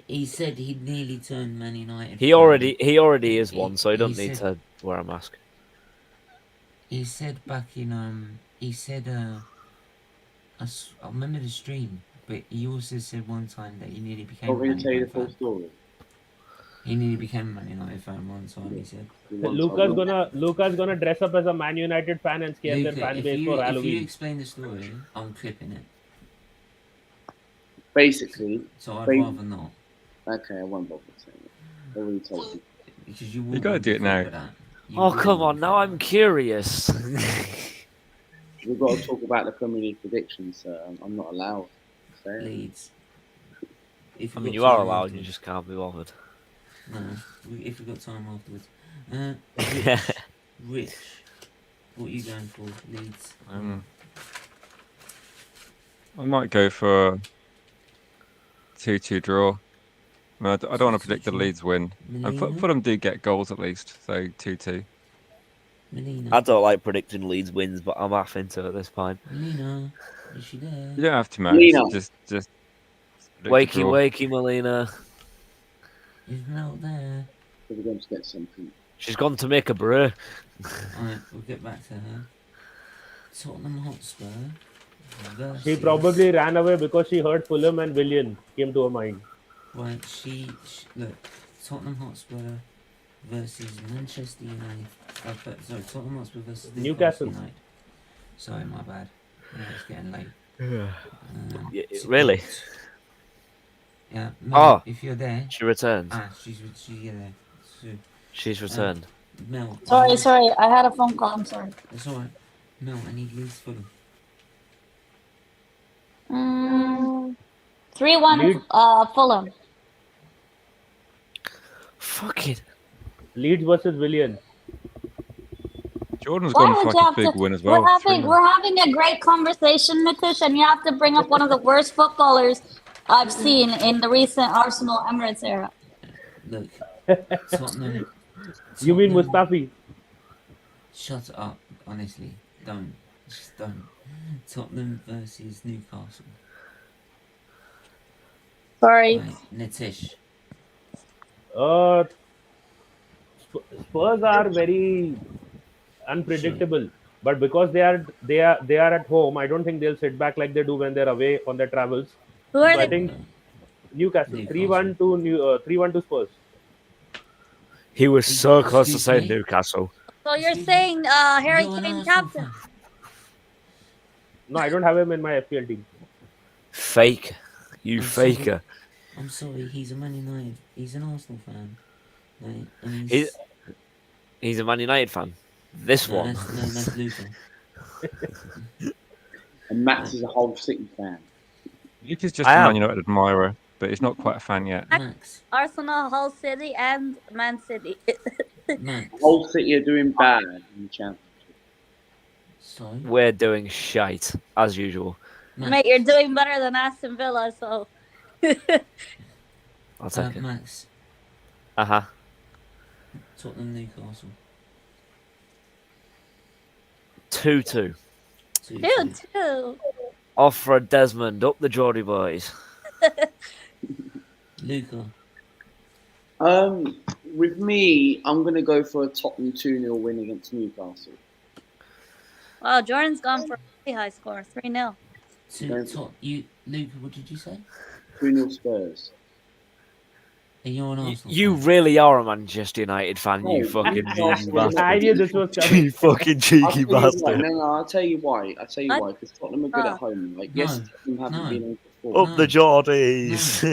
Speaker 1: He said he'd nearly turned Man United.
Speaker 5: He already is one, so he don't need to wear a mask.
Speaker 1: He said back in I remember the stream, but he also said one time that he nearly became.
Speaker 6: I'm going
Speaker 1: Man
Speaker 6: to tell you the
Speaker 1: United
Speaker 6: full
Speaker 1: fan.
Speaker 6: story.
Speaker 1: He nearly became a Man United fan one time. He said.
Speaker 4: Luca's gonna dress up as a Man United fan and scare their fan base for
Speaker 1: If you
Speaker 4: Halloween.
Speaker 1: explain the story, I'm clipping it.
Speaker 6: Basically.
Speaker 1: So I'd rather not.
Speaker 6: Okay, I won't bother saying it. I already told you.
Speaker 1: Because you
Speaker 9: gotta do it now.
Speaker 5: Oh, come on, now I'm curious.
Speaker 6: We've got to talk about the Premier League predictions, so I'm not allowed to say it.
Speaker 1: Leeds.
Speaker 5: I mean, you are allowed, you just can't be bothered.
Speaker 1: No, if we've got time afterwards. Rich, what are you going for, Leeds?
Speaker 9: I might go for a 2-2 draw. I mean, I don't want to predict the Leeds win. And Fulham do get goals at least, so 2-2.
Speaker 5: I don't like predicting Leeds wins, but I'm half into it at this point.
Speaker 1: Melina, is she there?
Speaker 9: You don't have to, Max.
Speaker 6: Melina.
Speaker 9: Just predict a
Speaker 5: Wakey,
Speaker 9: draw.
Speaker 5: wakey, Melina.
Speaker 1: Is Mel there?
Speaker 6: We're going to get something.
Speaker 5: She's gone to make a brew.
Speaker 1: Alright, we'll get back to her. Tottenham Hotspur.
Speaker 4: She probably ran away because she heard Fulham and Willian came to her mind.
Speaker 1: Right, look, Tottenham Hotspur versus Manchester United. Sorry, Tottenham Hotspur versus
Speaker 4: Newcastle.
Speaker 1: United. Sorry, my bad. Yeah, it's getting late.
Speaker 5: Really?
Speaker 1: Yeah. Mel, if you're there.
Speaker 5: She returned.
Speaker 1: She's there. So,
Speaker 5: She's returned.
Speaker 1: Mel.
Speaker 10: Sorry, I had a phone call. I'm sorry.
Speaker 1: It's alright. Mel, I need Leeds Fulham.
Speaker 10: 3-1 Fulham.
Speaker 5: Fuck it.
Speaker 4: Leeds versus Willian.
Speaker 9: Jordan's
Speaker 10: Why
Speaker 9: gone
Speaker 10: would
Speaker 9: for
Speaker 10: you
Speaker 9: like a
Speaker 10: have
Speaker 9: big
Speaker 10: to?
Speaker 9: win as well.
Speaker 10: We're having a great conversation, Nitish, and you have to bring up one of the worst footballers I've seen in the recent Arsenal Emirates era.
Speaker 1: Look, Tottenham.
Speaker 4: You mean Mustafi?
Speaker 1: Shut up, honestly. Don't. Just don't. Tottenham versus Newcastle.
Speaker 10: Sorry.
Speaker 1: Right, Nitish.
Speaker 4: Spurs are very unpredictable, but because they are at home, I don't think they'll sit back like they do when they're away on their travels.
Speaker 10: Who are
Speaker 4: So I
Speaker 10: they?
Speaker 4: think Newcastle 3-1 to Spurs.
Speaker 5: He was so close to saying Newcastle.
Speaker 10: So you're saying Harry Kane captain?
Speaker 4: No, I don't have him in my FPL team.
Speaker 5: Fake. You faker.
Speaker 1: I'm sorry, he's a Man United. He's an Arsenal fan. No, and
Speaker 5: He's a Man United fan. This one.
Speaker 1: That's Luca.
Speaker 6: And Max is a Hull City fan.
Speaker 9: Luca's just a Man United admirer, but he's not quite a fan yet.
Speaker 1: Max.
Speaker 10: Arsenal, Hull City, and Man City.
Speaker 1: Max.
Speaker 6: Hull City are doing bad in the Championship.
Speaker 1: So?
Speaker 5: We're doing shite, as usual.
Speaker 10: Mate, you're doing better than Aston Villa, so.
Speaker 5: I'll take it.
Speaker 1: Max.
Speaker 5: Uh-huh.
Speaker 1: Tottenham, Newcastle.
Speaker 5: 2-2.
Speaker 10: 2-2.
Speaker 5: Off for a Desmond. Up the Geordie boys.
Speaker 1: Luca.
Speaker 6: With me, I'm going to go for a Tottenham 2-0 win against Newcastle.
Speaker 10: Wow, Jordan's gone for a pretty high score, 3-0.
Speaker 1: Luca, what did you say?
Speaker 6: 2-0 Spurs.
Speaker 1: Are you an Arsenal
Speaker 5: You
Speaker 1: fan?
Speaker 5: really are a Manchester United fan, you fucking cheeky bastard.
Speaker 4: I knew this was coming.
Speaker 5: You fucking cheeky bastard.
Speaker 6: No, I'll tell you why. Because Tottenham are good at home. Like, yes, Tottenham haven't been on before.
Speaker 5: Up the Geordies.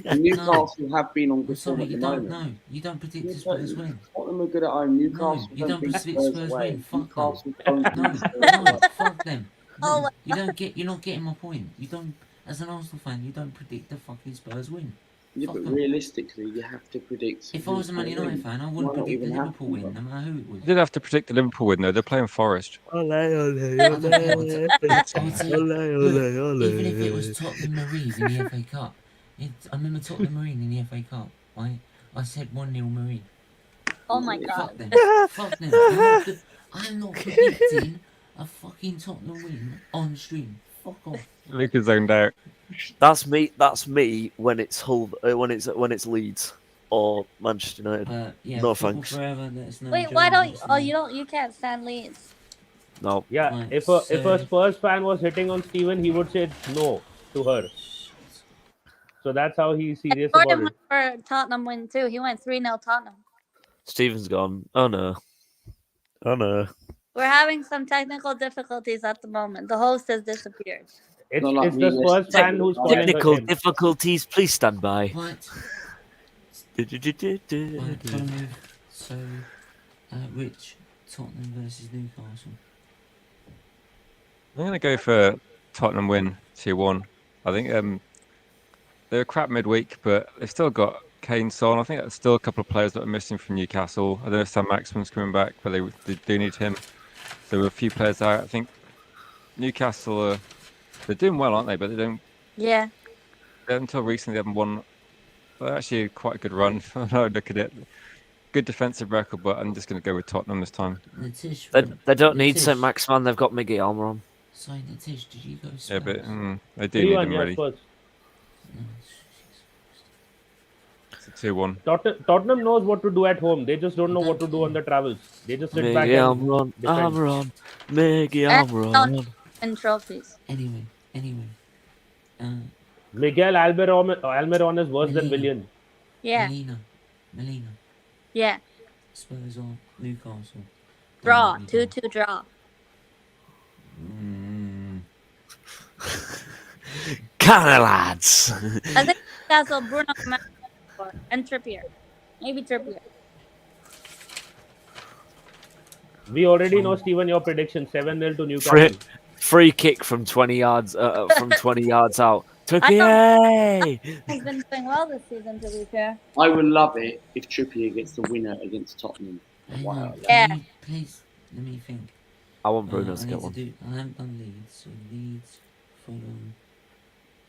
Speaker 6: And Newcastle have been on good form at the
Speaker 1: you
Speaker 6: moment.
Speaker 1: don't know. You don't predict the Spurs win.
Speaker 6: Tottenham are good at home. Newcastle
Speaker 1: you don't predict Spurs win. Fuck
Speaker 6: Newcastle
Speaker 1: them.
Speaker 6: don't
Speaker 1: No, fuck them. No, you're not getting my point. You don't, as an Arsenal fan, you don't predict the fucking Spurs win.
Speaker 6: Yeah, but realistically, you have to predict.
Speaker 1: If I was a Man United fan, I wouldn't predict the Liverpool win, no matter who it was.
Speaker 9: You did have to predict the Liverpool win, though. They're playing Forest.
Speaker 1: Even if it was Tottenham Marine in the FA Cup, I remember Tottenham Marine in the FA Cup, right? I said 1-0 Marine.
Speaker 10: Oh my god.
Speaker 1: Fuck them. Fuck them. I'm not predicting a fucking Tottenham win on stream. Fuck off.
Speaker 9: Luca's zoned out.
Speaker 5: That's me when it's Hull, when it's Leeds or Manchester United.
Speaker 1: Yeah,
Speaker 5: no thanks.
Speaker 1: Forever, let know.
Speaker 10: Wait, why don't you can't stand Leeds?
Speaker 5: No.
Speaker 4: Yeah,
Speaker 1: Right,
Speaker 4: if a Spurs fan was hitting on Steven, he would say no to her. So that's how he's serious about
Speaker 10: Jordan
Speaker 4: it.
Speaker 10: went for Tottenham win too. He went 3-0 Tottenham.
Speaker 5: Steven's gone. Oh no.
Speaker 10: We're having some technical difficulties at the moment. The host has disappeared.
Speaker 4: It's the Spurs fan who's calling
Speaker 5: Technical
Speaker 4: him.
Speaker 5: difficulties. Please stand by.
Speaker 1: What? So, Rich, Tottenham versus Newcastle.
Speaker 9: I'm going to go for Tottenham win 2-1. I think they're crap midweek, but they've still got Kane, Son. I think there's still a couple of players that are missing from Newcastle. I don't know if Sam Maximan's coming back, but they do need him. There were a few players out. I think Newcastle they're doing well, aren't they? But they don't.
Speaker 10: Yeah.
Speaker 9: Until recently, they haven't won. Well, actually, quite a good run. I look at it. Good defensive record, but I'm just going to go with Tottenham this time.
Speaker 5: They don't need St. Maximan. They've got Miggy Almiron.
Speaker 1: Sorry, Natish, did you go Spurs?
Speaker 9: Yeah, but they do need him really. It's a 2-1.
Speaker 4: Tottenham knows what to do at home. They just don't know what to do on the travels. They just sit back and
Speaker 5: Almiron, Miggy Almiron.
Speaker 10: And trophies.
Speaker 1: Anyway.
Speaker 4: Miguel Almiron is worse than Willian.
Speaker 10: Yeah.
Speaker 1: Melina.
Speaker 10: Yeah.
Speaker 1: Spurs or Newcastle.
Speaker 10: Draw. 2-2 draw.
Speaker 5: Kinda lads.
Speaker 10: I think Newcastle, Bruno and Trippier. Maybe Trippier.
Speaker 4: We already know, Steven, your prediction 7-0 to Newcastle.
Speaker 5: Free kick from 20 yards from 20 yards out. Trippier!
Speaker 10: He's been doing well this season, to be fair.
Speaker 6: I would love it if Trippier gets the winner against Tottenham. Wow.
Speaker 10: Yeah.
Speaker 1: Please, let me think.
Speaker 5: I want Bruno to
Speaker 1: I
Speaker 5: get one.
Speaker 1: I haven't done Leeds, so Leeds, Fulham.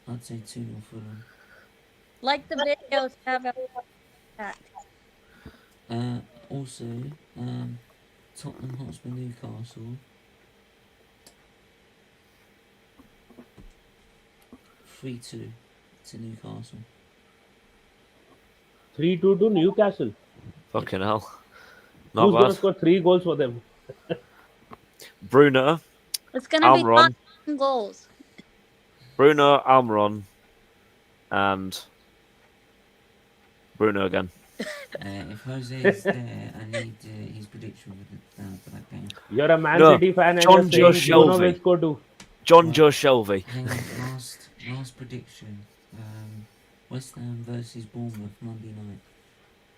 Speaker 1: I'd say 2-0 Fulham.
Speaker 10: Like the videos have a
Speaker 1: Also, Tottenham Hotspur Newcastle. 3-2 to Newcastle.
Speaker 4: 3-2 to Newcastle.
Speaker 5: Fucking hell.
Speaker 4: Who's
Speaker 5: Not
Speaker 4: going to
Speaker 5: bad.
Speaker 4: score 3 goals for them?
Speaker 5: Bruno,
Speaker 10: It's going to be
Speaker 5: Almiron.
Speaker 10: 9 goals.
Speaker 5: Bruno, Almiron, and Bruno again.
Speaker 1: If Jose is there, I need his prediction for that game.
Speaker 4: You're a Man
Speaker 5: No,
Speaker 4: City fan and
Speaker 5: John
Speaker 4: you're
Speaker 5: Joe
Speaker 4: saying Bruno will
Speaker 5: Shelby.
Speaker 4: score 2.
Speaker 5: John Joe Shelby.
Speaker 1: Hang on, last prediction. West Ham versus Bournemouth Monday night.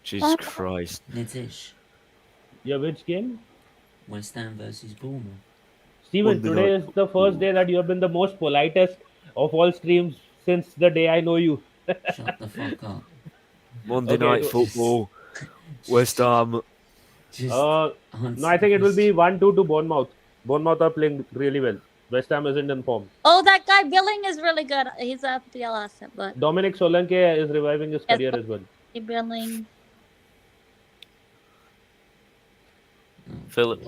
Speaker 5: Jesus Christ.
Speaker 1: Nitish,
Speaker 4: Yeah, which game?
Speaker 1: West Ham versus Bournemouth.
Speaker 4: Steven,
Speaker 5: Monday
Speaker 4: today
Speaker 5: night
Speaker 4: is the first day that you have been the most politest of all streams since the day I know you.
Speaker 1: Shut the fuck up.
Speaker 5: Monday
Speaker 4: Okay,
Speaker 5: night football. West Ham.
Speaker 1: Just
Speaker 4: No,
Speaker 1: answer
Speaker 4: I think
Speaker 1: the
Speaker 4: it will be
Speaker 1: question.
Speaker 4: 1-2 to Bournemouth. Bournemouth are playing really well. West Ham isn't in form.
Speaker 10: Oh, that guy Billing is really good. He's a FPL asset, but
Speaker 4: Dominic Solanke is reviving his
Speaker 10: yes,
Speaker 4: career as well.
Speaker 10: Billing.
Speaker 5: Philip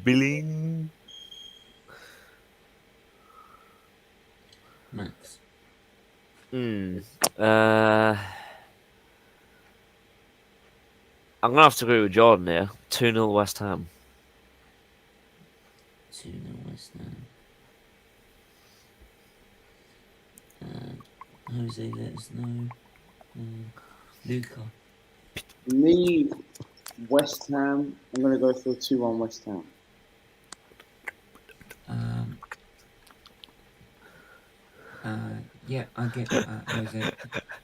Speaker 5: Billing.
Speaker 1: Max.
Speaker 5: I'm gonna have to agree with Jordan here. 2-0 West Ham.
Speaker 1: 2-0 West Ham. Jose, let us know. Luca.
Speaker 6: For me, West Ham, I'm going to go for 2-1 West Ham.
Speaker 1: Yeah, I get Jose.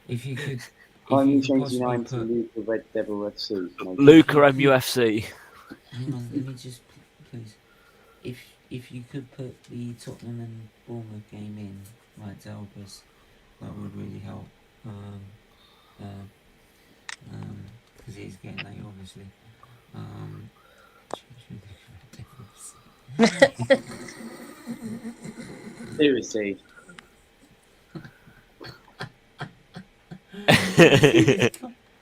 Speaker 1: If you could,
Speaker 6: Can't you
Speaker 1: could
Speaker 6: change
Speaker 1: possibly
Speaker 6: your name to
Speaker 1: put-
Speaker 6: Luca Red Devil FC?
Speaker 5: Luca MUFC.
Speaker 1: Hang on, let me just please. If you could put the Tottenham and Bournemouth game in, right, to help us, that would really help. Because he's getting late, obviously.
Speaker 6: Seriously.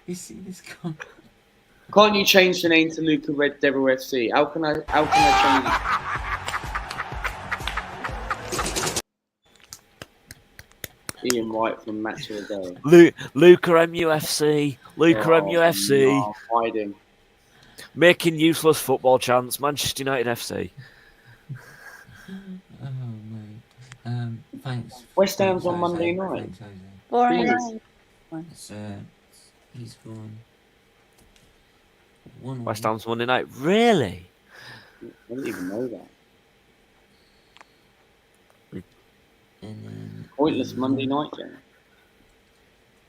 Speaker 1: You see this guy?
Speaker 6: Can't you change the name to Luca Red Devil FC? How can I change it? Ian White from Match of the Day.
Speaker 5: Luca MUFC. Luca MUFC.
Speaker 6: No, hiding.
Speaker 5: Making useless football chants. Manchester United FC.
Speaker 1: Oh mate. Thanks.
Speaker 6: West Ham's
Speaker 1: thanks,
Speaker 6: on
Speaker 1: Jose.
Speaker 6: Monday night.
Speaker 1: Thanks, Jose.
Speaker 10: Boring.
Speaker 6: Please.
Speaker 1: He's gone. 1-1.
Speaker 5: West Ham's Monday night. Really?
Speaker 6: I didn't even know that.
Speaker 1: And then
Speaker 6: Pointless Monday night game.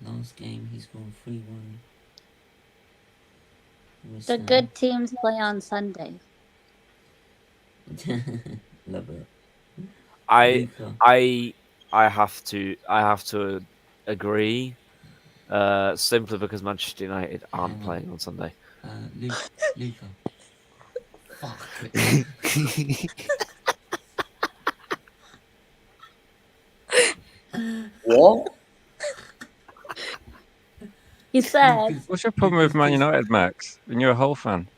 Speaker 1: last game he's gone 3-1.
Speaker 10: The good teams play on Sunday.
Speaker 1: Love it.
Speaker 5: I
Speaker 1: Luca.
Speaker 5: have to agree. Simply because Manchester United aren't playing on Sunday.
Speaker 1: Luca. Fuck.
Speaker 6: What?
Speaker 10: He said.
Speaker 9: What's your problem with Man United, Max? And you're a Hull fan.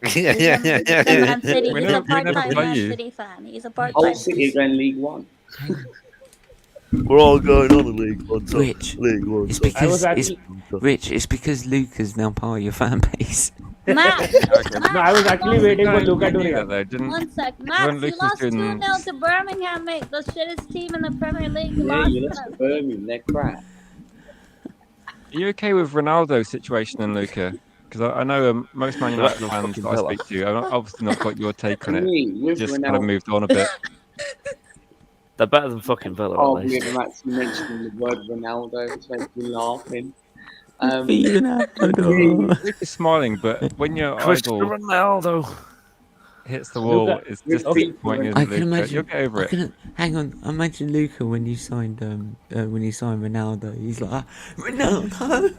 Speaker 10: He's a Man City.
Speaker 9: We
Speaker 10: He's a
Speaker 9: never
Speaker 10: part-time
Speaker 9: play
Speaker 10: Man
Speaker 9: you.
Speaker 10: City fan. He's a part-time.
Speaker 6: Hull City are going League One.
Speaker 5: We're all going on in League One.
Speaker 1: Rich,
Speaker 5: League One.
Speaker 1: it's
Speaker 4: I was
Speaker 1: because
Speaker 4: actually,
Speaker 1: Rich, it's because Luca's now part of your fan base.
Speaker 10: Max,
Speaker 4: no, I was actually waiting for Luca to
Speaker 9: do that
Speaker 4: react.
Speaker 9: though, didn't?
Speaker 10: one sec.
Speaker 9: When
Speaker 10: Max, you
Speaker 9: Luca's
Speaker 10: lost
Speaker 9: doing-
Speaker 10: 2-0 to Birmingham, mate. The shittest team in the Premier League. You
Speaker 6: Yeah,
Speaker 10: lost
Speaker 6: you lost
Speaker 10: them.
Speaker 6: to Birmingham. They're crap.
Speaker 9: Are you okay with Ronaldo's situation and Luca? Because I know most Man United
Speaker 5: That's
Speaker 9: fans
Speaker 5: fucking
Speaker 9: that I
Speaker 5: Villa.
Speaker 9: speak to, I've obviously not got your take
Speaker 6: For
Speaker 9: on it.
Speaker 6: me, with
Speaker 9: Just kind of
Speaker 6: Ronaldo,
Speaker 9: moved on a bit.
Speaker 5: They're better than fucking Villa,
Speaker 6: I
Speaker 5: at
Speaker 6: can't
Speaker 5: least.
Speaker 6: believe I'm actually mentioning the word Ronaldo. It's making me laughing.
Speaker 9: Luca's smiling, but when your
Speaker 5: Cristiano
Speaker 9: idol
Speaker 5: Ronaldo.
Speaker 9: hits the wall,
Speaker 4: Luca-
Speaker 9: it's just
Speaker 4: okay.
Speaker 9: disappointing.
Speaker 1: I
Speaker 9: Luca.
Speaker 1: can imagine.
Speaker 9: You'll get over it.
Speaker 1: Hang on. Imagine Luca when you signed Ronaldo. He's like, Ronaldo.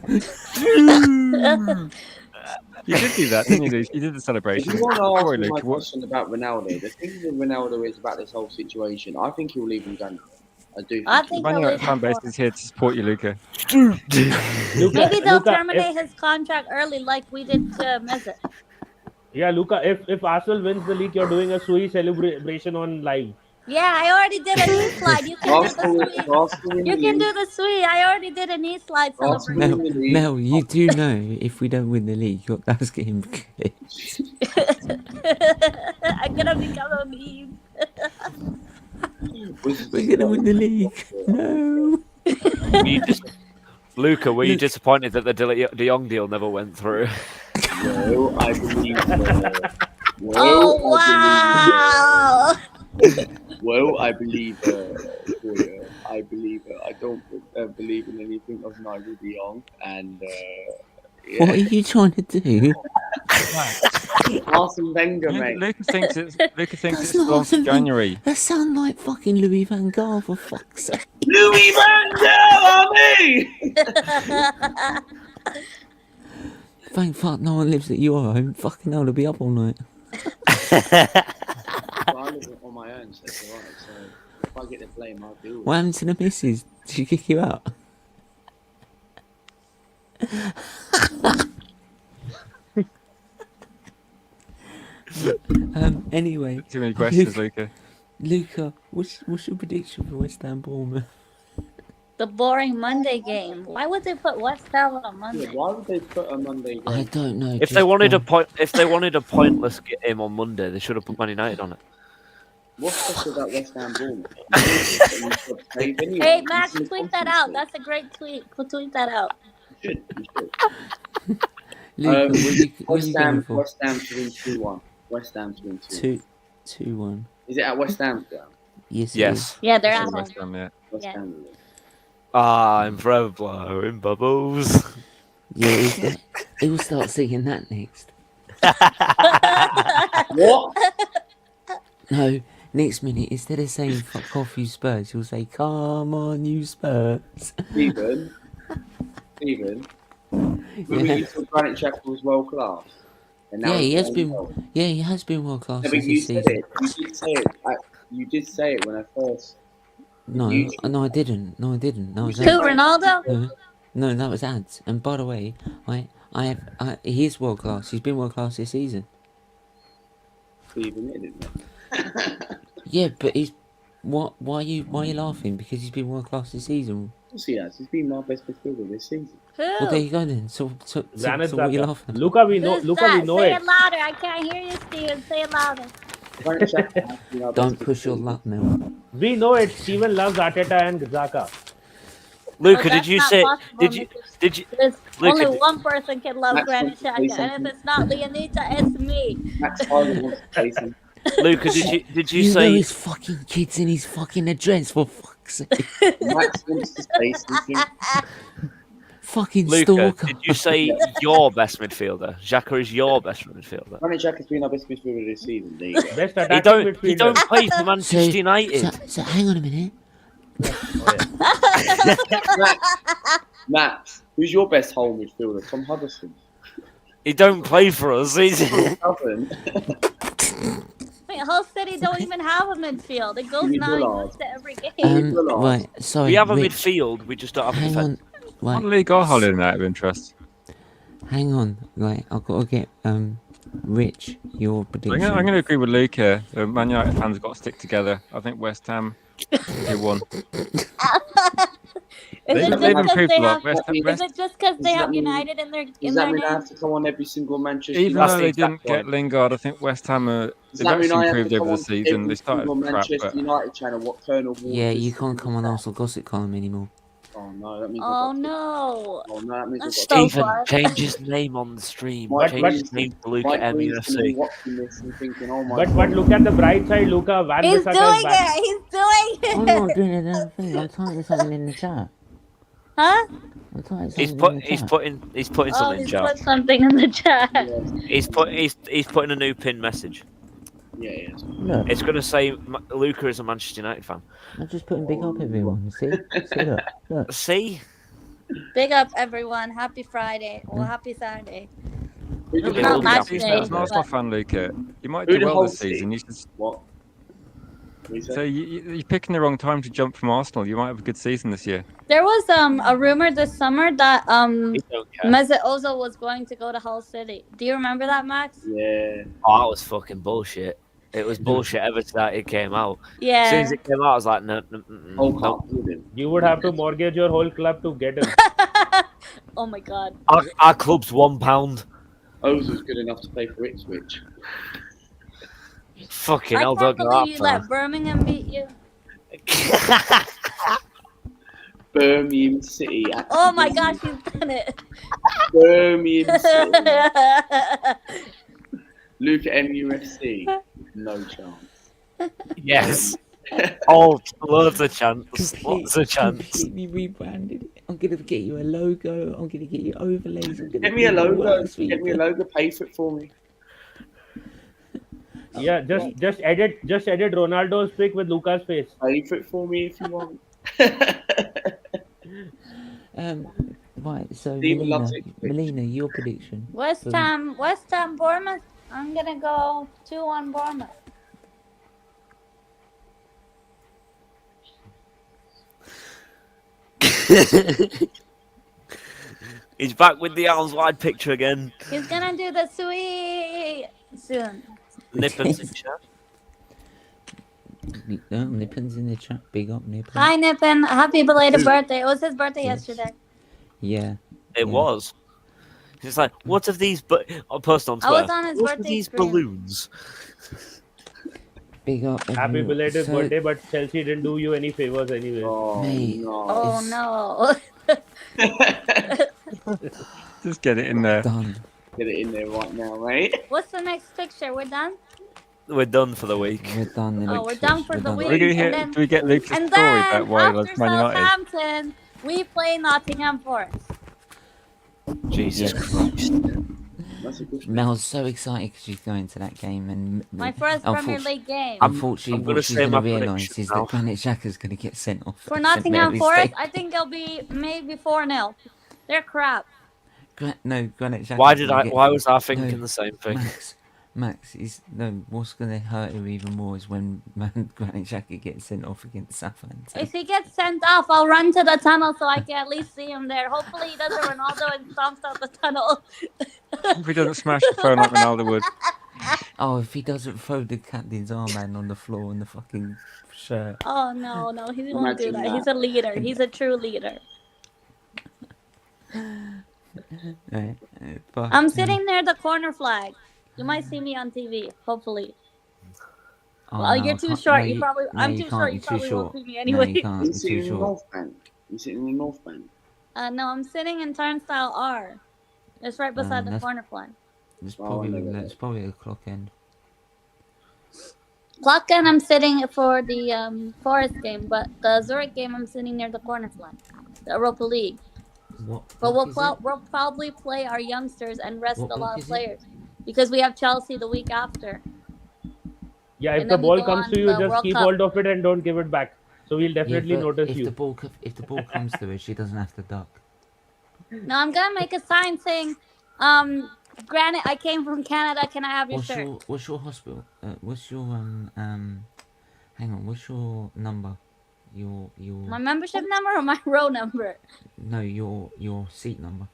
Speaker 9: You did do that, didn't you? You did the
Speaker 6: If
Speaker 9: celebration.
Speaker 6: you want to
Speaker 9: Don't
Speaker 6: ask
Speaker 9: worry,
Speaker 6: me my
Speaker 9: Luca. What,
Speaker 6: question about Ronaldo, the thing with Ronaldo is about this whole situation. I think he'll leave in January. I do.
Speaker 10: I
Speaker 6: Think
Speaker 10: think
Speaker 9: Man
Speaker 10: he'll
Speaker 9: United
Speaker 10: leave
Speaker 9: fan base
Speaker 10: before.
Speaker 9: is here to support you, Luca.
Speaker 10: Maybe they'll
Speaker 4: Luca,
Speaker 10: terminate his contract early, like we did to Mesut.
Speaker 4: Yeah, Luca, if Arsenal wins the league, you're doing a Sui celebration on live.
Speaker 10: Yeah, I already did a knee slide. You can do
Speaker 6: Arsenal,
Speaker 10: the sweet.
Speaker 6: Arsenal in
Speaker 10: You
Speaker 6: the
Speaker 10: can
Speaker 6: league.
Speaker 10: do the sweet. I already did a knee slide
Speaker 6: Arsenal
Speaker 10: celebration.
Speaker 6: in the league.
Speaker 1: Mel, you do know if we don't win the league, that's getting kicked.
Speaker 10: I'm gonna become a meme.
Speaker 1: We're gonna win the league. No.
Speaker 5: Luca, were you disappointed that the De Jong deal never went through?
Speaker 6: No, I believe her.
Speaker 10: Oh wow!
Speaker 6: Well, I believe her. I believe her. I don't believe in anything of Nigel de Jong, and
Speaker 1: What are you trying to do?
Speaker 6: Arsene Wenger, mate.
Speaker 9: Lucas thinks it's
Speaker 1: That's
Speaker 9: it's
Speaker 1: not
Speaker 9: on
Speaker 1: Arsene Wenger.
Speaker 9: January.
Speaker 1: That sounds like fucking Louis Van Gaal, for fuck's sake.
Speaker 6: Louis Van Gaal, me!
Speaker 1: Thank fuck no one lives at your home. Fucking hell, to be up all night.
Speaker 6: Well, I live on my own, so it's alright. So if I get the blame, I'll deal with
Speaker 1: What happened to the missus? Did she kick you out? Anyway.
Speaker 9: Too many questions, Luca.
Speaker 1: Luca, what's your prediction for West Ham Bournemouth?
Speaker 10: The boring Monday game. Why would they put West Ham on a
Speaker 6: it.
Speaker 10: Monday?
Speaker 6: Yeah, why would they put a Monday game?
Speaker 1: I don't know.
Speaker 5: If they wanted a pointless game on Monday, they should have put Man United on it.
Speaker 6: What's special about West Ham Bournemouth?
Speaker 10: Hey, Max, tweet that out. That's a great tweet. Tweet that out.
Speaker 6: You should.
Speaker 1: Luca, what are you
Speaker 6: West
Speaker 1: going
Speaker 6: Ham,
Speaker 1: for?
Speaker 6: West Ham to win 2-1. West Ham to win 2-1.
Speaker 1: 2-1.
Speaker 6: Is it at West Ham's ground?
Speaker 1: Yes.
Speaker 5: Yes.
Speaker 10: Yeah, they're at home.
Speaker 9: West Ham, yeah.
Speaker 6: West
Speaker 10: Yeah.
Speaker 6: Ham.
Speaker 5: I'm forever blowing bubbles.
Speaker 1: Yeah, he will start singing that next.
Speaker 6: What?
Speaker 1: No, next minute, instead of saying fuck off you Spurs, he'll say, come on you Spurs.
Speaker 6: Stephen? Remember you said Granit Xhaka was world class? And now
Speaker 1: Yeah, he
Speaker 6: he's
Speaker 1: has
Speaker 6: playing
Speaker 1: been.
Speaker 6: well.
Speaker 1: Yeah, he has been world class
Speaker 6: No, but
Speaker 1: this
Speaker 6: you said
Speaker 1: season.
Speaker 6: it. You did say it. You did say it when I first.
Speaker 1: No, I didn't. No, I didn't. No, it was
Speaker 10: Who,
Speaker 1: ads.
Speaker 10: Ronaldo?
Speaker 1: No, that was ads. And by the way, he is world class. He's been world class this season.
Speaker 6: Stephen, it didn't.
Speaker 1: Yeah, but he's. Why are you laughing? Because he's been world class this season.
Speaker 6: Of course he has. He's been my best midfielder this season.
Speaker 10: Who?
Speaker 1: Well, there you go then. So what are you laughing at?
Speaker 4: Luca, we know.
Speaker 10: Who's
Speaker 4: Luca,
Speaker 10: that?
Speaker 4: we know
Speaker 10: Say
Speaker 4: it.
Speaker 10: it louder. I can't hear you, Steven. Say it louder.
Speaker 6: Granit Xhaka has been our
Speaker 1: Don't
Speaker 6: best
Speaker 1: push your
Speaker 6: midfielder.
Speaker 1: luck, Mel.
Speaker 4: We know it. Steven loves Arteta and Xhaka.
Speaker 5: Luca,
Speaker 10: that's
Speaker 5: did you
Speaker 10: not
Speaker 5: say?
Speaker 10: possible,
Speaker 5: Did you?
Speaker 10: Nicholas.
Speaker 5: Did you?
Speaker 10: There's
Speaker 5: Luca,
Speaker 10: only one person can love
Speaker 6: Max
Speaker 10: Granit
Speaker 6: wants to say
Speaker 10: Xhaka, and
Speaker 6: something.
Speaker 10: if it's not Leonita, it's me.
Speaker 6: Max Harden wants to say something.
Speaker 5: Luca, did you
Speaker 1: You know
Speaker 5: say?
Speaker 1: his fucking kids in his fucking address, for fuck's sake.
Speaker 6: Max wants to say something.
Speaker 1: Fucking
Speaker 5: Luca,
Speaker 1: stalker.
Speaker 5: did you say your best midfielder? Xhaka is your best midfielder.
Speaker 6: Granit Xhaka's been our best midfielder this season. There you go.
Speaker 4: Best
Speaker 5: He
Speaker 4: attacking
Speaker 5: don't.
Speaker 4: midfielder.
Speaker 5: He don't play for Manchester United.
Speaker 1: So hang on a minute.
Speaker 6: Max, who's your best whole midfielder? Tom Huddleston.
Speaker 5: He don't play for us. He's,
Speaker 6: Southern.
Speaker 10: Wait, Hull City don't even have a midfield. It goes
Speaker 6: Jimmy
Speaker 10: 9
Speaker 6: Bullard.
Speaker 10: goals to every game.
Speaker 1: Right, sorry.
Speaker 5: we have a
Speaker 1: Rich,
Speaker 5: midfield. We just don't have a
Speaker 1: hang
Speaker 5: defence.
Speaker 1: on.
Speaker 9: What
Speaker 1: Right,
Speaker 9: league are Holland out of interest?
Speaker 1: hang on. Right, I've got to get Rich your prediction.
Speaker 9: I'm going to agree with Luke here. The Man United fans have got to stick together. I think West Ham 2-1.
Speaker 10: Is it
Speaker 9: They've
Speaker 10: just
Speaker 9: improved
Speaker 10: because
Speaker 9: a lot.
Speaker 10: they have? Is it just because they
Speaker 6: Does
Speaker 10: have
Speaker 6: that mean-
Speaker 10: United in their
Speaker 6: Does that mean I
Speaker 10: name?
Speaker 6: have to come on every single Manchester
Speaker 9: Even
Speaker 5: That's
Speaker 9: though
Speaker 5: the
Speaker 9: they
Speaker 5: exact
Speaker 9: didn't get
Speaker 5: point.
Speaker 9: Lingard, I think West Ham
Speaker 6: Does
Speaker 9: they've
Speaker 6: that mean
Speaker 9: actually
Speaker 6: I have
Speaker 9: improved
Speaker 6: to
Speaker 9: over
Speaker 6: come
Speaker 9: the
Speaker 6: on
Speaker 9: season.
Speaker 6: every
Speaker 9: They started
Speaker 6: single
Speaker 9: crap,
Speaker 6: Manchester
Speaker 9: but
Speaker 6: United channel? What Colonel Walker
Speaker 1: Yeah, you
Speaker 6: said
Speaker 1: can't
Speaker 6: in
Speaker 1: come on
Speaker 6: the
Speaker 1: Arsenal Gossip column anymore.
Speaker 6: Oh no, that means
Speaker 10: Oh
Speaker 6: I've got to-
Speaker 10: no.
Speaker 6: Oh no, that means
Speaker 10: That's
Speaker 6: I've got to-
Speaker 10: so
Speaker 5: Stephen,
Speaker 10: far.
Speaker 5: change his name on the stream.
Speaker 6: Mike
Speaker 5: Change his
Speaker 6: Green's-
Speaker 5: name to Luca
Speaker 6: Mike Green's gonna be
Speaker 5: MUFC.
Speaker 6: watching this and thinking, oh my
Speaker 4: But
Speaker 6: god.
Speaker 4: look at the bright side, Luca. Van
Speaker 10: He's
Speaker 4: Bissaka
Speaker 10: doing
Speaker 4: is back.
Speaker 10: it. He's doing
Speaker 1: I'm
Speaker 10: it.
Speaker 1: not doing a damn thing. I'm typing something in the chat.
Speaker 10: Huh?
Speaker 1: I'm typing
Speaker 5: He's
Speaker 1: something in the chat.
Speaker 5: putting
Speaker 10: Oh,
Speaker 5: something in
Speaker 10: he's
Speaker 5: chat.
Speaker 10: put something in the chat.
Speaker 6: Yes.
Speaker 5: He's putting a new pin message.
Speaker 6: Yeah, yeah.
Speaker 1: Look,
Speaker 5: It's going to say Luca is a Manchester United fan.
Speaker 1: I'm just putting big up everyone. See? See that? Look.
Speaker 5: See?
Speaker 10: Big up, everyone. Happy Friday. Well, happy Saturday.
Speaker 6: Who
Speaker 5: Not
Speaker 6: did
Speaker 10: Not
Speaker 6: Hull
Speaker 10: match
Speaker 6: City-
Speaker 10: day.
Speaker 9: As an Arsenal fan, Luke, you might
Speaker 6: Who
Speaker 9: do
Speaker 6: did
Speaker 9: well
Speaker 6: Hull
Speaker 9: this
Speaker 6: City-
Speaker 9: season. You should,
Speaker 6: What? What do you say?
Speaker 9: so you're picking the wrong time to jump from Arsenal. You might have a good season this year.
Speaker 10: There was a rumor this summer that
Speaker 5: He don't care.
Speaker 10: Mesut Ozil was going to go to Hull City. Do you remember that, Max?
Speaker 6: Yeah.
Speaker 5: Oh, that was fucking bullshit. It was bullshit ever since it came out. As soon
Speaker 10: Yeah.
Speaker 5: as it came out, I was like, no.
Speaker 6: Hull can't hold him.
Speaker 4: You would have to mortgage your whole club to get him.
Speaker 10: Oh my God.
Speaker 5: Our club's £1.
Speaker 6: Ozil's good enough to play for Ipswich.
Speaker 5: Fucking
Speaker 10: I
Speaker 5: hell,
Speaker 10: can't
Speaker 5: don't go
Speaker 10: believe you
Speaker 5: that
Speaker 10: let Birmingham beat you.
Speaker 5: far.
Speaker 6: Birmingham City.
Speaker 10: Oh my gosh, he's done it.
Speaker 6: Birmingham City. Luke at MUFC. No chance.
Speaker 5: Yes. Oh, loads of chance. Lots of chance.
Speaker 1: Completely rebranded it. I'm gonna get you a logo. I'm gonna get you overlays. I'm gonna
Speaker 6: Get me a
Speaker 1: do the
Speaker 6: logo.
Speaker 1: works for you,
Speaker 6: Get me a
Speaker 1: bro.
Speaker 6: logo. Pay for it for me.
Speaker 4: Yeah, just edit Ronaldo's pic with Luca's face.
Speaker 6: Pay for it for me if you want.
Speaker 1: Right. So
Speaker 6: Steven loves it.
Speaker 1: Melina, your prediction.
Speaker 10: West Ham, Bournemouth. I'm gonna go 2-1 Bournemouth.
Speaker 5: He's back with the arms wide picture again.
Speaker 10: He's gonna do the sweet soon.
Speaker 5: Nippers in chat.
Speaker 1: Nippin's in the chat. Big up, Nippin.
Speaker 10: Hi Nippin, happy belated birthday. It was his birthday yesterday.
Speaker 1: Yeah.
Speaker 5: It was. It's like, what of these? I'll post on
Speaker 10: I
Speaker 5: Twitter.
Speaker 10: was on his
Speaker 5: what of
Speaker 10: birthday
Speaker 5: these
Speaker 10: stream.
Speaker 5: balloons?
Speaker 1: Big up.
Speaker 4: Happy
Speaker 1: everyone.
Speaker 4: belated
Speaker 1: So-
Speaker 4: birthday, but Chelsea didn't do you any favors anyway.
Speaker 6: Oh,
Speaker 1: Mate.
Speaker 6: no.
Speaker 10: Oh no.
Speaker 9: Just get it in there.
Speaker 1: Done.
Speaker 6: Get it in there right now, mate.
Speaker 10: What's the next fixture? We're done?
Speaker 5: We're done for the week.
Speaker 1: We're done.
Speaker 10: Oh, we're done for the week.
Speaker 9: We're gonna hear.
Speaker 10: And then-
Speaker 9: Do we get Lucas'
Speaker 10: And
Speaker 9: story
Speaker 10: then
Speaker 9: about why he loves
Speaker 10: after
Speaker 9: Man United?
Speaker 10: Southampton, we play Nottingham Forest.
Speaker 5: Jesus
Speaker 1: Yes.
Speaker 5: Christ.
Speaker 6: That's a good
Speaker 1: Mel's so excited because she's going to that game, and
Speaker 10: My first Premier
Speaker 1: unfortunately,
Speaker 10: League game.
Speaker 1: unfortunately,
Speaker 5: I'm gonna
Speaker 1: what she's
Speaker 5: say
Speaker 1: going to
Speaker 5: my
Speaker 1: realise
Speaker 5: prediction
Speaker 1: is
Speaker 5: now.
Speaker 1: that Granit Xhaka's going to get sent off.
Speaker 10: For
Speaker 1: at St.
Speaker 10: Nottingham
Speaker 1: Mary's
Speaker 10: Forest,
Speaker 1: Stadium.
Speaker 10: I think it'll be maybe 4-0. They're crap.
Speaker 1: No, Granit Xhaka.
Speaker 5: Why was I thinking the same thing?
Speaker 1: Max is no. What's going to hurt you even more is when Granit Xhaka gets sent off against Southampton.
Speaker 10: If he gets sent off, I'll run to the tunnel so I can at least see him there. Hopefully he does a Ronaldo and stomps out the tunnel.
Speaker 9: If he doesn't smash the phone like Ronaldo would.
Speaker 1: Oh, if he doesn't throw the captain's armband on the floor in the fucking shirt.
Speaker 10: Oh no, he won't do
Speaker 6: Imagine
Speaker 10: that.
Speaker 6: that.
Speaker 10: He's a leader. He's a true leader.
Speaker 1: Right, but,
Speaker 10: I'm sitting near the corner flag. You might see me on TV, hopefully.
Speaker 1: Oh,
Speaker 10: Well,
Speaker 1: no,
Speaker 10: you're
Speaker 1: I
Speaker 10: too
Speaker 1: can't-
Speaker 10: short.
Speaker 1: no,
Speaker 10: You probably.
Speaker 1: no,
Speaker 10: I'm
Speaker 1: you
Speaker 10: too
Speaker 1: can't,
Speaker 10: short. You
Speaker 1: you're too
Speaker 10: probably
Speaker 1: short.
Speaker 10: won't see me
Speaker 1: No,
Speaker 10: anyway.
Speaker 1: you can't.
Speaker 6: You
Speaker 1: You're
Speaker 6: sitting
Speaker 1: too
Speaker 6: in the
Speaker 1: short.
Speaker 6: North Bank? You sitting in the North Bank?
Speaker 10: No, I'm sitting in turnstile R. It's right beside the
Speaker 1: that's-
Speaker 10: corner flag.
Speaker 1: It's
Speaker 6: Oh,
Speaker 1: probably
Speaker 6: no, no,
Speaker 1: it's probably a clock end.
Speaker 10: Clock and I'm sitting for the Forest game, but the Zurich game I'm sitting near the corner flag, the Europa League.
Speaker 1: What?
Speaker 10: But
Speaker 1: what is it?
Speaker 10: we'll probably play our youngsters and rest
Speaker 1: What
Speaker 10: a lot
Speaker 1: book
Speaker 10: of
Speaker 1: is it?
Speaker 10: players because we have Chelsea the week after.
Speaker 4: Yeah, if
Speaker 10: And
Speaker 4: the
Speaker 10: then we
Speaker 4: ball
Speaker 10: go
Speaker 4: comes
Speaker 10: on
Speaker 4: to you,
Speaker 10: the
Speaker 4: just
Speaker 10: World
Speaker 4: keep
Speaker 10: Cup.
Speaker 4: hold of it and don't give it back. So we'll definitely
Speaker 1: but
Speaker 4: notice
Speaker 1: if
Speaker 4: you.
Speaker 1: the ball if the ball comes to her, she doesn't have to duck.
Speaker 10: No, I'm gonna make a sign saying, Granite, I came from Canada. Can I have your shirt?
Speaker 1: What's your hospital? What's your hang on. What's your number? Your
Speaker 10: My membership number or my row number?
Speaker 1: no your seat number.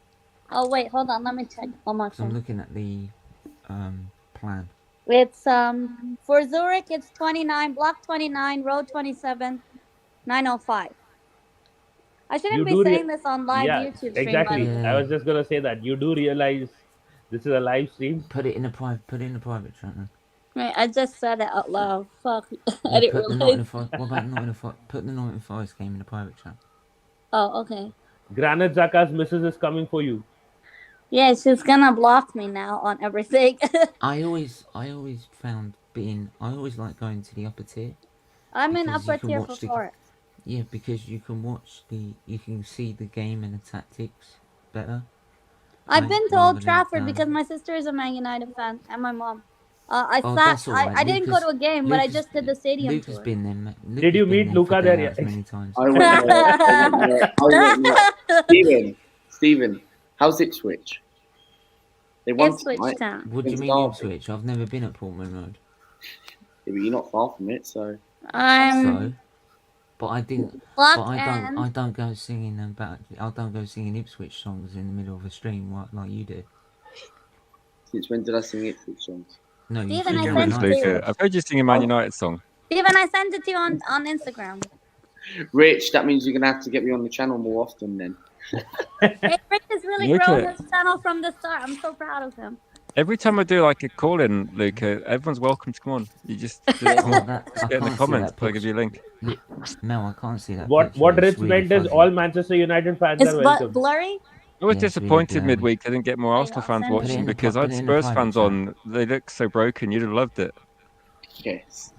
Speaker 10: Oh wait, hold on. Let me check on my
Speaker 1: 'Cause I'm
Speaker 10: phone.
Speaker 1: looking at the plan.
Speaker 10: It's for Zurich. It's 29, block 29, row 27, 905. I shouldn't
Speaker 4: You
Speaker 10: be
Speaker 4: do
Speaker 10: saying this on live
Speaker 4: Yeah,
Speaker 10: YouTube stream.
Speaker 4: exactly.
Speaker 10: But
Speaker 1: Yeah.
Speaker 4: I was just gonna say that. You do realize this is a live stream.
Speaker 1: Put it in a private chat. Then.
Speaker 10: wait, I just said it out loud. Fuck, I
Speaker 1: Yeah,
Speaker 10: didn't
Speaker 1: put the
Speaker 10: realize.
Speaker 1: What about Nottingham Forest? Put the Nottingham Forest game in a private chat.
Speaker 10: Oh, okay.
Speaker 4: Granit Xhaka's missus is coming for you.
Speaker 10: Yeah, she's gonna block me now on everything.
Speaker 1: I always found I always like going to the upper tier.
Speaker 10: I'm in
Speaker 1: Because you
Speaker 10: upper
Speaker 1: can
Speaker 10: tier
Speaker 1: watch
Speaker 10: for Forest.
Speaker 1: Yeah, because you can see the game and the tactics better.
Speaker 10: I've been to
Speaker 1: rather
Speaker 10: Old
Speaker 1: than
Speaker 10: Trafford
Speaker 1: down.
Speaker 10: because my sister is a Man United fan and my mom. I
Speaker 1: Oh, that's all right.
Speaker 10: I didn't go
Speaker 1: Lucas-
Speaker 10: to a game, but I
Speaker 1: Lucas-
Speaker 10: just did the stadium
Speaker 1: Luke has
Speaker 10: tour.
Speaker 1: been there. Luke
Speaker 4: Did you
Speaker 1: has been
Speaker 4: meet
Speaker 1: there
Speaker 4: Luca
Speaker 1: for
Speaker 4: there
Speaker 1: day-outs
Speaker 4: yet?
Speaker 1: many times.
Speaker 6: I went there. Stephen, how's Ipswich? They won
Speaker 10: Ipswich
Speaker 6: tonight.
Speaker 10: Town.
Speaker 1: What do you
Speaker 6: Against
Speaker 1: mean
Speaker 6: Derby.
Speaker 1: Ipswich? I've never been at Portman Road.
Speaker 6: Yeah, but you're not far from it, so.
Speaker 10: I'm
Speaker 1: So, but I didn't.
Speaker 10: block
Speaker 1: But
Speaker 10: and
Speaker 1: I don't go singing I don't go singing Ipswich songs in the middle of a stream like you do.
Speaker 6: Since when did I sing Ipswich songs?
Speaker 1: No, you
Speaker 10: Stephen,
Speaker 1: sing
Speaker 10: I
Speaker 9: Good
Speaker 10: sent
Speaker 1: Man
Speaker 9: riddance,
Speaker 10: it to
Speaker 1: United
Speaker 10: you.
Speaker 9: Luca. I've heard you sing a Man United song.
Speaker 10: Steven, I sent it to you on Instagram.
Speaker 6: Rich, that means you're going to have to get me on the channel more often then.
Speaker 10: Hey, Rick has really
Speaker 9: Look
Speaker 10: grown
Speaker 9: at-
Speaker 10: his channel from the start. I'm so proud of him.
Speaker 9: Every time I do like a call in, Luca, everyone's welcome to come on. You just come
Speaker 1: Oh,
Speaker 9: on,
Speaker 1: that, I
Speaker 9: get in the
Speaker 1: can't see
Speaker 9: comments.
Speaker 1: that
Speaker 9: I'll give you a link.
Speaker 1: Mel, I can't see that.
Speaker 4: What
Speaker 1: picture. It's
Speaker 4: Rich
Speaker 1: really
Speaker 4: meant is
Speaker 1: fuzzy.
Speaker 4: all Manchester United fans
Speaker 10: It's
Speaker 4: are welcome.
Speaker 10: blurry.
Speaker 9: I was
Speaker 1: Yeah, it's really
Speaker 9: disappointed
Speaker 1: blurry.
Speaker 9: midweek. I didn't get more
Speaker 10: There you
Speaker 9: Arsenal
Speaker 10: go,
Speaker 9: fans
Speaker 10: send it.
Speaker 1: Put it
Speaker 9: watching
Speaker 1: in the
Speaker 9: because
Speaker 1: pri-
Speaker 9: I
Speaker 1: put
Speaker 9: had
Speaker 1: it in the
Speaker 9: Spurs
Speaker 1: private
Speaker 9: fans
Speaker 1: chat.
Speaker 9: on. They look so broken. You'd have loved it.
Speaker 6: Yes.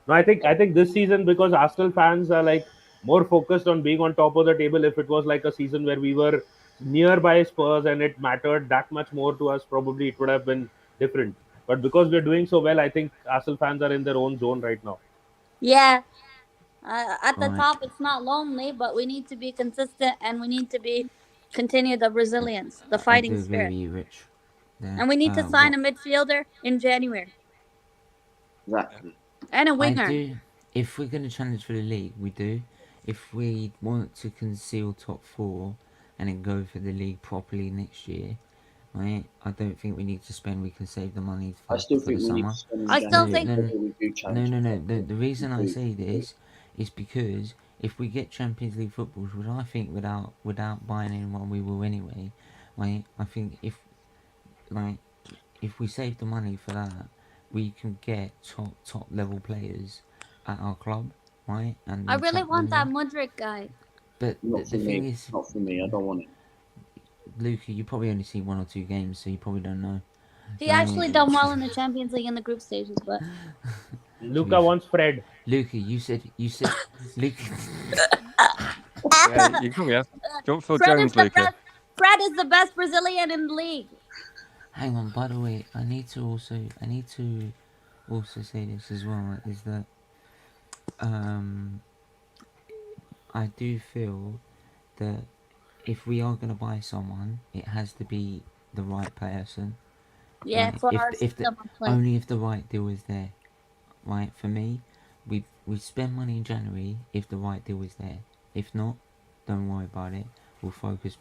Speaker 4: No, I think this season because Arsenal fans are like more focused on being on top of the table. If it was like a season where we were nearby Spurs and it mattered that much more to us, probably it would have been different. But because we're doing so well, I think Arsenal fans are in their own zone right now.
Speaker 10: Yeah. At the
Speaker 1: Right.
Speaker 10: top, it's not lonely, but we need to be consistent and we need to continue the resilience, the
Speaker 1: I
Speaker 10: fighting
Speaker 1: do agree
Speaker 10: spirit,
Speaker 1: with you, Rich. There.
Speaker 10: and we need to sign
Speaker 1: What
Speaker 10: a midfielder in January
Speaker 6: Exactly.
Speaker 10: and a
Speaker 1: I
Speaker 10: winger.
Speaker 1: do, if we're going to challenge for the league, we do. If we want to conceal top four and then go for the league properly next year, right? I don't think we need to spend. We can save the money
Speaker 6: I
Speaker 1: for,
Speaker 6: still
Speaker 1: for
Speaker 6: think
Speaker 1: the
Speaker 6: we need
Speaker 1: summer.
Speaker 6: to spend in
Speaker 10: I still
Speaker 6: January
Speaker 10: think
Speaker 6: whether we do
Speaker 1: No,
Speaker 6: challenge.
Speaker 1: no, no.
Speaker 6: for
Speaker 1: The,
Speaker 6: top
Speaker 1: the reason
Speaker 6: four.
Speaker 1: I say this is because if we get Champions League footballs, which I think without buying anyone we will anyway, right? I think if we save the money for that, we can get top level players at our club, right? And
Speaker 10: I
Speaker 1: then
Speaker 10: really
Speaker 1: chuck
Speaker 10: want
Speaker 1: them
Speaker 10: that
Speaker 1: there.
Speaker 10: Mudryk guy.
Speaker 1: But
Speaker 6: Not
Speaker 1: the
Speaker 6: for
Speaker 1: thing
Speaker 6: me.
Speaker 1: is,
Speaker 6: Not for me. I don't want it.
Speaker 1: Luca, you probably only see 1 or 2 games, so you probably don't know.
Speaker 10: He actually done well in the Champions League in the group stages, but
Speaker 4: Luca wants Fred.
Speaker 1: Luca, you said Luca.
Speaker 9: Yeah, you can be. Don't Phil
Speaker 10: Fred
Speaker 9: Jones,
Speaker 10: is the
Speaker 9: Luca.
Speaker 10: best. Fred is the best Brazilian in the league.
Speaker 1: Hang on, by the way, I need to also say this as well, is that I do feel that if we are gonna buy someone, it has to be the right person.
Speaker 10: Yeah,
Speaker 1: Right?
Speaker 10: for
Speaker 1: If
Speaker 10: our
Speaker 1: the
Speaker 10: system of play.
Speaker 1: only if the right deal is there, right? For me, we spend money in January if the right deal is there. If not, don't worry about it. We'll focus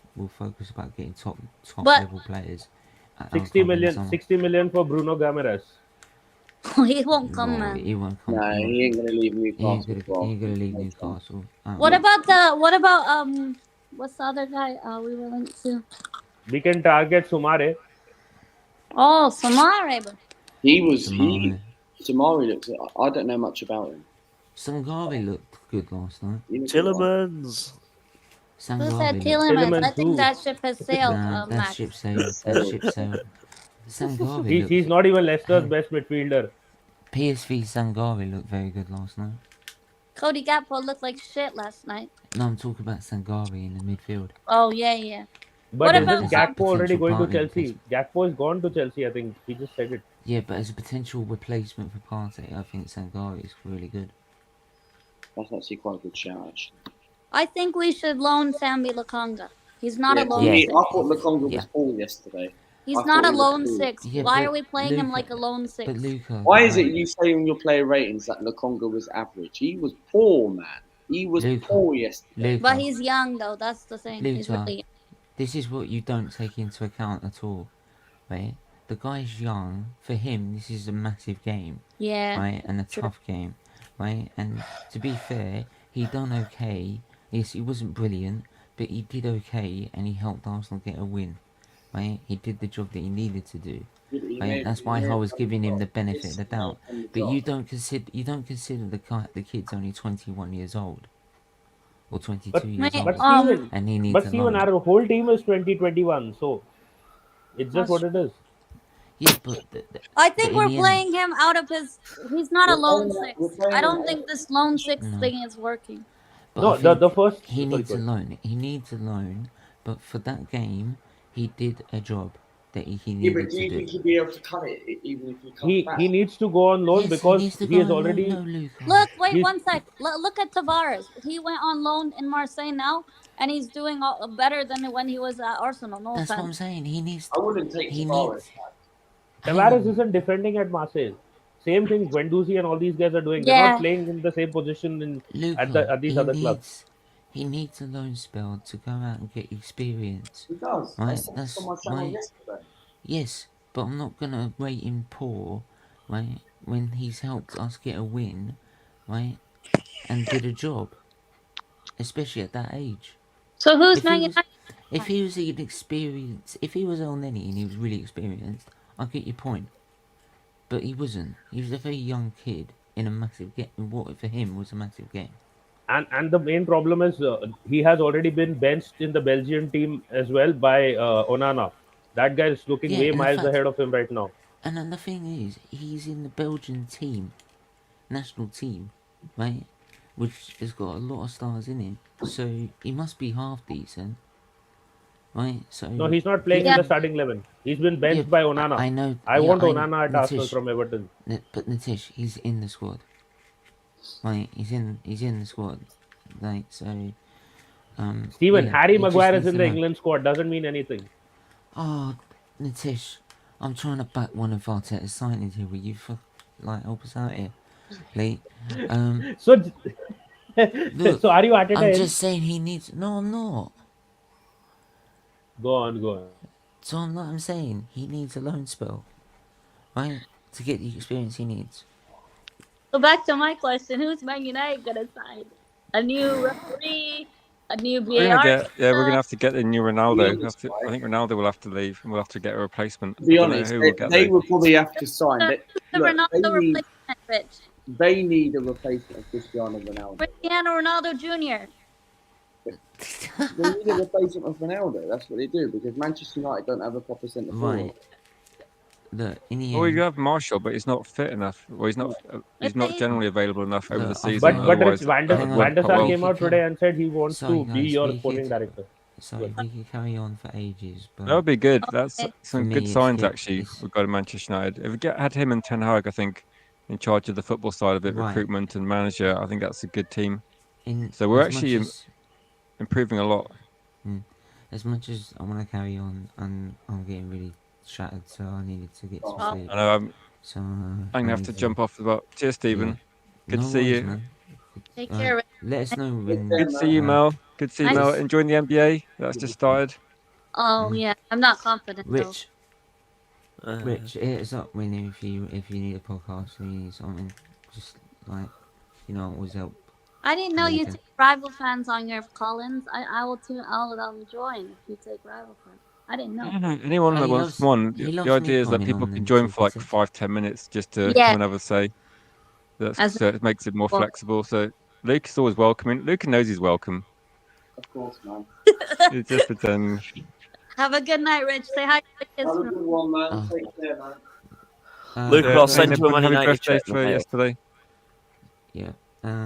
Speaker 1: about getting top
Speaker 10: But-
Speaker 1: level players. At our
Speaker 4: 60
Speaker 1: club in the
Speaker 4: million,
Speaker 1: summer.
Speaker 4: 60 million for Bruno Gamares.
Speaker 10: He won't come,
Speaker 1: No,
Speaker 10: man.
Speaker 1: he won't come.
Speaker 6: Nah, he ain't gonna leave
Speaker 1: He ain't
Speaker 6: Newcastle.
Speaker 1: gonna leave
Speaker 6: No chance.
Speaker 1: Newcastle.
Speaker 10: What about what's the other guy we were linked to?
Speaker 4: We can target Sumare.
Speaker 10: Oh, Samare.
Speaker 6: Samari looks. I don't know much about him.
Speaker 1: Sangare looked good last night.
Speaker 5: Tillemans.
Speaker 10: Who
Speaker 1: Sangare
Speaker 10: said
Speaker 1: looked-
Speaker 10: Tillemans? I
Speaker 4: Tillemans
Speaker 10: think
Speaker 4: who?
Speaker 10: that ship has sailed,
Speaker 1: Nah, that
Speaker 10: Max.
Speaker 1: ship sailed. That ship sailed. Sangare
Speaker 4: He's
Speaker 1: looked.
Speaker 4: not even Leicester's best midfielder.
Speaker 1: PSV Sangare looked very good last night.
Speaker 10: Cody Gakpo looked like shit last night.
Speaker 1: No, I'm talking about Sangare in the midfield.
Speaker 10: Oh, yeah.
Speaker 4: But
Speaker 10: What
Speaker 4: isn't
Speaker 10: about
Speaker 4: Gakpo already
Speaker 1: potential
Speaker 4: going to
Speaker 1: partner
Speaker 4: Chelsea? Gakpo is gone to Chelsea, I think. He just said it.
Speaker 1: Yeah, but as a potential replacement for Partey, I think Sangare is really good.
Speaker 6: That's actually quite a good shout. Actually.
Speaker 10: I think we should loan Sambi Lakanga. He's not a lone
Speaker 1: Yeah.
Speaker 10: six.
Speaker 6: I thought Lukonga was poor yesterday.
Speaker 10: He's
Speaker 6: I
Speaker 10: not
Speaker 6: thought
Speaker 10: a
Speaker 6: he was
Speaker 10: lone
Speaker 6: cool.
Speaker 10: six.
Speaker 1: Yeah,
Speaker 10: Why
Speaker 1: but
Speaker 10: are we playing him
Speaker 1: Luka-
Speaker 10: like a lone six?
Speaker 1: But Luca,
Speaker 6: Why is it
Speaker 1: like,
Speaker 6: you say in your player ratings that Lukonga was average? He was poor, man. He was
Speaker 1: Luka-
Speaker 6: poor yesterday.
Speaker 1: Luka,
Speaker 10: But he's young though. That's the thing. He's
Speaker 1: Luka,
Speaker 10: really young.
Speaker 1: this is what you don't take into account at all, right? The guy's young. For him, this is a massive game,
Speaker 10: Yeah.
Speaker 1: right? And a
Speaker 10: True.
Speaker 1: tough game, right? And to be fair, he done okay. Yes, he wasn't brilliant, but he did okay, and he helped Arsenal get a win, right? He did the job that he needed to do. Right? That's why I was giving him the benefit of the doubt. But you don't consider the kid's only 21 years old or 22
Speaker 4: But,
Speaker 1: years
Speaker 10: Mate,
Speaker 4: but
Speaker 1: old,
Speaker 4: Steven,
Speaker 1: and he needs
Speaker 4: but
Speaker 1: a
Speaker 4: Steven,
Speaker 1: loan.
Speaker 4: our whole team is 2021, so it's just what it is.
Speaker 1: Yeah, but
Speaker 10: I think
Speaker 1: but
Speaker 10: we're
Speaker 1: in the
Speaker 10: playing him out of his. He's not a
Speaker 6: We're
Speaker 10: lone
Speaker 6: playing-
Speaker 10: six.
Speaker 6: we're playing
Speaker 10: I don't
Speaker 6: him-
Speaker 10: think this lone six
Speaker 1: No.
Speaker 10: thing is working.
Speaker 1: But
Speaker 4: No,
Speaker 1: I think
Speaker 4: the first.
Speaker 1: he
Speaker 4: sorry,
Speaker 1: needs a
Speaker 4: go ahead.
Speaker 1: loan. He needs a loan. But for that game, he did a job that he
Speaker 6: Yeah,
Speaker 1: needed
Speaker 6: but do
Speaker 1: to
Speaker 6: you
Speaker 1: do.
Speaker 6: think he'll be able to cut it even if he comes back?
Speaker 4: He needs to go on loan
Speaker 1: Yes,
Speaker 4: because
Speaker 1: he needs to
Speaker 4: he
Speaker 1: go
Speaker 4: has
Speaker 1: on
Speaker 4: already.
Speaker 1: loan, no, Luca.
Speaker 10: Look, wait
Speaker 4: He's-
Speaker 10: one sec. Look at Tavares. He went on loan in Marseille now, and he's doing better than when he was at Arsenal. No
Speaker 1: That's what I'm
Speaker 10: offense.
Speaker 1: saying. He needs.
Speaker 6: I wouldn't take
Speaker 1: He
Speaker 6: Tavares.
Speaker 1: needs.
Speaker 4: Tavares isn't defending at Marseille. Same thing Guendouzi and all these guys are doing. They're
Speaker 10: Yeah.
Speaker 4: not playing in the same position
Speaker 1: Luca,
Speaker 4: at these other clubs.
Speaker 1: He needs a loan spell to go out and get experience.
Speaker 6: He does.
Speaker 1: Right,
Speaker 6: That's
Speaker 1: that's
Speaker 6: on my channel
Speaker 1: why-
Speaker 6: yesterday.
Speaker 1: Yes, but I'm not gonna rate him poor, right? When he's helped us get a win, right, and did a job, especially at that age.
Speaker 10: So who's
Speaker 1: If he
Speaker 10: Man
Speaker 1: was-
Speaker 10: United?
Speaker 1: If he was an experienced, if he was El Neni and he was really experienced, I get your point. But he wasn't. He was a very young kid in a massive game. What for him was a massive game.
Speaker 4: And the main problem is he has already been benched in the Belgian team as well by Onana. That guy is looking
Speaker 1: Yeah,
Speaker 4: way
Speaker 1: and in
Speaker 4: miles
Speaker 1: fact-
Speaker 4: ahead of him right now.
Speaker 1: And then the thing is, he's in the Belgian team, national team, right? which has got a lot of stars in him. So he must be half decent, right? So
Speaker 4: No, he's not playing in the starting 11. He's been benched by Onana.
Speaker 1: I know.
Speaker 4: I
Speaker 1: yeah,
Speaker 4: want Onana at Arsenal
Speaker 1: Nitish,
Speaker 4: from Everton.
Speaker 1: But Nitish, he's in the squad. Right, he's in the squad. Like so.
Speaker 4: Steven,
Speaker 1: yeah,
Speaker 4: Harry
Speaker 1: he just
Speaker 4: Maguire is
Speaker 1: needs
Speaker 4: in
Speaker 1: to
Speaker 4: the
Speaker 1: know.
Speaker 4: England squad. Doesn't mean anything.
Speaker 1: Oh, Nitish, I'm trying to back one of Arteta's signings here. Will you help us out here, please?
Speaker 4: So,
Speaker 1: Look,
Speaker 4: so are you Arteta
Speaker 1: I'm
Speaker 4: in?
Speaker 1: just saying he needs. No, I'm not.
Speaker 4: Go on.
Speaker 1: So I'm saying he needs a loan spell, right, to get the experience he needs.
Speaker 10: So back to my question: who's Man United gonna sign? A new referee, a new
Speaker 9: We're
Speaker 10: VAR?
Speaker 9: gonna have to get the new Ronaldo.
Speaker 6: honest,
Speaker 9: I think Ronaldo will have to leave, and we'll have to get a replacement.
Speaker 6: To be
Speaker 9: I don't know
Speaker 6: honest,
Speaker 9: who we'll get
Speaker 6: they
Speaker 9: though.
Speaker 6: will probably have to sign.
Speaker 10: The Ronaldo replacement, Rich.
Speaker 6: They need a replacement of Cristiano Ronaldo.
Speaker 10: Cristiano Ronaldo Jr.
Speaker 6: They need a replacement of Ronaldo. That's what they do because Manchester United don't have a proper centre forward.
Speaker 1: Right. Look, in the
Speaker 9: Well,
Speaker 1: end,
Speaker 9: you have Marshall, but he's not fit enough. Well, he's not generally available enough over the
Speaker 1: Look,
Speaker 9: season.
Speaker 4: But
Speaker 9: Otherwise,
Speaker 4: Rich, Van der
Speaker 1: hang on,
Speaker 4: Van der Sar
Speaker 1: well,
Speaker 4: came out today and said he wants
Speaker 1: sorry,
Speaker 4: to be
Speaker 1: guys,
Speaker 4: your
Speaker 1: we
Speaker 4: sporting
Speaker 1: could-
Speaker 4: director.
Speaker 1: Sorry, we could carry on for ages, but
Speaker 9: that would be good. That's
Speaker 10: Okay.
Speaker 9: some
Speaker 1: For
Speaker 9: good
Speaker 1: me, it's
Speaker 9: signs
Speaker 1: good.
Speaker 9: actually.
Speaker 1: It's-
Speaker 9: We've got in Manchester United. If we had him and Ten Hag, I think, in charge of the football side of it,
Speaker 1: Right.
Speaker 9: recruitment and manager, I think that's a good team.
Speaker 1: in
Speaker 9: So we're
Speaker 1: as much
Speaker 9: actually
Speaker 1: as,
Speaker 9: improving a lot.
Speaker 1: as much as I want to carry on, and I'm getting really shattered, so I needed to get some sleep.
Speaker 9: I know
Speaker 1: So
Speaker 9: I'm gonna have to jump off the boat. Cheers, Stephen.
Speaker 1: Yeah.
Speaker 9: Good
Speaker 1: No
Speaker 9: to see
Speaker 1: worries,
Speaker 9: you.
Speaker 1: man.
Speaker 10: Take
Speaker 1: Right,
Speaker 10: care, Rich.
Speaker 1: let us know when.
Speaker 9: Good to see you, Mel. Good to see you,
Speaker 10: Nice.
Speaker 9: Mel. Enjoying the NBA? That's just started.
Speaker 10: Oh yeah, I'm not confident though.
Speaker 1: Rich, Rich, hit us up when if you need a podcast or you need something. Just always help.
Speaker 10: I didn't know you
Speaker 1: Later.
Speaker 10: take rival fans on your call-ins. I'll join if you take rival fans. I didn't know.
Speaker 9: I don't know. Anyone that
Speaker 1: He
Speaker 9: wants
Speaker 1: loves-
Speaker 9: to come on,
Speaker 1: he
Speaker 9: the
Speaker 1: loves me
Speaker 9: idea is that
Speaker 1: coming
Speaker 9: people
Speaker 1: on
Speaker 9: can
Speaker 1: and
Speaker 9: join for like
Speaker 1: talking
Speaker 9: 5-10 minutes just to
Speaker 10: Yeah.
Speaker 9: come and have a say.
Speaker 10: As
Speaker 9: So it makes it more
Speaker 10: well-
Speaker 9: flexible. So Luke is always welcoming. Luke knows he's welcome.
Speaker 6: Of course, man.
Speaker 9: It's just pretend.
Speaker 10: Have a good night, Rich. Say hi to the kids.
Speaker 6: Have a
Speaker 10: from-
Speaker 6: good one, man.
Speaker 1: Oh.
Speaker 6: Take care, man.
Speaker 5: Luke, I'll
Speaker 9: Hey,
Speaker 5: send you a
Speaker 9: Nick,
Speaker 5: Man
Speaker 9: happy
Speaker 5: United
Speaker 9: birthday
Speaker 5: shirt in the
Speaker 9: for
Speaker 5: mail.
Speaker 9: yesterday.
Speaker 1: Yeah.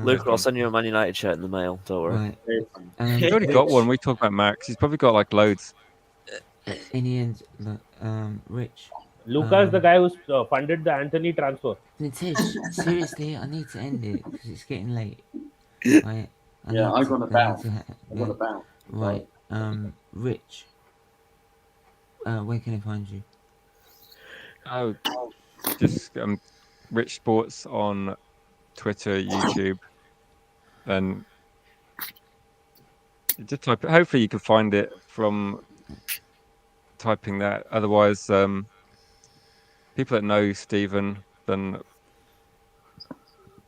Speaker 5: Luke, I'll send you a Man United shirt in the mail. Don't worry.
Speaker 1: Right.
Speaker 9: He's already got one. We talk about Max. He's probably got like loads.
Speaker 1: In the end, look, Rich.
Speaker 4: Luca's the guy who's funded the Anthony transfer.
Speaker 1: Nitish, seriously, I need to end it because it's getting late. Right.
Speaker 6: Yeah, I got a bounce. I got a
Speaker 1: Right.
Speaker 6: bounce.
Speaker 1: Right. Rich. Where can I find you?
Speaker 9: Oh, just Rich Sports on Twitter, YouTube, and just type it. Hopefully, you can find it from typing that. Otherwise, people that know Stephen, then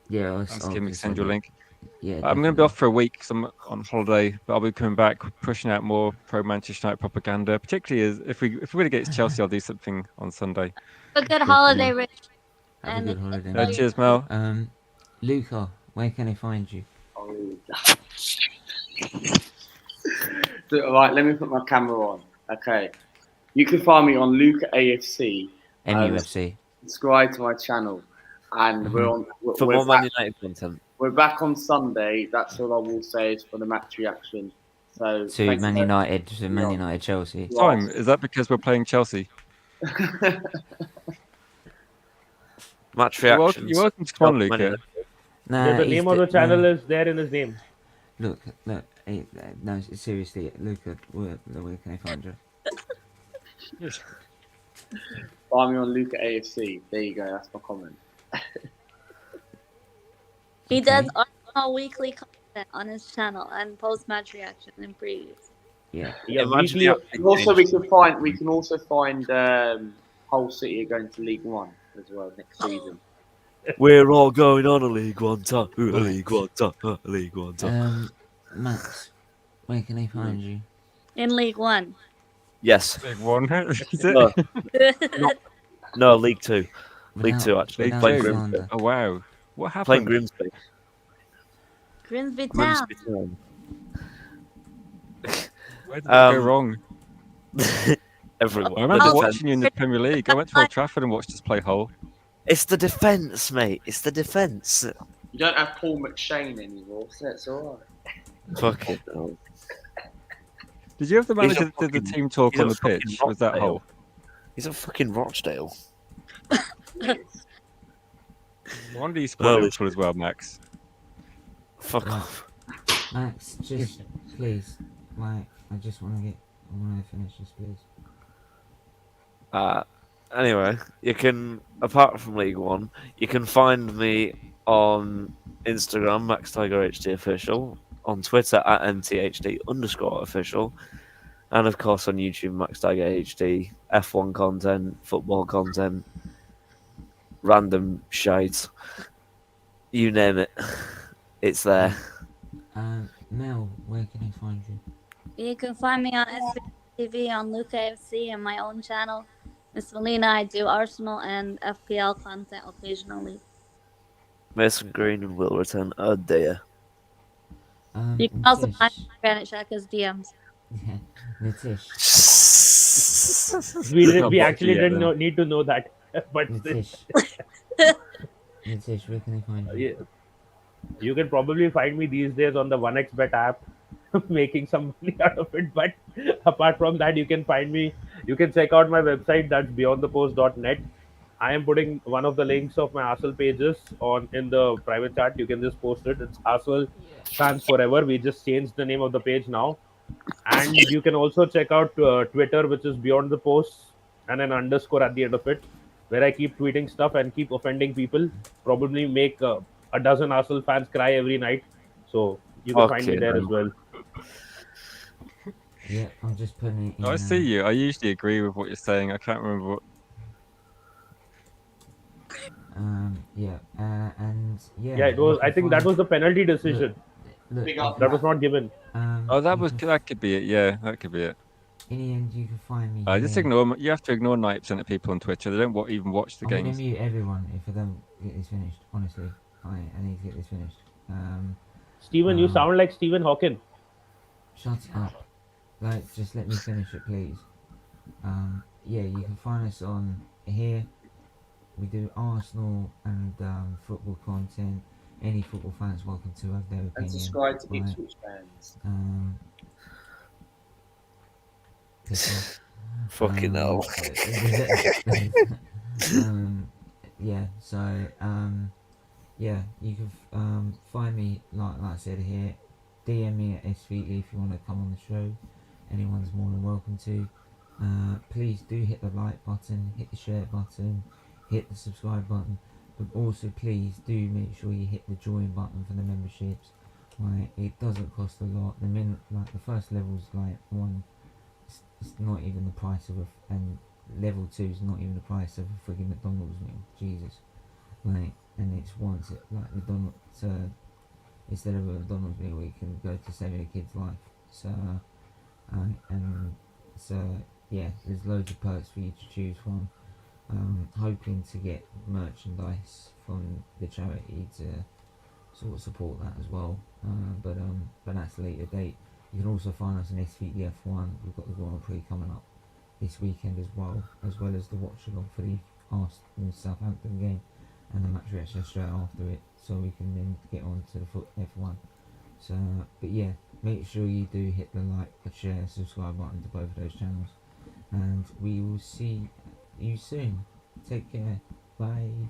Speaker 1: Yeah,
Speaker 9: ask him to send you a
Speaker 1: it.
Speaker 9: link.
Speaker 1: Yeah.
Speaker 9: I'm going to be off for a week because I'm on holiday, but I'll be coming back, pushing out more pro Manchester United propaganda. Particularly as if we're going to get Chelsea, I'll do something on Sunday.
Speaker 10: Have a good holiday, Rich.
Speaker 1: Have a
Speaker 10: And
Speaker 1: good holiday.
Speaker 10: enjoy
Speaker 1: mate.
Speaker 9: Cheers, Mel.
Speaker 1: Luca, where can I find you?
Speaker 6: So, right, let me put my camera on. Okay. You can find me on Luca AFC.
Speaker 1: MUFC.
Speaker 6: Subscribe to my channel. And we're on.
Speaker 5: For
Speaker 6: we're
Speaker 5: more Man
Speaker 6: back,
Speaker 5: United content.
Speaker 6: we're back on Sunday. That's all I will say is for the match reaction. So,
Speaker 1: To
Speaker 6: thanks
Speaker 1: Man
Speaker 6: for-
Speaker 1: United, to Man
Speaker 6: Yeah.
Speaker 1: United, Chelsea.
Speaker 9: Time, is that because we're playing Chelsea?
Speaker 5: Match
Speaker 9: You're
Speaker 5: reactions.
Speaker 9: welcome to come on,
Speaker 5: Man
Speaker 9: Luca.
Speaker 5: United.
Speaker 1: Nah,
Speaker 4: the
Speaker 1: he's
Speaker 4: name of the channel
Speaker 1: nah.
Speaker 4: is there in his name.
Speaker 1: Look, no, seriously, Luca, where can I find you?
Speaker 6: Find me on Luca AFC. There you go. That's my comment.
Speaker 10: He does
Speaker 1: Okay.
Speaker 10: Arsenal weekly content on his channel and post-match reaction and previews.
Speaker 1: Yeah.
Speaker 4: Yeah,
Speaker 5: Imagine
Speaker 4: weekly.
Speaker 5: the-
Speaker 6: And also, we can also find Hull City are going to League One as well next season.
Speaker 5: We're all going on a League One top. League One top. League One top.
Speaker 1: Max, where can I find you?
Speaker 10: In League One.
Speaker 5: Yes.
Speaker 9: Big one. Is it?
Speaker 5: No, no, League Two. League Two, actually.
Speaker 9: League
Speaker 5: Playing
Speaker 9: Two.
Speaker 5: Grimsby.
Speaker 1: Alexander.
Speaker 9: Oh wow! What
Speaker 5: Playing
Speaker 9: happened?
Speaker 5: Grimsby.
Speaker 10: Grimsby Town.
Speaker 5: Grimsby Town.
Speaker 9: Where did it go
Speaker 5: Um,
Speaker 9: wrong?
Speaker 5: Everyone.
Speaker 9: I remember
Speaker 5: The
Speaker 9: watching
Speaker 5: defense.
Speaker 9: you in the Premier League. I went to Old Trafford and watched us play Hull.
Speaker 5: It's the defense, mate. It's the defense.
Speaker 6: You don't have Paul McShane anymore, so that's all right.
Speaker 5: Fucking hell.
Speaker 9: Did you have the
Speaker 5: He's
Speaker 9: manager
Speaker 5: a
Speaker 9: that did the
Speaker 5: fucking-
Speaker 9: team talk
Speaker 5: he's
Speaker 9: on
Speaker 5: a
Speaker 9: the
Speaker 5: fucking
Speaker 9: pitch? Was that
Speaker 5: Rochdale.
Speaker 9: Hull?
Speaker 5: He's a fucking Rochdale.
Speaker 9: No wonder you support
Speaker 5: Holy
Speaker 9: Liverpool as well, Max.
Speaker 5: Fuck
Speaker 1: Right.
Speaker 5: off.
Speaker 1: Max, just please, like, I want to finish this, please.
Speaker 5: Anyway, you can, apart from League One, you can find me on Instagram, MaxTigerHD Official, on Twitter at MTHD_official, and of course on YouTube, MaxTigerHD, F1 content, football content, random shite. You name it. It's there.
Speaker 1: Mel, where can I find you?
Speaker 10: You can find me on SFeatleyTV, on Luca FC, and my own channel. Miss Melina, I do Arsenal and FPL content occasionally.
Speaker 5: Mason Green and will return. Oh dear.
Speaker 10: You can also
Speaker 1: Nitish.
Speaker 10: find me on Granite Shaka's DMs.
Speaker 1: Yeah, Nitish.
Speaker 4: We actually didn't need to know that. But
Speaker 1: Nitish. Nitish, where can I find you?
Speaker 4: yeah, you can probably find me these days on the 1xBet app, making some money out of it. But apart from that, you can find me. You can check out my website. That's beyondthepost.net. I am putting one of the links of my Arsenal pages in the private chat. You can just post it. It's Arsenal Fans Forever. We just changed the name of the page now. And you can also check out Twitter, which is Beyond the Post, and an underscore at the end of it, where I keep tweeting stuff and keep offending people. Probably make a dozen Arsenal fans cry every night. So you can find me
Speaker 5: Okay,
Speaker 4: there as
Speaker 5: then.
Speaker 4: well.
Speaker 1: Yeah, I'm just putting it in.
Speaker 9: I see you. I usually agree with what you're saying. I can't remember what.
Speaker 1: Yeah, and yeah.
Speaker 4: Yeah, it was.
Speaker 1: you can
Speaker 4: I think that
Speaker 1: find-
Speaker 4: was the penalty decision.
Speaker 1: Look,
Speaker 6: Big up.
Speaker 4: That was not given.
Speaker 9: Oh, that
Speaker 1: you
Speaker 9: was
Speaker 1: can-
Speaker 9: that could be it. Yeah, that could be it.
Speaker 1: In the end, you can find me.
Speaker 9: Just
Speaker 1: here.
Speaker 9: ignore. You have to ignore 90% of people on Twitter. They don't even watch the
Speaker 1: I'm gonna
Speaker 9: games.
Speaker 1: mute everyone if I don't get this finished. Honestly, I need to get this finished.
Speaker 4: Stephen, you sound like Stephen Hawking.
Speaker 1: Shut up. Like, just let me finish it, please. Yeah, you can find us on here. We do Arsenal and football content. Any football fans welcome to have their opinion.
Speaker 6: And subscribe to
Speaker 1: right?
Speaker 6: Ipswich fans.
Speaker 1: Piss off.
Speaker 5: Fucking hell.
Speaker 1: Yeah, so yeah, you can find me like I said here. DM me at SFeatley if you want to come on the show. Anyone's more than welcome to. Please do hit the like button, hit the share button, hit the subscribe button, but also please do make sure you hit the join button for the memberships. Right, it doesn't cost a lot. The first level's like one. It's not even the price of and level 2 is not even the price of a friggin' McDonald's meal. Jesus, like, and it's once it like McDonald's instead of a McDonald's meal, we can go to saving a kid's life. So, yeah, there's loads of perks for you to choose from. Hoping to get merchandise from the charity to sort of support that as well. But that's a later date. You can also find us on SFeatley F1. We've got the Grand Prix coming up this weekend as well as the watch along for the Aston Southampton game and the match reaction straight after it, so we can then get on to the F1. So, but yeah, make sure you do hit the like, the share, subscribe button to both of those channels, and we will see you soon. Take care. Bye.